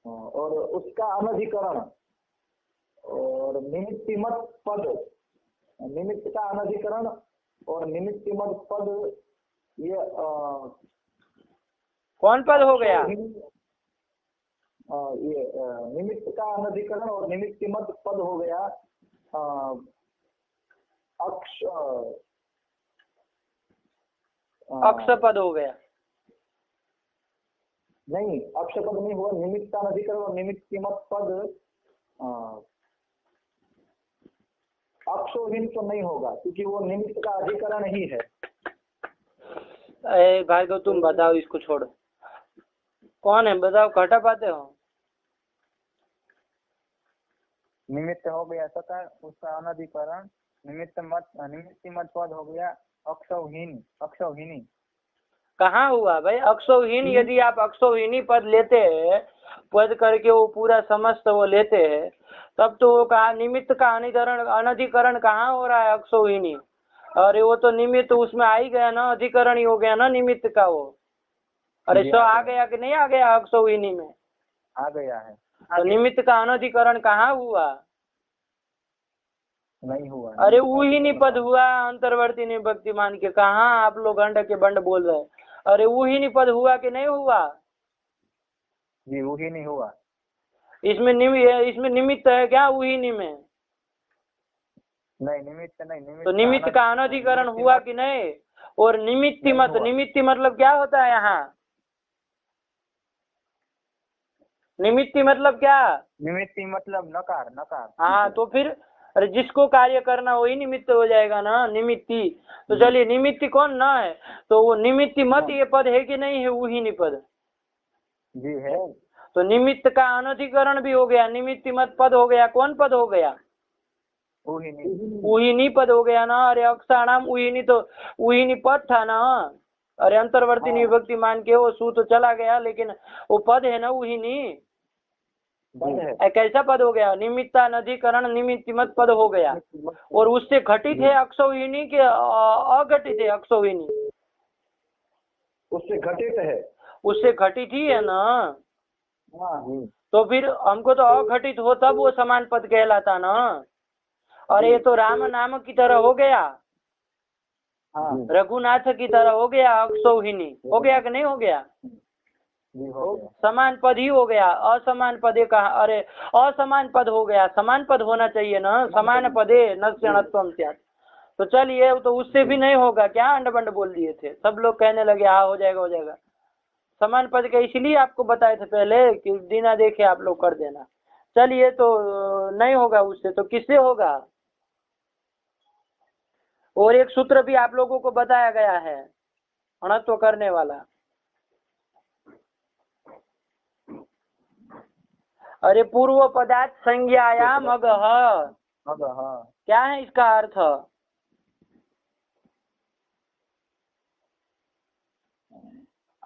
और उसका अनधिकरण और निमित्तिमत पद, निमित्त का अनधिकरण और निमित्तिमत पद, ये कौन पद हो गया? ये निमित्त का अनधिकरण और निमित्तिमत पद हो गया अक्ष पद हो गया। नहीं, अक्ष पद नहीं हुआ, निमित्तानधिकरण और निमित्तिमत पद अक्षोहीन तो नहीं होगा, क्योंकि वो निमित्त का अधिकरण ही है। भार्गव तुम बताओ, इसको छोड़ो, कौन है बताओ, घटा पाते हो? निमित्त हो गया सकार, उसका अनधिकरण, निमित्तिमत पद हो गया अक्षौहिणी। कहाँ हुआ भाई अक्षौहीन? यदि आप अक्षौहिणी पद लेते हैं, पद करके वो पूरा समस्त वो लेते हैं, तब तो वो कहा निमित्त का अनधिकरण कहाँ हो रहा है अक्षौहिणी? अरे वो तो निमित्त उसमें आ ही गया ना, अधिकरण ही हो गया ना निमित्त का वो। अरे सो आ गया कि नहीं आ गया अक्षौहिणी में? आ गया है। तो निमित्त का अनधिकरण कहाँ हुआ? नहीं हुआ। अरे ऊहिनी पद हुआ, अंतर्वर्ती निभक्ति मान के। कहाँ आप लोग अंड के बंड बोल रहे हैं? अरे ऊहिनी पद हुआ कि नहीं हुआ? जी ऊहिनी हुआ। इसमें निमित्त है क्या ऊहिनी में? नहीं निमित्त नहीं। तो निमित्त का अनधिकरण हुआ कि नहीं? और निमित्ति मतलब क्या होता है यहाँ? निमित्ति मतलब क्या? निमित्ति मतलब नकार। हाँ तो फिर अरे जिसको कार्य करना वही निमित्त हो जाएगा ना, निमित्ति। तो चलिए निमित्ति कौन ना है, तो वो निमित्ति मत ये पद है कि नहीं है ऊहिनी पद? जी है। तो निमित्त का अनधिकरण भी हो गया, निमित्ति मत पद हो गया, कौन पद हो गया? ऊहिनी पद हो गया ना। अरे अक्षाणाम ऊहिनी, तो ऊहिनी पद था ना। अरे अंतर्वर्ती निभक्ति मान के वो सू तो चला गया, लेकिन वो पद है ना ऊहिनी। कैसा पद हो गया? निमित्तानधिकरण निमित्तिमत पद हो गया। और उससे घटित है अक्षौहिणी के अघटित है अक्षौहिणी? उससे घटित है। उससे घटित ही है ना। तो फिर हमको तो अघटित हो तब वो समान पद कहलाता ना। अरे ये तो राम नाम की तरह हो गया, रघुनाथ की तरह हो गया अक्षौहिणी। हो गया कि नहीं हो गया? समान पद ही हो गया। असमान पदे कहा? अरे असमान पद हो गया, समान पद होना चाहिए ना। समान पदे न क्षणत्वम स्यात्। तो चलिए, तो उससे भी नहीं होगा क्या? अंड बंड बोल दिए थे, सब लोग कहने लगे हाँ हो जाएगा हो जाएगा। समान पद का इसलिए आपको बताए थे पहले कि बिना देखे आप लोग कर देना। चलिए, तो नहीं होगा उससे, तो किससे होगा? और एक सूत्र भी आप लोगों को बताया गया है अणत्व करने वाला। अरे पूर्व पदार्थ संज्ञायाम अगह, हाँ क्या है इसका अर्थ?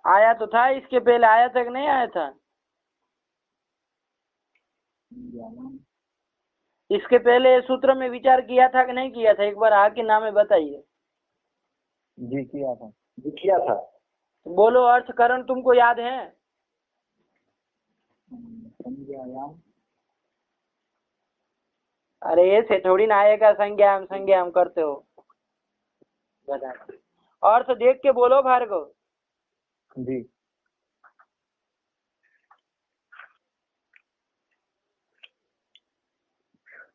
आया तो था, इसके पहले आया था कि नहीं आया था? इसके पहले सूत्र में विचार किया था कि नहीं किया था? एक बार आके नाम बताइए। जी किया था। जी किया था। बोलो, अर्थकरण तुमको याद है? संज्ञायाम। अरे ऐसे थोड़ी ना आएगा, संज्ञाम संज्ञाम करते हो। बता, अर्थ देख के बोलो भार्गव। जी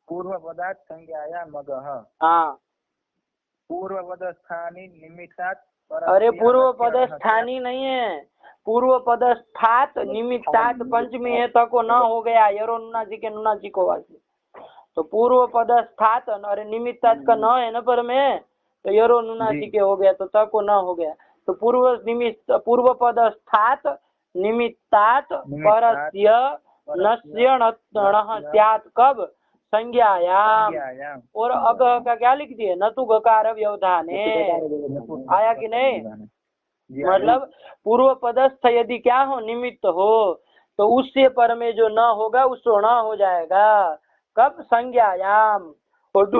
पूर्व पदार्थ संज्ञायाम अगह। हाँ, पूर्व पदस्थानी निमित्तात्। अरे पूर्व पदस्थानी नहीं है, पूर्व पदस्थात निमित्तात पंचमी है, तको न हो गया, यरो नुनाजी के नुनाजी को वासी। तो पूर्व पदस्थात, अरे निमित्तात का न है न पर में, तो यरो नुनाजी के हो गया, तो तको न हो गया। तो पूर्व पदस्थात निमित्तात परस्य नस्य णः स्यात् कब? संज्ञायाम। संज्ञायाम। और अगह का क्या लिख दिए? न तु गकार व्यवधाने। आया कि नहीं? मतलब पूर्व पदस्थ यदि क्या हो? निमित्त हो, तो उससे पर में जो न होगा उसको न हो जाएगा। कब? संज्ञायाम। और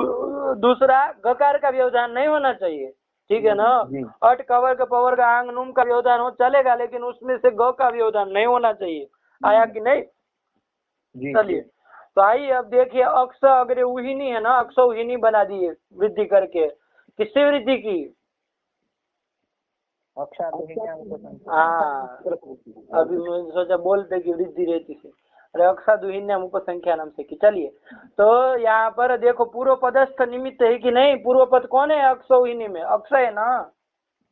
दूसरा, गकार का व्यवधान नहीं होना चाहिए, ठीक है ना? अट कवर का पवर का आंग नुम का व्यवधान हो चलेगा, लेकिन उसमें से ग का व्यवधान नहीं होना चाहिए। आया कि नहीं? चलिए, तो आइए अब देखिए, अक्ष अग्रे उहिनी है ना, अक्ष उहिनी बना दिए वृद्धि करके। किससे वृद्धि की? हाँ, अभी मैं सोचा बोलते कि वृद्धि रहती है। अरे अक्षादुहिन्याम उपसंख्या नाम से की। चलिए, तो यहाँ पर देखो, पूर्व पदस्थ निमित्त है कि नहीं? पूर्व पद कौन है अक्षौहिणी में? अक्ष है ना,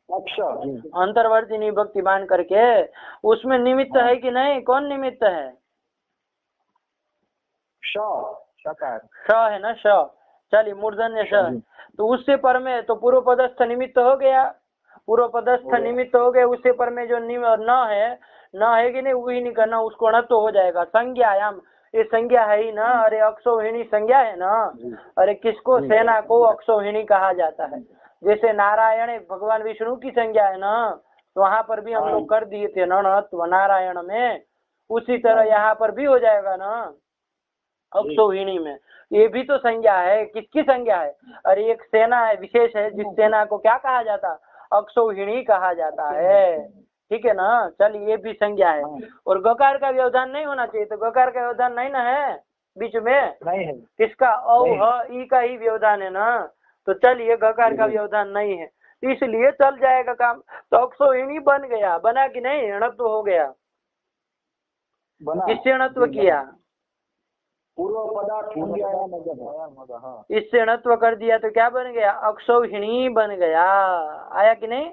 अक्ष अंतर्वर्ती निभक्ति मान करके, उसमें निमित्त है कि नहीं? कौन निमित्त है? श है ना, श। चलिए, मूर्धन्य श। तो उससे पर में तो पूर्व पदस्थ निमित्त हो गया, पूर्व पदस्थ निमित्त हो गए, उससे पर में जो न है कि नहीं, वही नहीं करना, उसको अणत्व हो जाएगा। संज्ञायाम, ये संज्ञा है ही ना, अरे अक्षौहिणी संज्ञा है ना। अरे किसको? सेना को अक्षौहिणी कहा जाता है। जैसे नारायण भगवान विष्णु की संज्ञा है ना, तो वहां पर भी हम लोग कर दिए थे ना अणत्व नारायण में, उसी तरह यहाँ पर भी हो जाएगा ना अक्षौहिणी में। ये भी तो संज्ञा है। किसकी संज्ञा है? अरे एक सेना है, विशेष है, जिस सेना को क्या कहा जाता? अक्षौहिणी कहा जाता है, ठीक है ना? चलिए, ये भी संज्ञा है। और गकार का व्यवधान नहीं होना चाहिए, तो गकार का व्यवधान नहीं ना है बीच में? नहीं है। किसका? औ ह ई का ही व्यवधान है ना, तो चलिए गकार का व्यवधान नहीं है, इसलिए चल जाएगा काम। तो अक्षौहिणी बन गया, बना कि नहीं? अणत्व हो गया। किससे अणत्व किया? पूर्व पदार्थ इससे अणत्व कर दिया, तो क्या बन गया? अक्षौहिणी बन गया। आया कि नहीं?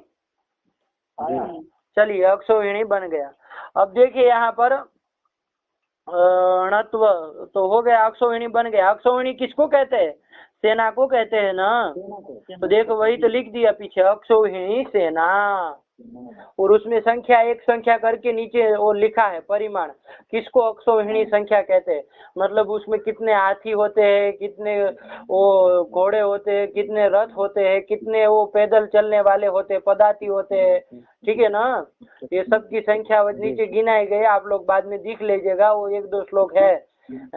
चलिए, अक्षौहिणी बन गया। अब देखिए यहाँ पर अणत्व तो हो गया, अक्षौहिणी बन गया। अक्षौहिणी किसको कहते हैं? सेना को कहते हैं ना। तो देखो, वही तो लिख दिया पीछे, अक्षौहिणी सेना। और उसमें संख्या एक संख्या करके नीचे वो लिखा है परिमाण, किसको अक्षौहिणी संख्या कहते हैं। मतलब उसमें कितने हाथी होते हैं, कितने वो घोड़े होते हैं, कितने रथ होते हैं, कितने वो पैदल चलने वाले होते हैं, पदाती होते हैं, ठीक है ना? ये सब की संख्या नीचे गिनाई गई, आप लोग बाद में देख लीजिएगा, वो 1-2 श्लोक है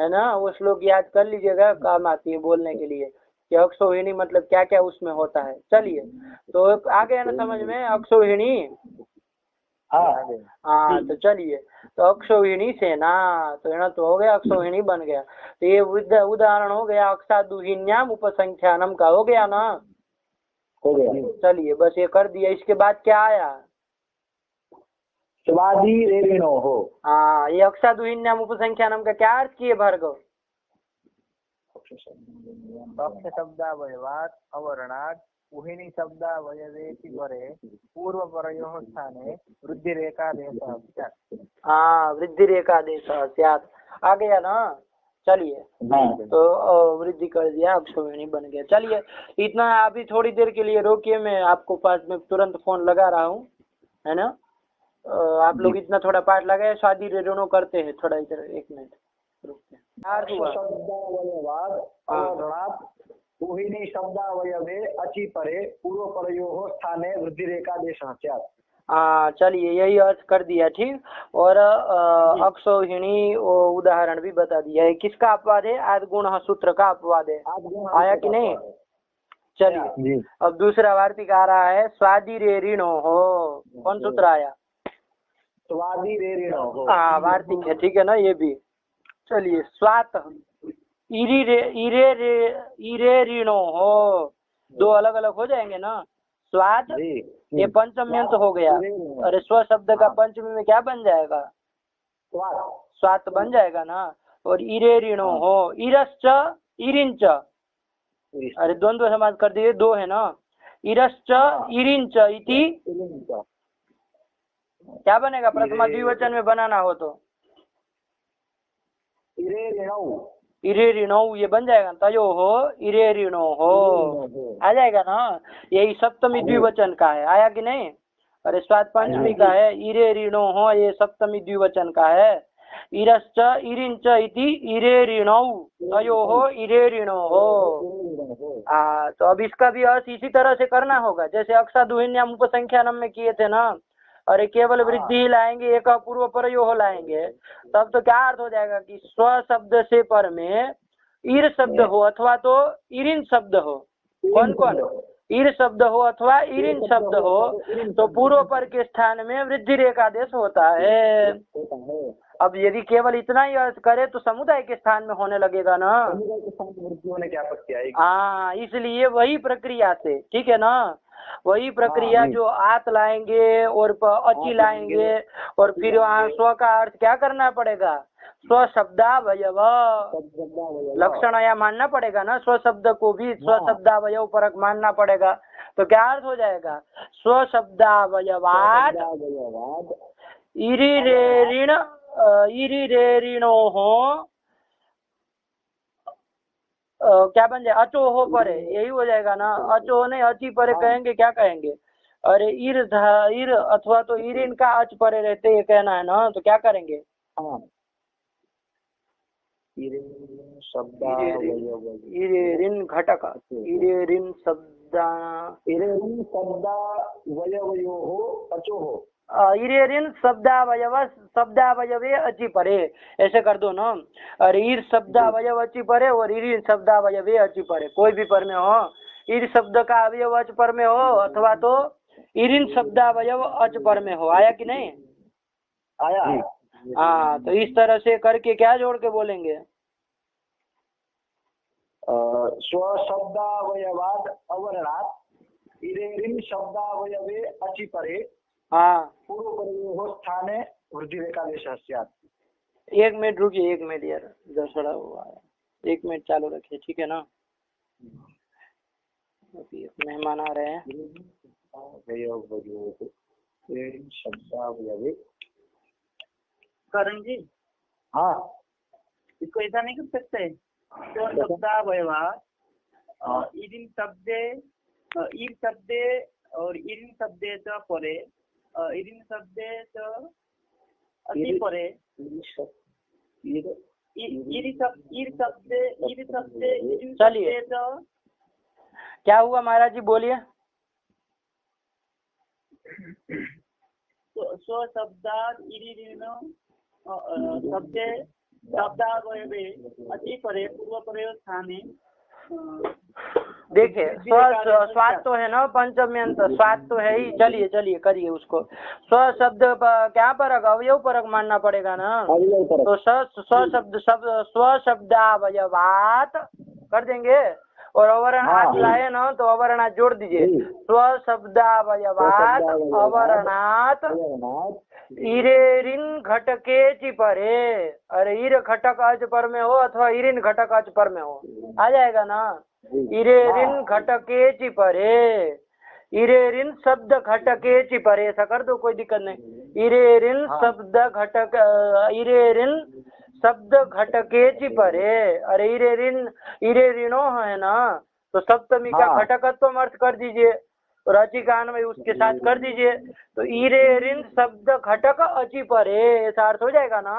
ना, वो श्लोक याद कर लीजिएगा, काम आती है बोलने के लिए कि अक्षौहिणी मतलब क्या क्या उसमें होता है। चलिए, तो आ गया ना समझ में अक्षौहिणी? हाँ, तो चलिए, तो अक्षौहिणी सेना, तो यहाँ तो हो गया, अक्षौहिणी बन गया। तो ये उदाहरण हो गया अक्षादुहिन्याम उपसंख्यानम का, हो गया ना? हो गया। चलिए, बस ये कर दिया। इसके बाद क्या आया? स्वादी रेविनो हो। हाँ, ये अक्षादुहिन्याम उपसंख्यानम का क्या अर्थ किए भार्गव? पक्ष शब्दावयवात् अवर्णात् उहिनी शब्दावयवेति परे पूर्वपरयोः स्थाने वृद्धिरेकादेशः स्यात्। हाँ, वृद्धिरेकादेशः स्यात् आ गया ना। चलिए, तो वृद्धि कर दिया, अक्षोहिणी बन गया। चलिए, इतना अभी थोड़ी देर के लिए रोकिए, मैं आपको पास में तुरंत फोन लगा रहा हूँ, है ना। आप लोग इतना थोड़ा पाठ लगाए, शादी रेडोनो करते हैं, थोड़ा इधर 1 मिनट रुकिए। उहिनी शब्दावयवे अचि परे पूर्वपरयोः स्थाने वृद्धिरेकादेशः स्यात्। हाँ, चलिए, यही अर्थ कर दिया, ठीक। और अक्षौहिणी उदाहरण भी बता दिया है। किसका अपवाद है? आद्गुण सूत्र का अपवाद है। आया कि नहीं? चलिए, अब दूसरा वार्तिक आ रहा है। स्वादि रे ऋणो हो, कौन सूत्र आया? स्वादि रे ऋणो हो। हाँ, वार्तिक है, ठीक है ना ये भी। चलिए, स्वात इरे ऋणो हो, दो अलग अलग हो जाएंगे ना। स्वाद ये पंचम्यंत हो गया। अरे स्व शब्द का पंचमी में क्या बन जाएगा? स्वात बन जाएगा ना। और इरे ऋणो हो, इरश्च इरिंच, अरे द्वंद्व समास कर दिए, दो है ना। इरश्च इरिंच इति क्या बनेगा? प्रथमा द्विवचन में बनाना हो तो इरे ऋणौ ये बन जाएगा। तयो हो इरे ऋणो हो आ जाएगा ना। यही सप्तमी द्विवचन का है। आया कि नहीं? अरे स्वाद पंचमी का है। इरे ऋणो हो ये सप्तमी द्विवचन का है। इरश्च इरिंच इति इरे ऋणौ तयो हो इरे ऋणो हो। तो अब इसका भी अर्थ इसी तरह से करना होगा जैसे अक्षादुहिन्याम उपसंख्यानम में किए थे ना। अरे केवल वृद्धि ही लाएंगे, एक अपूर्व परयो लाएंगे, तब तो क्या अर्थ हो जाएगा कि स्व शब्द से पर में ईर शब्द हो अथवा तो इरिन शब्द हो। कौन कौन? ईर शब्द हो अथवा इरिन शब्द हो, तो पूर्व पर के स्थान में वृद्धि रेखादेश होता है। अब यदि केवल इतना ही अर्थ करे तो समुदाय के स्थान में होने लगेगा ना। वृद्धि होने की आपत्ति आएगी। हाँ, इसलिए वही प्रक्रिया से, ठीक है ना, वही प्रक्रिया जो आत लाएंगे और अचि लाएंगे और फिर वहाँ स्व का अर्थ क्या करना पड़ेगा? स्व शब्दावयव लक्षण या मानना पड़ेगा ना। स्व शब्द को भी स्व शब्दावयव परक मानना पड़ेगा। तो क्या अर्थ हो जाएगा? स्व शब्दावयवाद इरि रे ऋणो हो क्या बन जाए? अचो हो परे, यही हो जाएगा ना। अचो नहीं, अची परे कहेंगे, क्या कहेंगे? अरे इर अथवा तो इरिन का अच परे रहते ये कहना है ना, तो क्या करेंगे? इरिन घटक इरिन शब्दा वयवयो हो अचो हो। इरेरिन शब्दावयवे अचि परे, ऐसे कर दो ना। अरे ईर शब्दावयव अचि परे और इरिन शब्दावयवे अचि परे, कोई भी पर में हो। ईर शब्द का अवयव अच पर में हो अथवा तो इरिन शब्दावयव अच पर में हो। आया कि नहीं? आया। हाँ, तो इस तरह से करके क्या जोड़ के बोलेंगे? स्व शब्दावयवाद अवर्णात् इरेरिन शब्दावयवे अचि परे हाँ, पूर्व परयोः स्थाने वृद्धि रेखादेशः स्यात्। 1 मिनट रुकिए, 1 मिनट यार, इधर खड़ा हुआ है। 1 मिनट चालू रखिए, ठीक है ना। अभी एक मेहमान आ रहे हैं। करण जी, हाँ, इसको ऐसा नहीं कर सकते? तो शब्दावयवाद इरिन शब्दे ईर शब्दे और इरिन शब्दे च परे इरिन शब्दे च अति परे चलिए, क्या हुआ महाराज जी, बोलिए। स्व शब्दाद इरिन शब्दे शब्दावयवे अति परे पूर्व परे स्थाने। देखिए, स्वाद तो है ना पंचम्यंत, स्वाद तो है ही। चलिए चलिए करिए उसको। स्व शब्द क्या परक? अवयव परक मानना पड़ेगा ना। तो स्व शब्दावयवात कर देंगे। और अवर्णात हाँ। लाए ना तो अवर्णात जोड़ दीजिए। स्वशब्दावयवात अवर्णात इरे ऋण घटके ची परे। अरे ईर घटक अच पर में हो अथवा इरिन घटक अच पर में हो, आ जाएगा ना। इरे ऋण घटके ची परे, इरे ऋण शब्द घटके ची परे, ऐसा कर दो, कोई दिक्कत नहीं। इरे ऋण शब्द घटक, इरे ऋण शब्द घटके ची परे। अरे इरे ऋणो है ना, तो सप्तमी का घटकत्व अर्थ कर दीजिए और अची का अन्वय उसके साथ कर दीजिए, तो इरे ऋण शब्द घटक अची परे, ऐसा अर्थ हो जाएगा ना।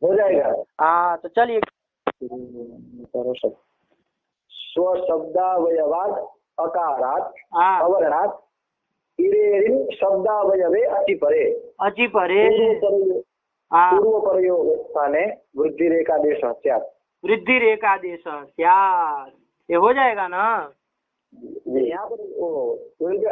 हो जाएगा। हाँ तो चलिए। स्वशब्दावयवाद अकारात हाँ अवर्णात इरे ऋण शब्दावयवे अति परे। अची परे। हाँ पूर्व परयोग स्थाने वृद्धि रेखा देश स्यात्। वृद्धि रेखा देश स्यात्, ये हो जाएगा ना। यहाँ पर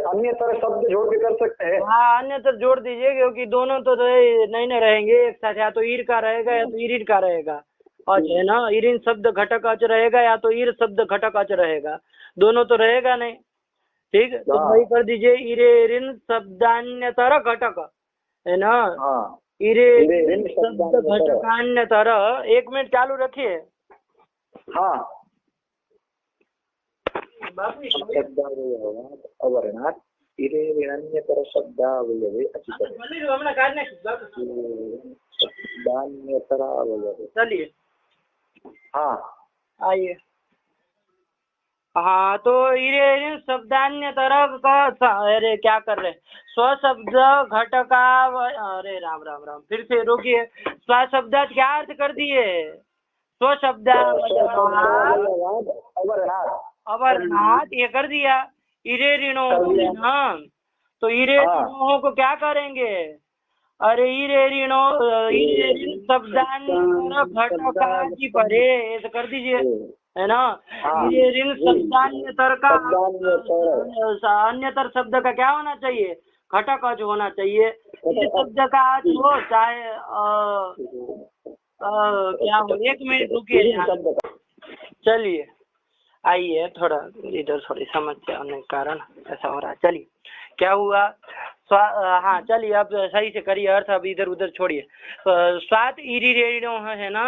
अन्य तरह शब्द जोड़ के कर सकते हैं। हाँ अन्य तो जोड़ दीजिए, क्योंकि दोनों तो नहीं ना रहेंगे एक साथ, या तो ईर का रहेगा या तो इरिन का रहेगा। अच है ना, इरिन शब्द घटक अच रहेगा या तो ईर शब्द घटक अच रहेगा, दोनों तो रहेगा नहीं। ठीक है, तो वही कर दीजिए, इरे ऋण शब्दान्यतर घटक है ना। इरे ऋण शब्द घटकान्यतर। एक मिनट चालू रखिए। हाँ अवर्णात इरे ऋणान्यतर शब्दावयवे अति परे। शब्दान्यतरावयवे। चलिए हाँ आइए। हाँ तो इरे शब्दान्य तरह का, अरे क्या कर रहे, स्वशब्द घटका, अरे राम राम राम, फिर से रोकिए। स्वशब्द क्या अर्थ कर दिए, स्वशब्द अवर्णात ये कर दिया। इरे ऋणों ना, तो इरे ऋणों को क्या करेंगे, अरे इरे ऋणों, इरे ऋण शब्दान्य घटका की परे, ऐसे कर दीजिए, है ना। इरे ऋण शब्दान्यतर का, अन्यतर शब्द का क्या होना चाहिए, घटक अच होना चाहिए। इस शब्द का अच हो चाहे क्या हो, एक मिनट रुकिए। चलिए आइए, थोड़ा इधर थोड़ी समस्या होने के कारण ऐसा हो रहा है। चलिए क्या हुआ, हाँ चलिए अब सही से करिए अर्थ, अब इधर उधर छोड़िए। स्वात इरी रेणो है ना,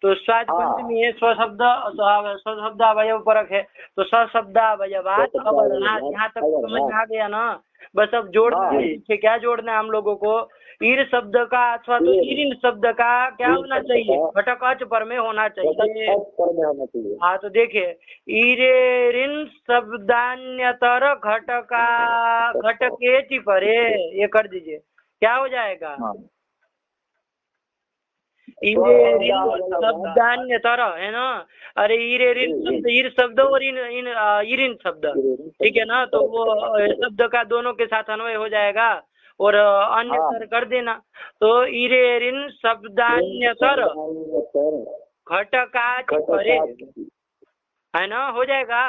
तो स्वात पंचमी है, स्वशब्द अवयव परक है, तो स्वशब्दावयवात अवर्णात। यहाँ तक समझ में आ गया ना। बस अब जोड़ दीजिए, क्या जोड़ना है हम लोगों को, ईर शब्द का अथवा तो ईरिन शब्द का क्या होना चाहिए, घटक अच पर में होना चाहिए। हाँ तो देखिए, ईरे ऋण शब्दान्यतर घटका घटके ची परे, ये कर दीजिए, क्या हो जाएगा, इरे ऋण शब्दान्यतर है ना। अरे इरे ऋण शब्द, ईर शब्द और इरिन शब्द, ठीक है ना, तो वो शब्द का दोनों के साथ अन्वय हो जाएगा और अन्यतर कर देना। तो इरे ऋण शब्दान्यतर घटका ची परे, है ना, हो जाएगा,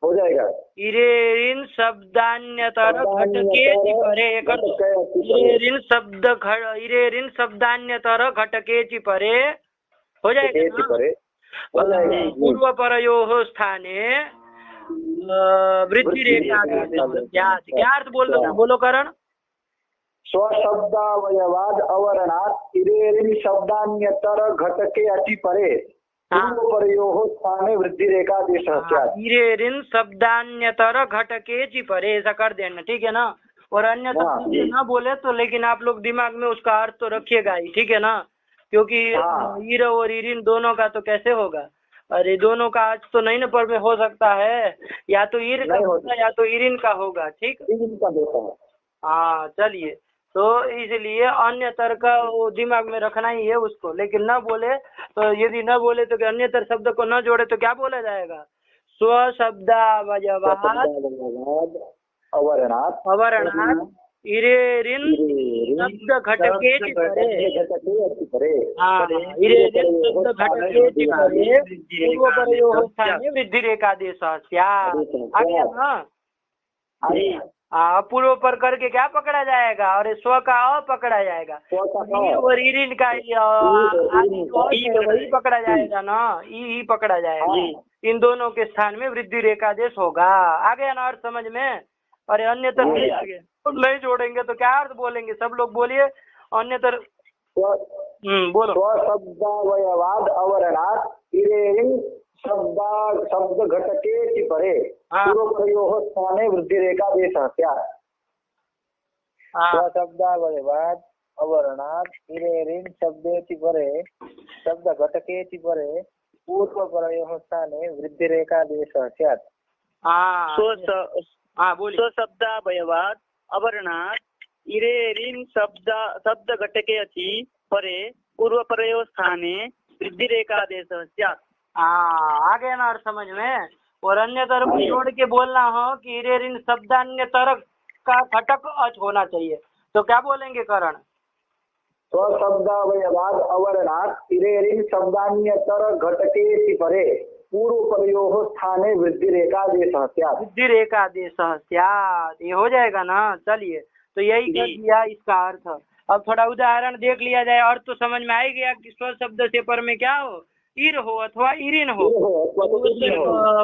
हो जाएगा। इरे ऋण शब्दान्यतर घटके ची परे, कर दो। इरे ऋण शब्दान्यतर घटके ची परे, हो जाएगा ना। पूर्व परयोः स्थाने वृद्धि रेखा। क्या अर्थ बोलो करण। स्वशब्दावयवाद अवर्णात इरे ऋण शब्दान्यतर घटके अति परे, पूर्व परयोः स्थाने वृद्धि रेखा देश स्यात्। इरे ऋण शब्दान्यतर घटके ची परे, ऐसा कर देना, ठीक है ना। और अन्य शब्द ना बोले तो, लेकिन आप लोग दिमाग में उसका अर्थ तो रखिएगा ही, ठीक है ना, क्योंकि ईर और इरिन दोनों का तो कैसे होगा, अरे दोनों का आज तो नहीं न पर में हो सकता है, या तो ईर का होगा या तो इरिन का होगा, ठीक। हाँ चलिए, तो इसलिए अन्यतर का वो दिमाग में रखना ही है उसको, लेकिन न बोले तो, यदि न बोले तो अन्यतर शब्द को न जोड़े तो क्या बोला जाएगा, स्वशब्दावयवाद अवर्णात इरे ऋण शब्द घटके ची परे। हाँ इरे ऋण शब्द घटके ची परे, पूर्व परयोः स्थाने वृद्धि रेखा देश स्यात्। आ गया ना। हाँ, पूर्व पर करके क्या पकड़ा जाएगा, और स्व का अ पकड़ा जाएगा। स्व का अ। ईर और ईरिन का आदि जो है वही पकड़ा जाएगा ना, ई ही पकड़ा जाएगा। हाँ। इन दोनों के स्थान में वृद्धि रेखा देश होगा। आ गया ना अर्थ समझ में? अरे अन्यतर नहीं जोड़ेंगे तो क्या अर्थ बोलेंगे? सब लोग बोलिए अन्यतर। बोलो। स्वशब्दावयवाद अवरणात् इरेरिं शब्द घटके परे हाँ। पूर्वपरयोः स्थाने वृद्धि रेखा देशः स्यात्। हाँ, स्वशब्दावयवाद अवर्णात् इरेरिन् शब्देति परे शब्द घटकेति परे पूर्वपरयोः स्थाने वृद्धिरेखादेशः स्यात्। हाँ, हाँ, बोलिए। स्वशब्दावयवात् अवर्णात् इरेरिन् शब्द घटके अचि परे पूर्वपरयोः स्थाने वृद्धिरेखादेशः स्यात्। आ गया ना अर्थ समझ में? और अन्य तरफ जोड़ के बोलना हो कि इरेरिन शब्दान्य तरक का घटक अच होना चाहिए, तो क्या बोलेंगे करण? स्वशब्दावयवाद अवर्णात् इरेरिं शब्दान्यतर घटके परे पूर्वपरयोः स्थाने वृद्धि रेखा देशः स्यात्। वृद्धि रेखा देशः स्यात्, ये हो जाएगा ना? चलिए, तो यही कर दिया इसका अर्थ। अब थोड़ा उदाहरण देख लिया जाए, अर्थ तो समझ में आ ही गया कि स्व शब्द से पर में क्या हो, ईर हो अथवा इरिन हो।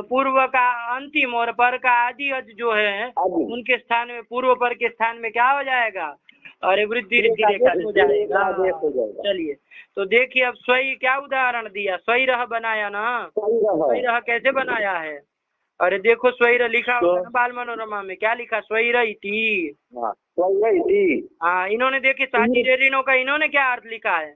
पूर्व का अंतिम और पर का आदि अच जो है उनके स्थान में, पूर्व पर के स्थान में क्या हो जाएगा? अरे वृद्धि रेखा हो जाएगा। चलिए, तो देखिए अब स्वई क्या उदाहरण दिया, स्वैरह बनाया ना। स्वैरह कैसे बनाया है? अरे देखो स्वैर लिखा होगा ना बाल मनोरमा में, क्या लिखा? स्वैर इति। हाँ, इन्होंने देखिए साधिरेरिणों का इन्होंने क्या अर्थ लिखा है?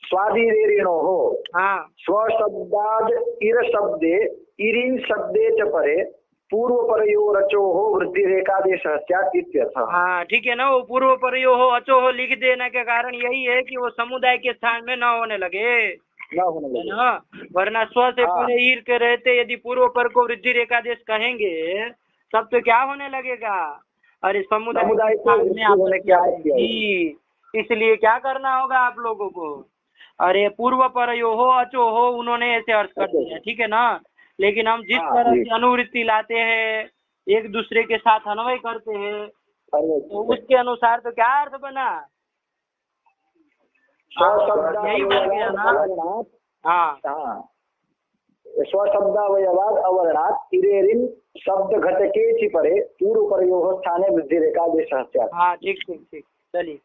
स्वादिरेरिणोः हाँ, स्वशब्दाद इर शब्दे इरिन शब्दे च परे पूर्वपरयोरचोः वृद्धि रेखादेशः स्यात् इत्यर्थः। हाँ, ठीक है ना। वो पूर्व परयो हो अचो हो लिख देने के कारण यही है कि वो समुदाय के स्थान में न होने लगे, है ना। वरना स्व से परे ईर के रहते यदि पूर्व पर को वृद्धि रेखादेश कहेंगे तब तो क्या होने लगेगा? अरे समुदाय के स्थान में आपत्ति आएगी। इसलिए क्या करना होगा आप लोगों को? अरे पूर्व परयो हो अचो हो उन्होंने ऐसे अर्थ कर दिया, ठीक है ना। लेकिन हम जिस तरह की अनुवृत्ति लाते हैं, एक दूसरे के साथ अन्वय करते हैं, तो उसके अनुसार तो क्या अर्थ बना? यही बन गया ना। हाँ, स्वशब्दावयवाद अवर्णात् इरेरिन शब्द घटके च परे पूर्वपरयोः स्थाने वृद्धि रेखादेशः स्यात्। हाँ, ठीक ठीक ठीक। चलिए,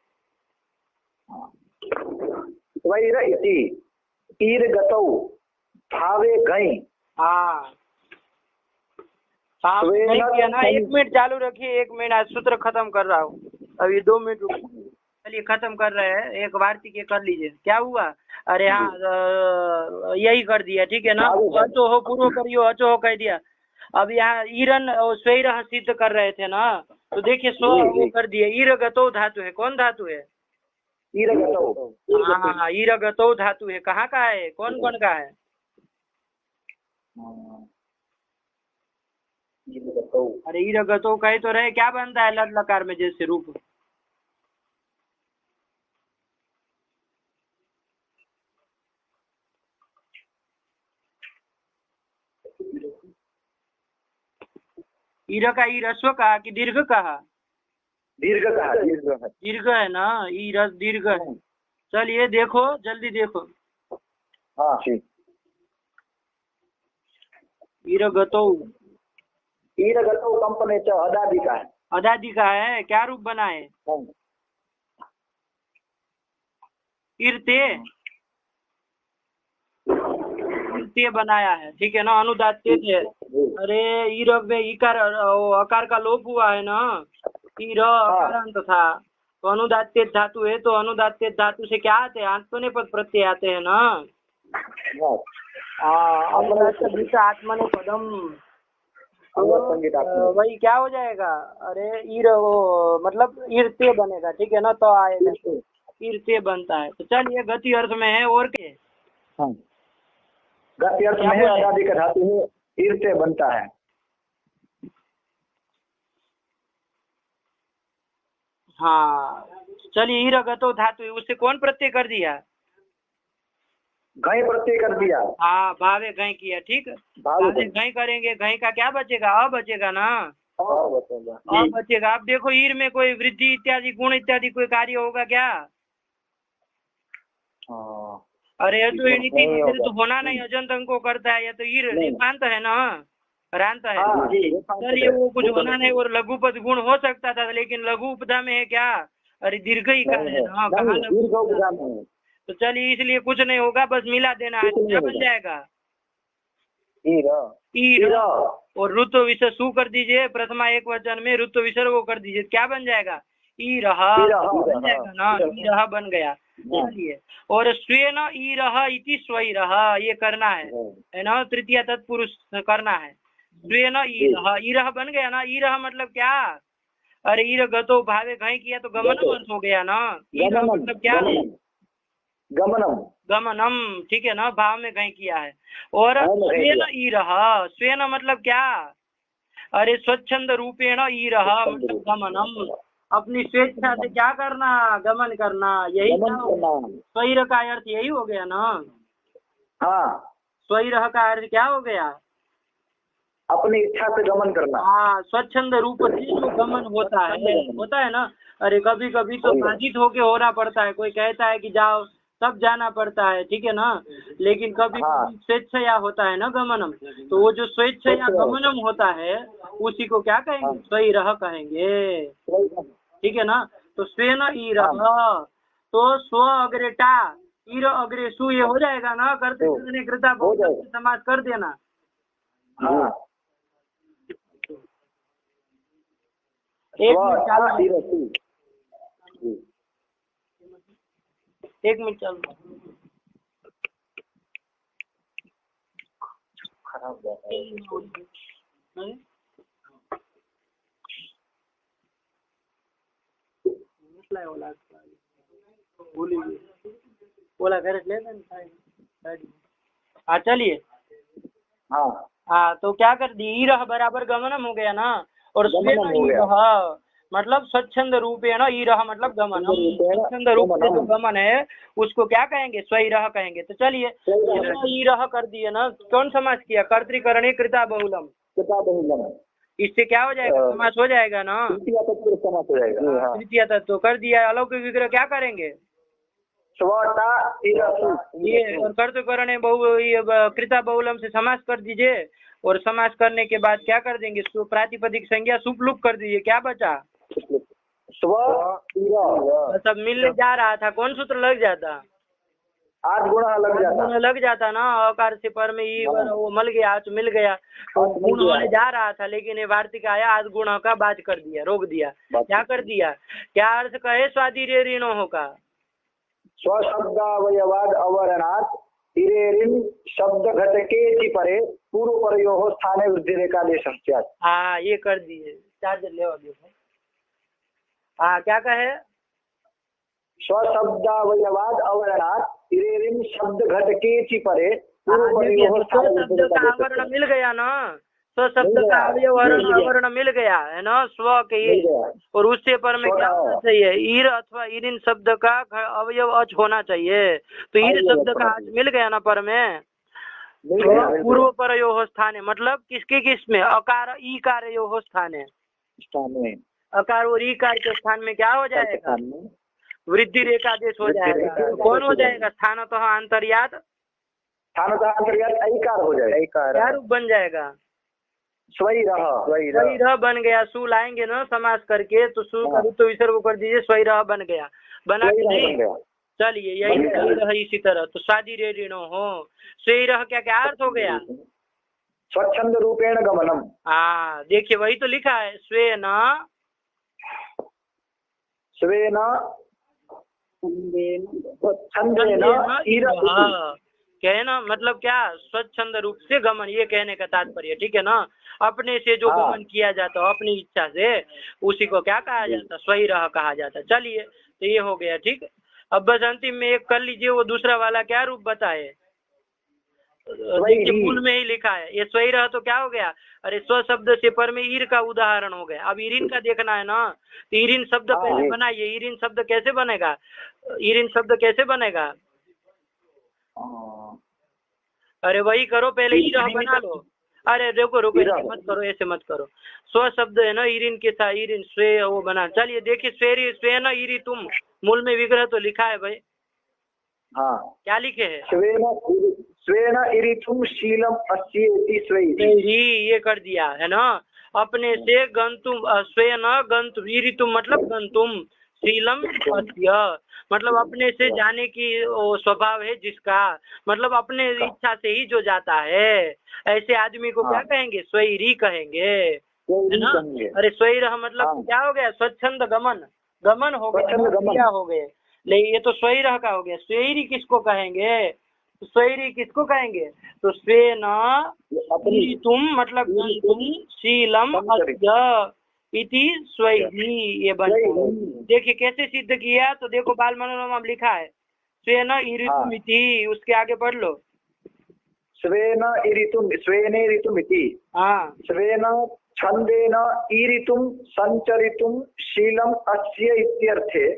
स्वैर इति ईर गतौ भावे घई। हाँ, नहीं किया ना। 1 मिनट चालू रखिए, 1 मिनट, आज सूत्र खत्म कर रहा हूँ, अभी 2 मिनट रुकिए। चलिए खत्म कर रहे हैं, एक वार्ती के कर लीजिए। क्या हुआ? अरे हाँ, यही कर दिया, ठीक है ना। अचो हो पूर्व करियो, अचो हो कह दिया। अब यहाँ ईरन और स्वैरह सिद्ध कर रहे थे ना, तो देखिए स्व वो कर दिया। ईरगतो धातु है, कौन धातु है? ईरगतौ। हाँ, ईरगतो धातु है। कहाँ का है? कौन कौन का है? अरे ईरगतो कहे तो रहे, क्या बनता है लट लकार में जैसे रूप? ईर का ई रस्व कहा कि दीर्घ कहा? दीर्घ कहा। दीर्घ है ना, ई रस दीर्घ है। चलिए देखो, जल्दी देखो। हाँ ठीक। ईरगतो, ईरगतौ कंपने च अदादि का है। अदादि का है। क्या रूप बना है? ईरते, ईरते बनाया है, ठीक है ना। अनुदात्य थे। अरे ईरग में इकार अकार का लोप हुआ है ना, ईर अकारांत था, तो अनुदात्य धातु है। तो अनुदात्य धातु से क्या आते हैं? आत्मने पद प्रत्यय आते हैं ना। आत्मने पदम, वही क्या हो जाएगा? अरे ईर वो मतलब ईरते बनेगा, ठीक है ना। तो आएगा ईरते बनता है। तो चलिए गति अर्थ में है और के गति अर्थ में है, अदादि का धातु है, ईरते बनता है। हाँ, चलिए ईरगतो धातु है, उससे कौन प्रत्यय कर दिया? घई प्रत्यय कर दिया। हाँ भावे घई किया, ठीक। भावे घई करेंगे, घई का क्या बचेगा? अ बचेगा ना, अ बचेगा। अब देखो ईर में कोई वृद्धि इत्यादि गुण इत्यादि कोई कार्य होगा क्या? अरे ये तो ईणिति तो होना नहीं, अजंत अंको करता है, या तो ईर रेफांत है ना, रांत है। चलिए वो कुछ होना नहीं, और लघु पद गुण हो सकता था, लेकिन लघु उपधा में है क्या? अरे दीर्घ ही का है ना, कहाँ लघु? तो चलिए इसलिए कुछ नहीं होगा, बस मिला देना है। क्या बन जाएगा? ईर। और ऋतु विसर्ग सु कर दीजिए, प्रथमा एक वचन में ऋतु विसर्ग वो कर दीजिए, क्या बन जाएगा? ईरह बन जाएगा ना, ईरह बन गया। चलिए, और स्वेन ईरह इति स्वैरह, ये करना है ना, तृतीय तत्पुरुष करना है। स्वेन ईरह, ईरह बन गया ना। ईरह मतलब क्या? अरे ईर गतो भावे घई किया तो गमनम अर्थ हो गया ना। ईरह मतलब क्या? गमनम। गमनम, ठीक है ना, भाव में घई किया है। और स्वेन ईरह, स्वेन मतलब क्या? अरे स्वच्छंद रूपेण ईरह मतलब गमनम, अपनी स्वेच्छा से क्या करना? गमन करना, यही स्वैर का अर्थ यही हो गया ना। हाँ, स्वैर का अर्थ क्या हो गया? अपनी इच्छा से गमन करना। हाँ, स्वच्छंद रूप से जो गमन होता है ना। अरे कभी कभी तो बाधित होके होना पड़ता है, कोई कहता है कि जाओ, तब जाना पड़ता है, ठीक है ना। लेकिन कभी कभी स्वेच्छया होता है ना गमनम, तो वो जो स्वेच्छया गमनम होता है उसी को क्या कहेंगे? स्वैरह कहेंगे, ठीक है ना। तो स्वेन ईरह, तो स्व अग्रे टा, ईर अग्रे सु, ये हो जाएगा ना। करते कृता बहुवचन से समास कर देना। एक मिनट चालू। बोला घर ले। हाँ चलिए। हाँ तो क्या कर दी? ईरह बराबर गमनम हो गया ना। और ईरह मतलब स्वच्छंद रूपेण, ईरह मतलब गमनम, स्वच्छंद रूप से जो गमन है उसको क्या कहेंगे? स्वैरह कहेंगे। तो चलिए ईरह कर दिए ना, कौन समास किया? कर्तृकरणी कृता बहुलम, इससे क्या हो जाएगा? समास हो जाएगा ना, तृतीय तत्व कर दिया। अलौकिक विग्रह क्या करेंगे? ये और कर्तृकरणी कृता बहुलम से समास कर दीजिए, और समास करने के बाद क्या कर देंगे? प्रातिपदिक संज्ञा सुपलुक कर दीजिए, क्या बचा? सब मिलने जा रहा था, कौन सूत्र लग जाता? आठ गुणा लग जाता ना। अकार से पर में ये वो मल गया, मिल गया, तो गुण होने जा रहा था, लेकिन ये वार्तिक आया, आध गुणा का बात कर दिया, रोक दिया। क्या कर दिया? क्या अर्थ कहे? स्वादिरे ऋणो होगा स्वशब्दावयवाद अवरणात् तिरेरिन शब्द घटके परे पूर्व परयोः स्थाने वृद्धि रेखादेश। हाँ ये कर दिए। चार्जर ले आओ। हाँ क्या कहे? स्वशब्दावयवाद अवरणात् तिरेरिन शब्द घटके परे पूर्व परयोः शब्द का आवरण मिल गया ना, स्वशब्द का आवरण मिल गया है ना, स्व के, और उससे पर में क्या होना चाहिए? ईर अथवा ईरिन शब्द का अवयव अच होना चाहिए। तो ईर शब्द का अच मिल गया ना पर में, पूर्व परयोः स्थाने मतलब किसके किस में? अकार ईकार योः स्थाने, अकार और ईकार के स्थान में क्या हो जाएगा? वृद्धि रेखादेश हो जाएगा। कौन हो जाएगा? स्थानतः अंतर्यात, ऐकार हो जाएगा। क्या रूप बन जाएगा? स्वैरह बन गया। सु लाएंगे ना समास करके, तो सु का रूप तो विसर्ग कर दीजिए, स्वैरह बन गया। बना कि नहीं? चलिए यही स्वैरह इसी तरह। तो शादी रे ऋणो हो, स्वैरह क्या क्या अर्थ हो गया? स्वच्छंद रूपेण गमनम। हाँ देखिए वही तो लिखा है, स्वेन कहना मतलब क्या? स्वच्छंद रूप से गमन, ये कहने का तात्पर्य, ठीक है ना। अपने से जो गमन किया जाता है अपनी इच्छा से, उसी को क्या कहा जाता? स्वैरह कहा जाता। चलिए तो ये हो गया, ठीक। अब बस अंतिम में एक कर लीजिए, वो दूसरा वाला क्या रूप बताए? देखिए मूल में ही लिखा है ये स्वैरह, तो क्या हो गया? अरे स्व शब्द से पर में ईर का उदाहरण हो गया। अब ईरिन का देखना है ना, तो ईरिन शब्द पहले बनाइए। ईरिन शब्द कैसे बनेगा? ईरिन शब्द कैसे बनेगा? अरे वही करो, पहले ईरह बना लो। अरे देखो रुको, ईरह। ऐसे मत करो, ऐसे मत करो। स्व शब्द है ना, ईरिन के साथ ईरिन स्वे वो बना। चलिए देखिए, स्वेरी स्वे न ईरी तुम, मूल में विग्रह तो लिखा है भाई, हाँ, क्या लिखे है? स्वेन इरितुम शीलम अस्ये इति स्वेति। स्वेरी ये कर दिया है ना, अपने से गंतुम, स्वे न गंतुम, ईरितुम मतलब गंतुम, शीलम अस्य मतलब अपने से जाने की वो स्वभाव है जिसका, मतलब अपने इच्छा से ही जो जाता है, ऐसे आदमी को क्या कहेंगे? स्वैरी कहेंगे, है ना? अरे स्वैरह मतलब क्या हो गया? स्वच्छंद गमन, गमन हो गया, क्रिया हो गए। लेकिन ये तो स्वैरह का हो गया। स्वैरी किसको कहेंगे? स्वैरी किसको कहेंगे? तो स्वे न तुम मतलब तुम शीलम अस्य इति स्वैरी, ये बन। देखिए कैसे सिद्ध किया, तो देखो बाल मनोरमा में लिखा है स्वे न इरितुम इति, उसके आगे पढ़ लो। स्वेन इरितुम इति, हाँ, स्वेन छंदेन ईरितुम संचरितुम शीलम अस्य इत्यर्थे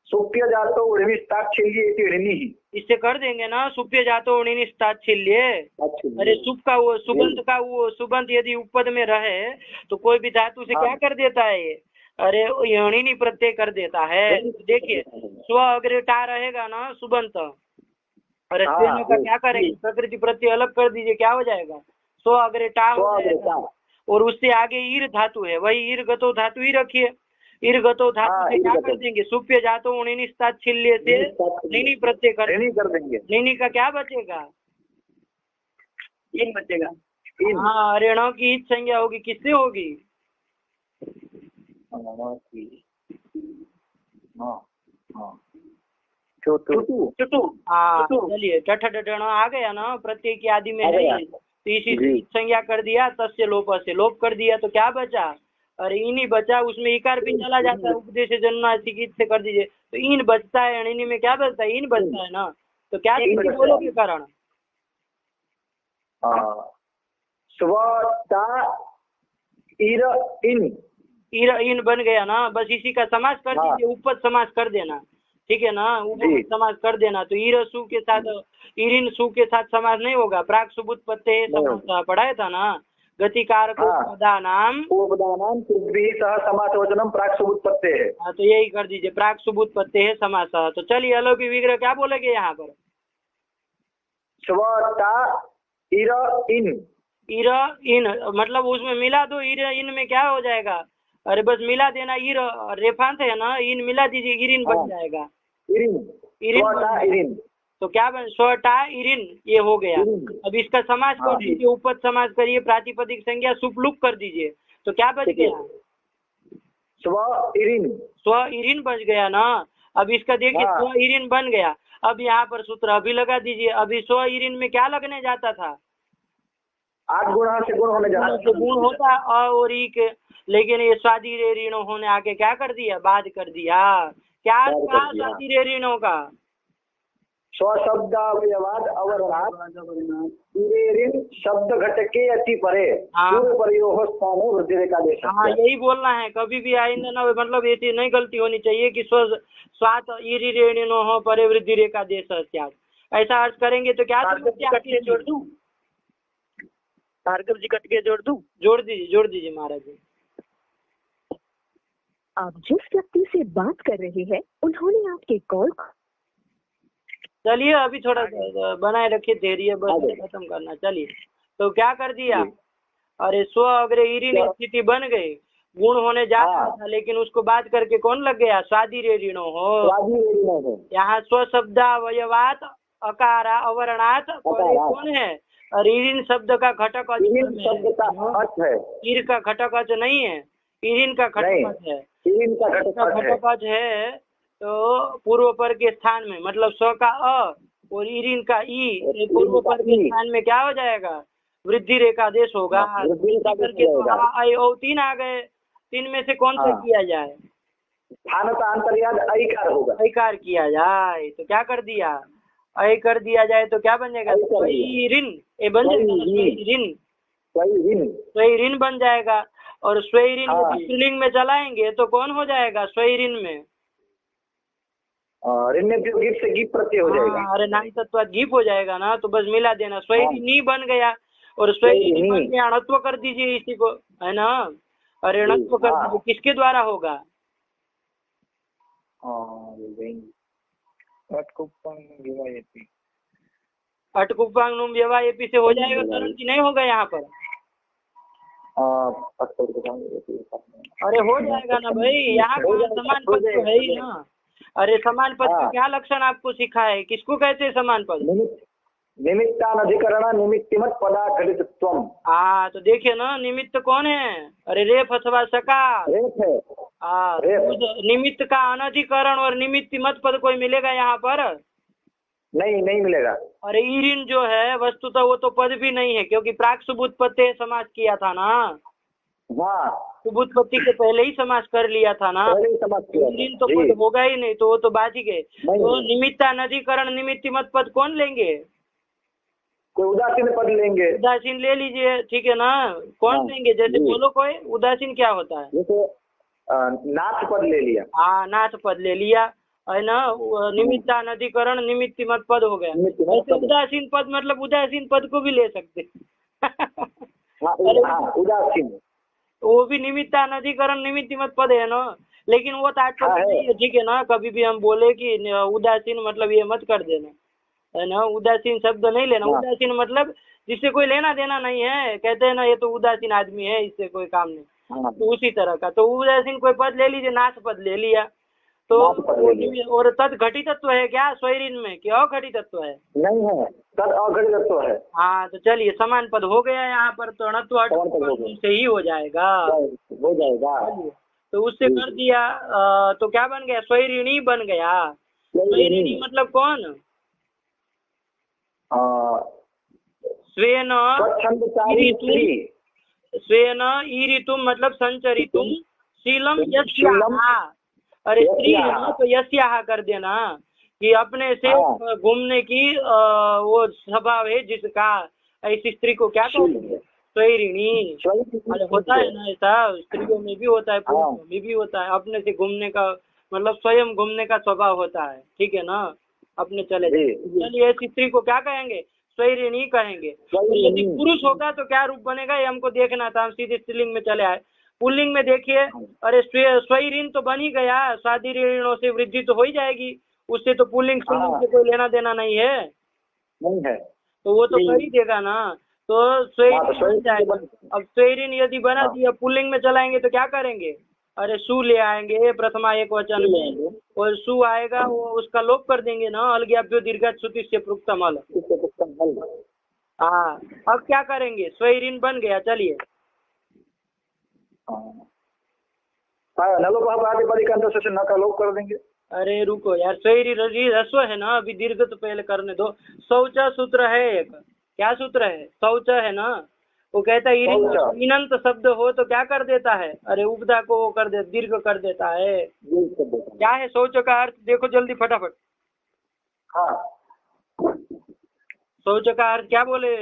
सुप्य जातो उर्विस्ताच्छिल्ये इति ऋणिः। इससे कर देंगे ना, सुप्य जातो उर्विस्ताच्छिल्ये। अरे सुप का वो सुबंत का वो सुबंत यदि उपपद में रहे तो कोई भी धातु से क्या कर देता है ये? अरे यणिनी प्रत्यय कर देता है। देखिए स्व अग्रे टा रहेगा ना सुबंत, अरे स्वेन का क्या करेंगे? प्रकृति प्रत्यय अलग कर दीजिए, क्या हो जाएगा? स्व अग्रे टा हो जाएगा, और उससे आगे ईर धातु है, वही ईर गतो धातु ही रखिए। ईर गतो धातु से क्या कर देंगे? सुप्य जातो उणिनिस्ताच्छिल्ये से नीनी प्रत्यय कर देंगे। नीनी का क्या बचेगा? इन बचेगा। हाँ, ऋणों की ईद संज्ञा होगी, किससे होगी? हाँ चलिए, टठ डटण आ गया ना, प्रत्यय की आदि में है, तो इसी से संज्ञा कर दिया, तस्य लोप से लोप कर दिया, तो क्या बचा? अरे इन ही बचा, उसमें इकार भी चला जाता है, उपदेश जन्म से कर दीजिए, तो इन बचता है, इन में क्या बचता है? इन बचता है ना, तो क्या बोलोगे कारण? इन बन गया ना, बस इसी का समास कर दीजिए, उपपद समास कर देना, ठीक है ना, उपपद समास कर देना। तो ईर सु के साथ ईरिन सु के साथ समास नहीं होगा, प्राक सुबुत पत्ते समास पढ़ाया था ना, गतिकार पदानाम सह समासवचनम प्राक सुबुत पत्ते है। हाँ तो यही कर दीजिए, प्राक सुबुत पत्ते है समास। तो चलिए अलौकिक विग्रह क्या बोलेंगे यहाँ पर? स्वता ईर इन, ईर इन मतलब उसमें मिला दो, ईर इन में क्या हो जाएगा? अरे बस मिला देना, ईर रेफांत है ना, इन मिला दीजिए, इरिन बन जाएगा। इरिन तो क्या बन? स्वटा इरिन, ये हो गया। अब इसका समास कर दीजिए, उपपद समास करिए, प्रातिपदिक संज्ञा सुपलुक कर दीजिए, तो क्या बच गया? स्व इरिन बच गया ना। अब इसका देखिए स्व इरिन बन गया। अब यहाँ पर सूत्र अभी लगा दीजिए। अभी स्व इरिन में क्या लगने जाता था? 8 गुणा से गुण होने जाता, तो गुण होता और ई के, लेकिन ये स्वादी रे ऋणों होने आके क्या कर दिया? बाद कर दिया। क्या स्वादी रे ऋणों का? स्वशब्दावयवाद अवरणात् ईरेरिन शब्द घटके अति परे पूर्व प्रयोग स्थानो वृद्धि रेखादेश। हाँ यही बोलना है, कभी भी आइंदा ना, मतलब ऐसी नहीं गलती होनी चाहिए कि स्वात ईरी ऋणो हो परे वृद्धि रेखादेश। ऐसा अर्थ करेंगे तो क्या जोड़ दूं? भार्गव जी कट के जोड़ दूं? जोड़ दीजिए महाराज जी। आप जिस व्यक्ति से बात कर रहे हैं उन्होंने आपके कॉल। चलिए अभी थोड़ा बनाए रखिए धैर्य, बस खत्म करना। चलिए तो क्या कर दिया? अरे स्व अग्रे ईरिन स्थिति बन गई, गुण होने जाता था, लेकिन उसको बात करके कौन लग गया? स्वादी रे ऋणो हो। यहाँ स्व शब्दावयवात अकारा अवरणात कौन है? ईरिन शब्द का घटक है, ईर का घटक अच नहीं है, ईरिन का घटक है, घटक अच है। तो पूर्व पर के स्थान में मतलब स्व का अ और ईरिन का ई, पूर्व पर के स्थान में क्या हो जाएगा? वृद्धि रेखादेश होगा। करके तो 3 आ गए, 3 में से कौन सा किया जाए? ऐकार किया जाए, तो क्या कर दिया? ऐ कर दिया जाए तो क्या बन जाएगा? ऋण, ये बन जाएगा स्वैरिन बन जाएगा। और स्वैरिन स्त्रीलिंग में चलाएंगे तो कौन हो जाएगा? स्वैरिन में रिलेटिव गिफ्ट से गिफ्ट प्रत्यय हो जाएगा। हाँ, अरे नाई तत्व गिफ्ट हो जाएगा ना, तो बस मिला देना, स्वैरिणी बन गया और स्वैरिणी बन गया, अणत्व कर दीजिए इसी को, है ना, अरे अणत्व कर दीजिए, किसके द्वारा होगा? अटकुपांग व्यवायपी से हो जाएगा करण की नहीं होगा यहाँ पर? अरे हो जाएगा ना भाई, यहाँ पर समान पद तो है ही ना। अरे समान पद का क्या लक्षण आपको सिखा है, किसको कहते हैं समान पद? निमित्तानधिकरण निमित्तिमत पदा घटितत्वम। हाँ, तो देखिए ना, निमित्त कौन है? अरे रेफ अथवा सकार। रेफ है। हाँ, निमित्त का अनधिकरण और निमित्तिमत पद कोई मिलेगा यहाँ पर? नहीं मिलेगा। अरे ईरिन जो है वस्तुतः वो तो पद भी नहीं है, क्योंकि प्राक सुबुत्पत्ति समास किया था ना। हाँ, सुबुत्पत्ति के पहले ही समास कर लिया था ना, ईरिन तो पद होगा ही नहीं, तो वो तो बाज ही गए। तो निमित्तानधिकरण निमित्तिमत पद कौन लेंगे? कोई उदासीन पद लेंगे। उदासीन ले लीजिए, ठीक है ना। कौन लेंगे? जैसे बोलो कोई उदासीन क्या होता है? जैसे नाथ पद ले लिया। हाँ, नाथ पद ले लिया, है ना, निमित्तानधिकरण निमित्तिमत पद हो गया। वैसे उदासीन पद मतलब उदासीन पद को भी ले सकते उदासीन वो भी निमित्तानधिकरण निमित्तिमत पद है ना, लेकिन वो तात्पर्य नहीं है, ठीक है ना। कभी भी हम बोले कि उदासीन मतलब ये मत कर देना, है ना, उदासीन शब्द नहीं लेना। उदासीन मतलब जिससे कोई लेना देना नहीं है, कहते हैं ना ये तो उदासीन आदमी है, इससे कोई काम नहीं, तो उसी तरह का। तो उदासीन कोई पद ले लीजिए, नाथ पद ले लिया, तो और तद घटित तत्व है क्या स्वैरिन में, क्या अघटित तत्व है? नहीं है, तद अघटित तत्व है। हाँ, तो चलिए समान पद हो गया यहाँ पर, तो अणत्व से ही हो जाएगा। तो उससे कर दिया, तो क्या बन गया? स्वैरिणी बन गया। स्वैरिणी मतलब कौन? स्वेन ईरितुम मतलब संचरितुम, शीलम यस्याः। अरे स्त्री है ना, तो यस्याः कर देना कि अपने से घूमने की वो स्वभाव है जिसका, ऐसी स्त्री को क्या कहेंगे? स्वैरिणी। अरे होता है ना ऐसा, स्त्रियों में भी होता है, पुरुषों में भी होता है, अपने से घूमने का मतलब स्वयं घूमने का स्वभाव होता है, ठीक है ना, अपने चलिए ऐसी स्त्री को क्या कहेंगे? स्वैरिणी कहेंगे। तो यदि पुरुष होगा तो क्या रूप बनेगा, ये हमको देखना था, हम सीधे स्त्रीलिंग में चले आए। पुल्लिंग में देखिए, अरे स्वैरिण तो बन ही गया, शादी ऋणों से वृद्धि तो हो ही जाएगी, उससे तो पुल्लिंग स्त्रीलिंग से कोई लेना देना नहीं है, तो वो तो कर ही देगा ना। तो स्वैरिण बन जाएगा। अब स्वैरिण यदि बना दिया, पुल्लिंग में चलाएंगे तो क्या करेंगे? अरे सु ले आएंगे प्रथमा एक वचन में, और सु आएगा वो उसका लोप कर देंगे ना, अलग्याभ्यो दीर्घ श्रुति से प्रोक्तम हल। हाँ, अब क्या करेंगे? स्वैरिण बन गया, चलिए न का लोप कर देंगे। अरे रुको यार, स्वैरी रस्व है ना, अभी दीर्घ तो पहले करने दो। शौच सूत्र है एक, क्या सूत्र है? शौच है ना, वो कहता है इनंत शब्द हो तो क्या कर देता है? अरे उपदा को वो कर दे, दीर्घ कर देता है। क्या है शौच का अर्थ? देखो जल्दी फटाफट। शौच का अर्थ क्या बोले?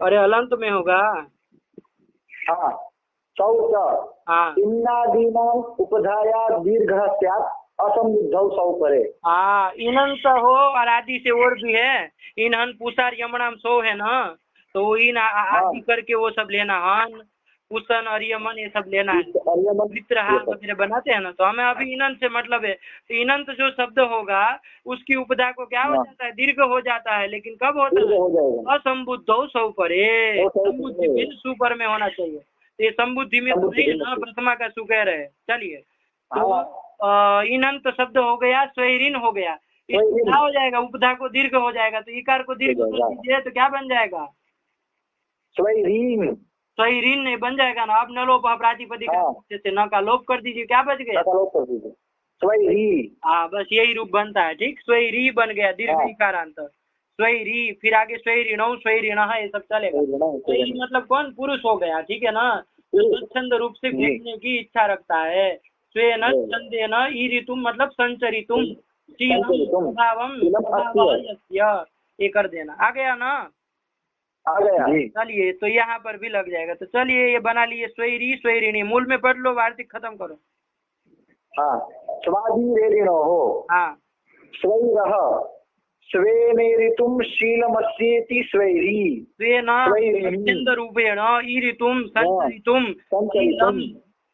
अरे अलंत में होगा। शौच हाँ, इन्नादीनां उपधाया दीर्घ स्यात् असंबुद्धौ सौ करे। हाँ, इनंत हो और आदि से और भी है, इनहन पुषार यमनाम सो है ना, तो इन आदि करके वो सब लेना, हन पुषन अरियमन ये सब लेना है, वित्रहा वगैरह बनाते हैं ना, तो हमें अभी इनंत से मतलब है। तो इनंत जो शब्द होगा उसकी उपधा को क्या हो जाता है? दीर्घ हो जाता है, लेकिन कब होता है? असंबुद्धौ सौ परे, संबुद्धि में सुपर में होना चाहिए, ये संबुद्धि में तो नहीं है ना, प्रथमा का सु कह रहे हैं। चलिए, तो इनंत शब्द हो गया, स्वैरिण हो गया, क्या हो जाएगा? उपधा को दीर्घ हो जाएगा, तो इकार को दीर्घ कर दीजिए तो क्या बन जाएगा? स्वैरिण। स्वैरिण नहीं बन जाएगा ना। अब न लोप प्रातिपदिक से न का लोप कर दीजिए, क्या बच गया? स्वैरी। हाँ, बस यही रूप बनता है, ठीक। स्वैरी बन गया, दीर्घ इकारांत स्वैरी, फिर आगे स्वैरिणौ स्वैरिण है, ये सब चलेगा। स्वैरी मतलब कौन? पुरुष हो गया, ठीक है ना, स्वच्छंद रूप से घूमने की इच्छा रखता है। स्वेन छंदेन ईरितुम मतलब संचरितुम, शीलम स्वभावम, ये कर देना। आ गया ना? आ गया। चलिए तो यहाँ पर भी लग जाएगा। तो चलिए ये बना लिए स्वैरी स्वैरिणी, मूल में पढ़ लो, वार्तिक खत्म करो। हाँ, स्वाधीरेरिणो हो। हाँ, स्वैरः स्वेनेरितुं शीलमस्येति स्वैरी। स्वेन स्वच्छन्द रूपेण ईरितुं संचरितुं शीलं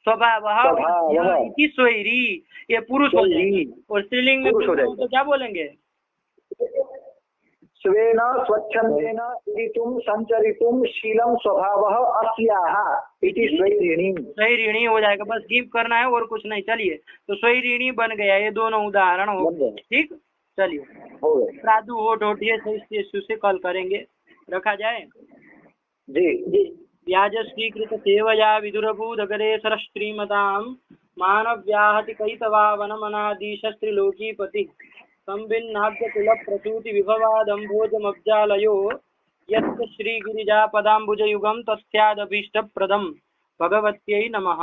स्वभावः इति स्वैरी। ये पुरुष हो जाएगा। और स्त्रीलिंग में तो क्या बोलेंगे? स्वेन स्वच्छन्देन ईरितुं संचरितुं शीलं स्वभावः अस्याः इति स्वैरिणी। स्वैरिणी हो जाएगा, बस गिव करना है और कुछ नहीं। चलिए तो स्वैरिणी बन गया। ये दोनों उदाहरण हो गए। ठीक, चलिए प्रादु हो ढोटिए से कल करेंगे। रखा जाए जी। व्याज स्वीकृत सेवया विदुरभूदगरे सरस्त्रीमतां मानव्याहति कैतवा वनमनादिशस्त्रिलोकीपति संभिन्नाद्य कुल प्रसूति विभवादम्भोजमब्जालयो यस्य श्रीगिरिजा पदाम्बुजयुगं तस्यादभीष्टप्रदं। भगवत्यै नमः।